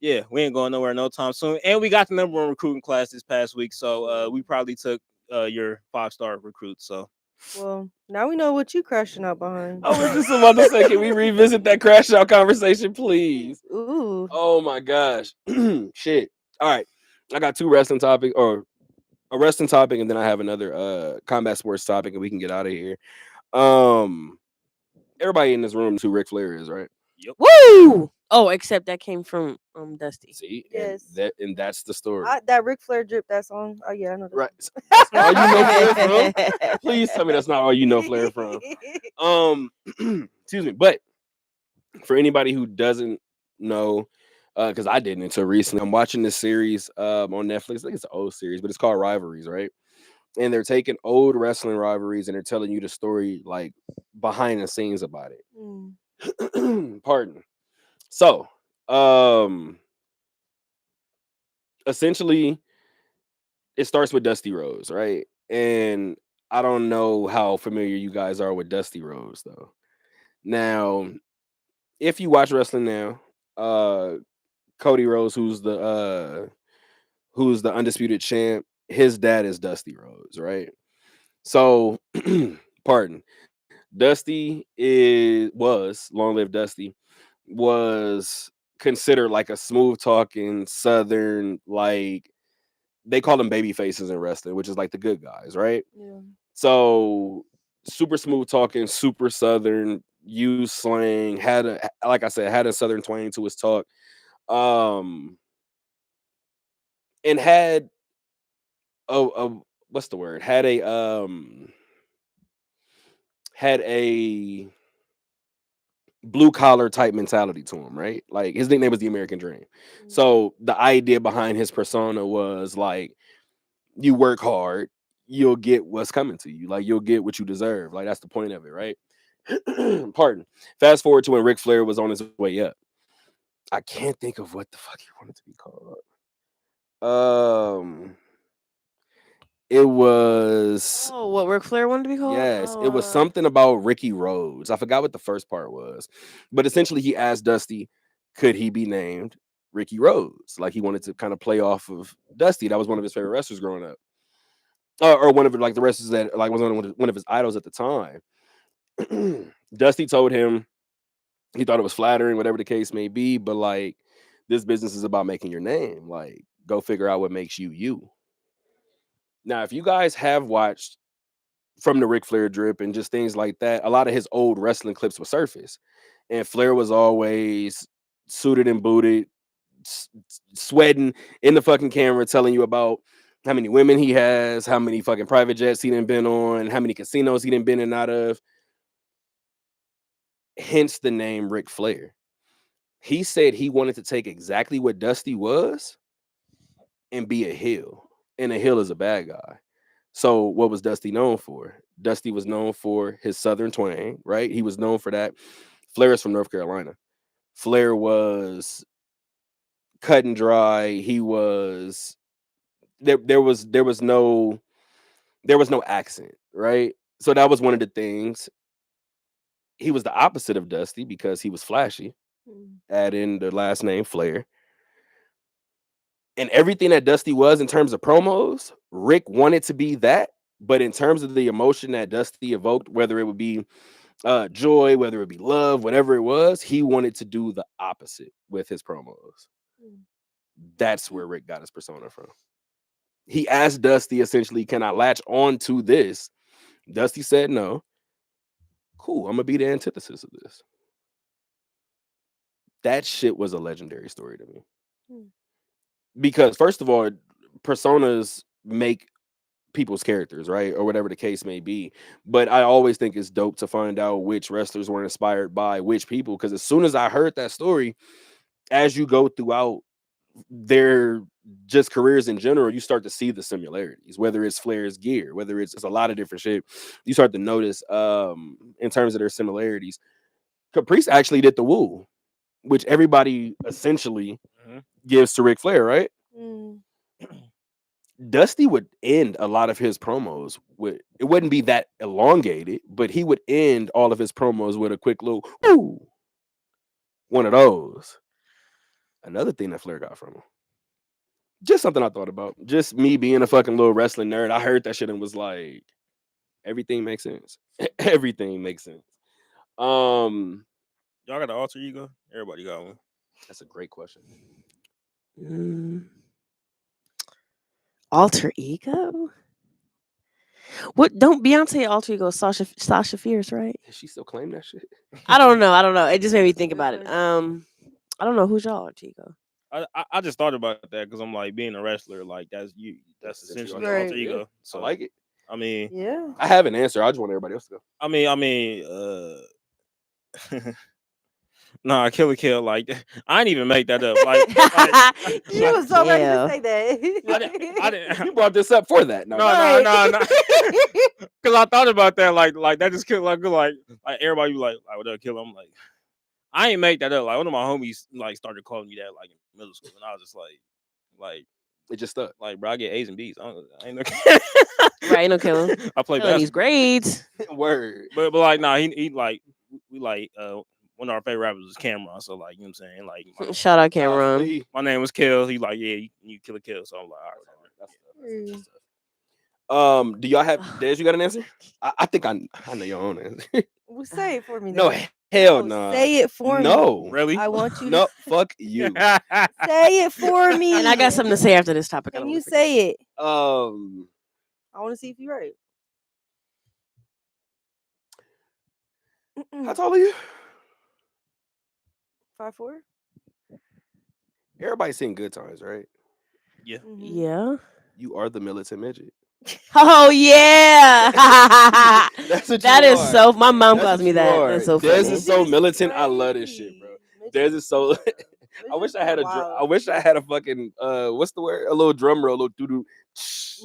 yeah, we ain't going nowhere no time soon. And we got the number 1 recruiting class this past week. So we probably took your 5-star recruit. So Well, now we know what you crashing out behind. I was just about to say, can we revisit that crash out conversation, please? Ooh. Oh my gosh. Shit. All right. I got 2 wrestling topics or a wrestling topic, and then I have another combat sports topic, and we can get out of here. Um, everybody in this room knows who Ric Flair is, right? Yep. Woo! Oh, except that came from Dusty. See, Yes. and that's the story, That Ric Flair drip, that song. Oh yeah, I know that. right? That's all you know Flair from. Please tell me that's not all you know Flair from. Excuse me, but for anybody who doesn't know, because I didn't until recently, I'm watching this series on Netflix. I think it's an old series, but it's called Rivalries, right? And they're taking old wrestling rivalries and they're telling you the story like behind the scenes about it. Mm. Pardon. So, essentially, it starts with Dusty Rhodes, right? And I don't know how familiar you guys are with Dusty Rhodes, though. Now, if you watch wrestling now, Cody Rhodes, who's the undisputed champ, his dad is Dusty Rhodes, right? So, pardon. Dusty was long live Dusty, was considered like a smooth talking Southern, like they call them baby faces in wrestling, which is like the good guys, right? Yeah. So super smooth talking, super Southern, used slang, had a, like I said, had a Southern twang to his talk, and had a what's the word? Had a blue collar type mentality to him, right? Like his nickname was the American Dream. Mm. So the idea behind his persona was like, you work hard, you'll get what's coming to you. Like you'll get what you deserve. Like that's the point of it, right? Pardon. Fast forward to when Ric Flair was on his way up. I can't think of what the fuck he wanted to be called. It was Oh, what Ric Flair wanted to be called? yes, Oh, it was something about Ricky Rhodes. I forgot what the first part was, but essentially he asked Dusty, could he be named Ricky Rhodes? Like he wanted to kind of play off of Dusty. That was one of his favorite wrestlers growing up, or one of like the wrestlers that like was one of his idols at the time. Dusty told him he thought it was flattering, whatever the case may be, but like this business is about making your name. Like go figure out what makes you you. Now, if you guys have watched from the Ric Flair drip and just things like that, a lot of his old wrestling clips would surface. And Flair was always suited and booted, sweating in the fucking camera, telling you about how many women he has, how many fucking private jets he done been on, how many casinos he done been in and out of. Hence the name Ric Flair. He said he wanted to take exactly what Dusty was and be a heel. And a heel is a bad guy. So what was Dusty known for? Dusty was known for his Southern twang, right? He was known for that. Flair is from North Carolina. Flair was cut and dry. He was there was no accent, right? So that was one of the things. He was the opposite of Dusty because he was flashy. Add in the last name Flair. And everything that Dusty was in terms of promos, Rick wanted to be that. But in terms of the emotion that Dusty evoked, whether it would be joy, whether it be love, whatever it was, he wanted to do the opposite with his promos. That's where Rick got his persona from. He asked Dusty essentially, can I latch on to this? Dusty said no. Cool, I'm gonna be the antithesis of this. That shit was a legendary story to me. Because first of all, personas make people's characters, right? Or whatever the case may be. But I always think it's dope to find out which wrestlers were inspired by which people. Because as soon as I heard that story, as you go throughout their just careers in general, you start to see the similarities, whether it's Flair's gear, whether it's a lot of different shit. You start to notice in terms of their similarities. Caprice actually did the woo, which everybody essentially gives to Ric Flair, right? Dusty would end a lot of his promos with it wouldn't be that elongated, but he would end all of his promos with a quick little ooh, one of those. Another thing that Flair got from him. Just something I thought about. Just me being a fucking little wrestling nerd. I heard that shit and was like, everything makes sense. Everything makes sense. Y'all got an alter ego? Everybody got one. That's a great question. Alter ego? What? Don't Beyonce alter ego Sasha Fierce, right? Does she still claim that shit? I don't know. I don't know. It just made me That's a think good about it. question. I don't know who's y'all alter ego. I just thought about that because I'm like being a wrestler, like that's That's essentially essentially your Right. alter Yeah, ego. I So like it. I mean, Yeah. I have an answer. I just want everybody else to go. nah, Killer Kill. Like I didn't even make that up. Like You like, was so ready to Yeah. say that. I didn't. You brought this up for that. No, No, Right. no. Because I thought about that. Like that just killed. Like everybody be like what that kill? I'm like, I ain't make that up. Like one of my homies like started calling me that like in middle school, and I was just like, it just stuck. like bro, I get A's and B's. I ain't no. Right, no killing. I play Killing these basketball, grades. Word. but like nah, he like we like one of our favorite rappers was Cameron. So like you know what I'm saying, like Shout out Cameron. Golly. my name was Kill. He like yeah, you Killer Kill. So I'm like all right, whatever. That's tough. Do y'all have Des? You got an answer? I think I know your own answer. Well, say it for me. No, then. hell No, no. say it for No. me. Really? I want you No, to fuck you. say it for me. And I got something to say after this topic. I Can don't you wanna forget. say it? I I want to see if you're right. how tall are you? 5'4"? Everybody's seen Good Times, right? Yeah. Mhm. Yeah. You are the militant midget. Oh yeah. That's what That you is are. so. My mom That's calls what me you that. are. That's so Des funny. is so Midget's militant. I love this shit, bro. crazy. Des is so. I wish I had a. I wish I had a fucking. What's the word? A little drum roll, a little doo doo.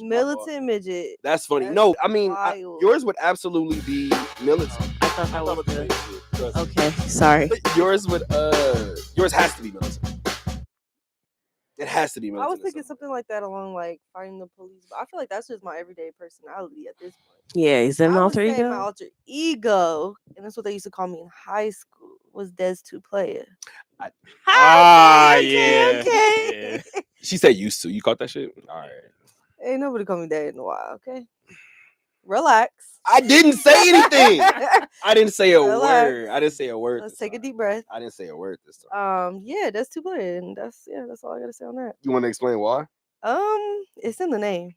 Militant midget. That's funny. That's No, I mean wild. yours would absolutely be militant. I thought that was Trust good. me. Okay, sorry. Yours would. Yours has to be militant. It has to be I militant. was in thinking some way. something like that along like fighting the police, but I feel like that's just my everyday personality at this point. Yeah, is that an I would alter say ego? my alter ego, and that's what they used to call me in high school, was Des 2 Player. Ah, okay, yeah. She said used to. You caught that shit? All right. Ain't nobody called me that in a while. Okay, relax. I didn't say anything. I didn't say a Relax. word. I didn't say a word. Let's this take a time. deep breath. I didn't say a word this time. Yeah, Des 2 Player, and that's all I gotta say on that. You want to explain why? It's in the name.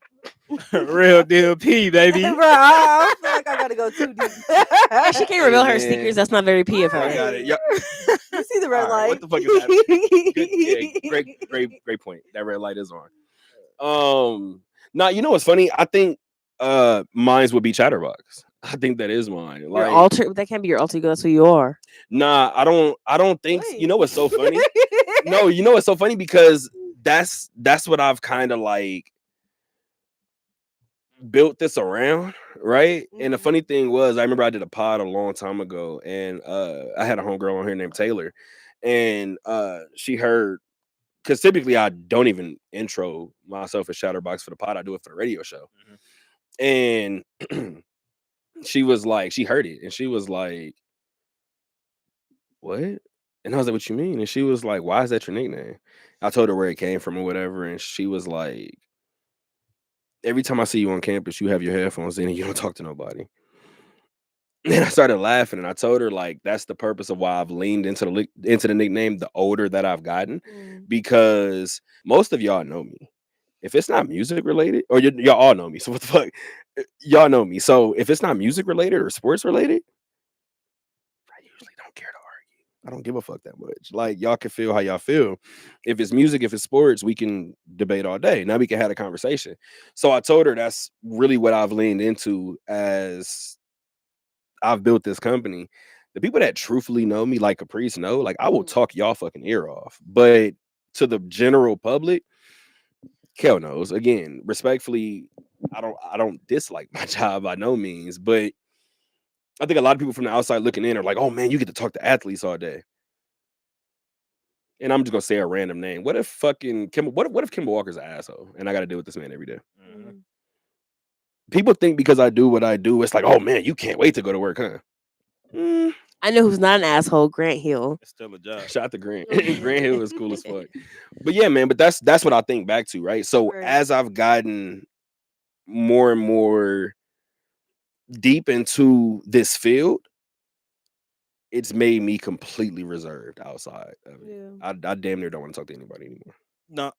Real deal P, baby. Bro, I don't feel like I gotta go too deep. Yeah, she can't reveal her man. secrets. That's not very P of her. I got it. Yep. You see the red All right, light? what the fuck is that? Good, yeah, great point. That red light is on. Now you know what's funny? I think mine's would be Chatterbox. I think that is mine. Your Like, alter. That can't be your alter ego. That's who you are. nah, I don't think. You know what's so funny? Wait. No, you know what's so funny because that's what I've kind of like built this around, right? And the Mhm. funny thing was, I remember I did a pod a long time ago, and I had a homegirl on here named Taylor, and she heard, because typically I don't even intro myself as Chatterbox for the pod, I do it for the radio show, and she was like, she heard it, and she was like, "What?" And I was like, "What you mean?" And she was like, "Why is that your nickname?" I told her where it came from or whatever, and she was like, "Every time I see you on campus, you have your headphones in and you don't talk to nobody." And I started laughing, and I told her like that's the purpose of why I've leaned into the nickname the older that I've gotten, because most of y'all know me. If it's not music related, or y'all all know me, so what the fuck, y'all know me. So if it's not music related or sports related, I usually don't care to argue. I don't give a fuck that much. Like y'all can feel how y'all feel. If it's music, if it's sports, we can debate all day. Now we can have a conversation. So I told her that's really what I've leaned into as I've built this company. The people that truthfully know me, like Caprice, know, like I will talk y'all fucking ear off. But to the general public, Kel knows. Again, respectfully, I don't dislike my job by no means, but I think a lot of people from the outside looking in are like, "Oh man, you get to talk to athletes all day." And I'm just gonna say a random name. What if fucking what if Kemba Walker's an asshole and I got to deal with this man every day? People think because I do what I do, it's like, "Oh man, you can't wait to go to work, huh?" I know who's not an asshole. Grant Hill. It's still a job. Shout out to Grant. Grant Hill is cool as fuck. But yeah, man, but that's what I think back to, right? So Right. as I've gotten more and more deep into this field, it's made me completely reserved outside of it. Yeah. I damn near don't want to talk to anybody anymore. No,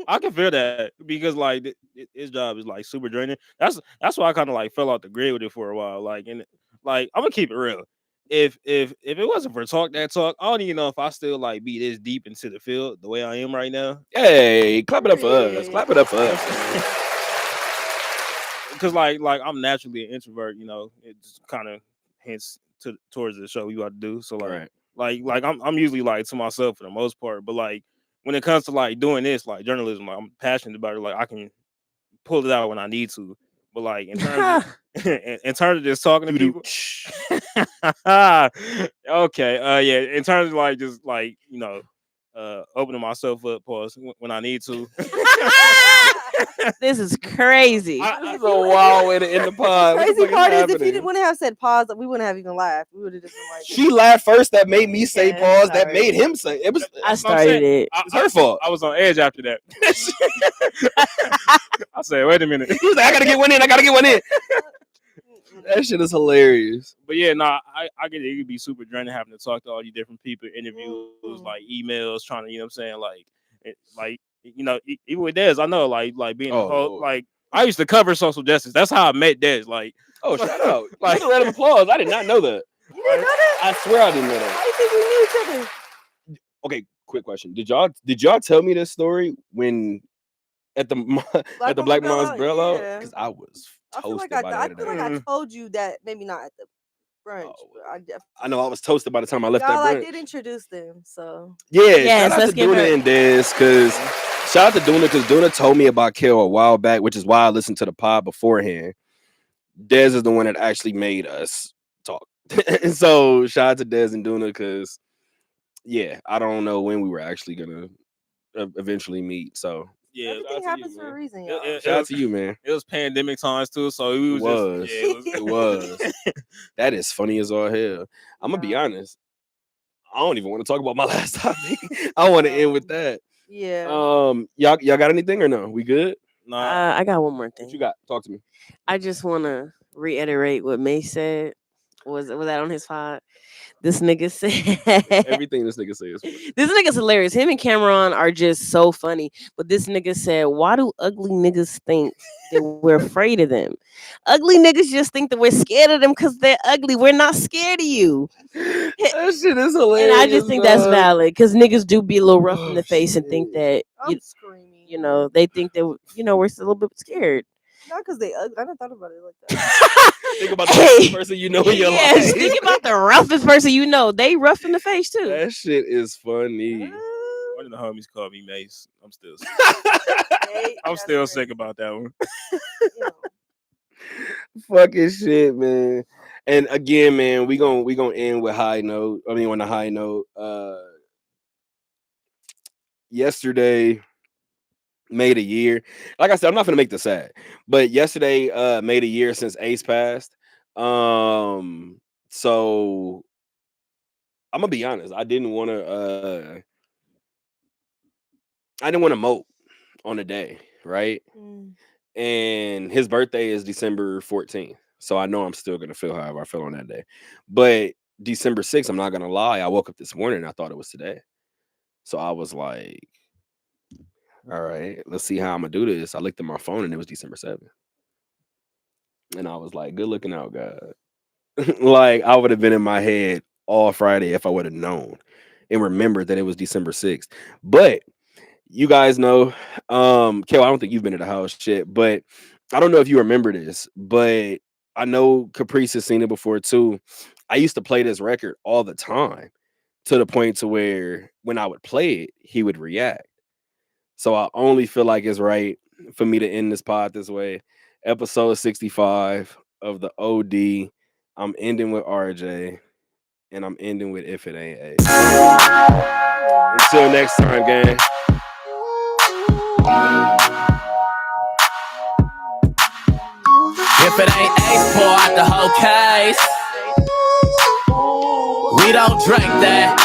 I can feel that because like his job is like super draining. That's why I kind of like fell off the grid with it for a while. Like and like I'm gonna keep it real. If it wasn't for talk that talk, I don't even know if I still like be this deep into the field the way I am right now. Hey, clap it up for us. Hey. Clap it up for us. Because like I'm naturally an introvert, it's kind of hints towards the show we about to do. So Right. like I'm usually like to myself for the most part, but like when it comes to like doing this, like journalism, like, I'm passionate about it. Like I can pull it out when I need to. But like in terms of, in terms of just talking to people, okay, yeah. In terms of like just like opening myself up, pause when I need to. This is crazy. This is a wild way to end the pod. What the Crazy fuck is part is if happening? you wouldn't have said pause, we wouldn't have even laughed. We would have just been like, She laughed first. That made me say Yeah, pause. That sorry. made him say it was. I That's what I'm saying. started it. It's her fault. I was on edge after that. I said, wait a minute. He was like, I gotta get one in. I gotta get one in. That shit is hilarious. But yeah, I get it. It could be super draining having to talk to all these different people, interviews, like emails, trying to, you know what I'm saying? Even with Dez, I know, like being a whole, like, I used to cover social justice. That's how I met Dez. Like, oh, shout out. Like- Like, a round of applause. I did not know that. you didn't know that? I swear I didn't know that. How you think we knew each other? Okay, quick question. Did y'all tell me this story when at the Black Mom's Umbrella? Yeah. Because I was I feel toasted like by I that. feel like I told you that, maybe not at the brunch, Oh, but I definitely. I know I was toasted by the time I left Y'all, that I brunch. did introduce them, so Yeah, Yes, shout out let's to give Duna her- and Dez, because shout out to Duna because Duna told me about Kel a while back, which is why I listened to the pod beforehand. Dez is the one that actually made us talk. And so shout out to Dez and Duna because yeah, I don't know when we were actually gonna eventually meet. So yeah, everything happens for a reason, y'all. shout out to you, man. It was pandemic times too, so we was, was. just, yeah, It was. That is funny as all hell. I'm gonna be honest. I don't even want to talk about my last topic. I want to end with that. Yeah. Y'all got anything or no? We good? nah. I got one more thing. What you got? Talk to me. I just want to reiterate what May said. Was that on his pod? This nigga said Everything this nigga says. this nigga's hilarious. Him and Cameron are just so funny. But this nigga said, why do ugly niggas think that we're afraid of them? Ugly niggas just think that we're scared of them because they're ugly. We're not scared of you. That shit is hilarious. And I just think that's dog. valid because niggas do be a little rough in Oh, the face and think shit. that, I'm screaming. they think that, we're still a little bit scared. Not because they ugly. I never thought about it like that. Think about the Hey. first person you know in your Yes, life. think about the roughest person you know. They rough in the face too. That shit is funny. One of the homies called me Mace. I'm still sick. Hey, I'm that's still crazy. sick about that one. Yeah. Fucking shit, man. And again, man, we gonna end with high note. I mean, on a high note. Yesterday made a year. Like I said, I'm not gonna make this sad, but yesterday made a year since Ace passed. So I'm gonna be honest. I didn't want to mope on the day, right? Mm. And his birthday is December 14th. So I know I'm still gonna feel however I feel on that day. But December 6th, I'm not gonna lie. I woke up this morning and I thought it was today. So I was like, all right, let's see how I'm gonna do this. I looked at my phone and it was December 7th. And I was like, good looking out, God. Like I would have been in my head all Friday if I would have known and remembered that it was December 6th. But you guys know, Kel, I don't think you've been to the house shit, but I don't know if you remember this, but I know Caprice has seen it before too. I used to play this record all the time to the point to where when I would play it, he would react. So I only feel like it's right for me to end this pod this way. Episode 65 of the OD. I'm ending with RJ, and I'm ending with If It Ain't Ace. Until next time, gang. If it ain't Ace, pour out the whole case. We don't drink that.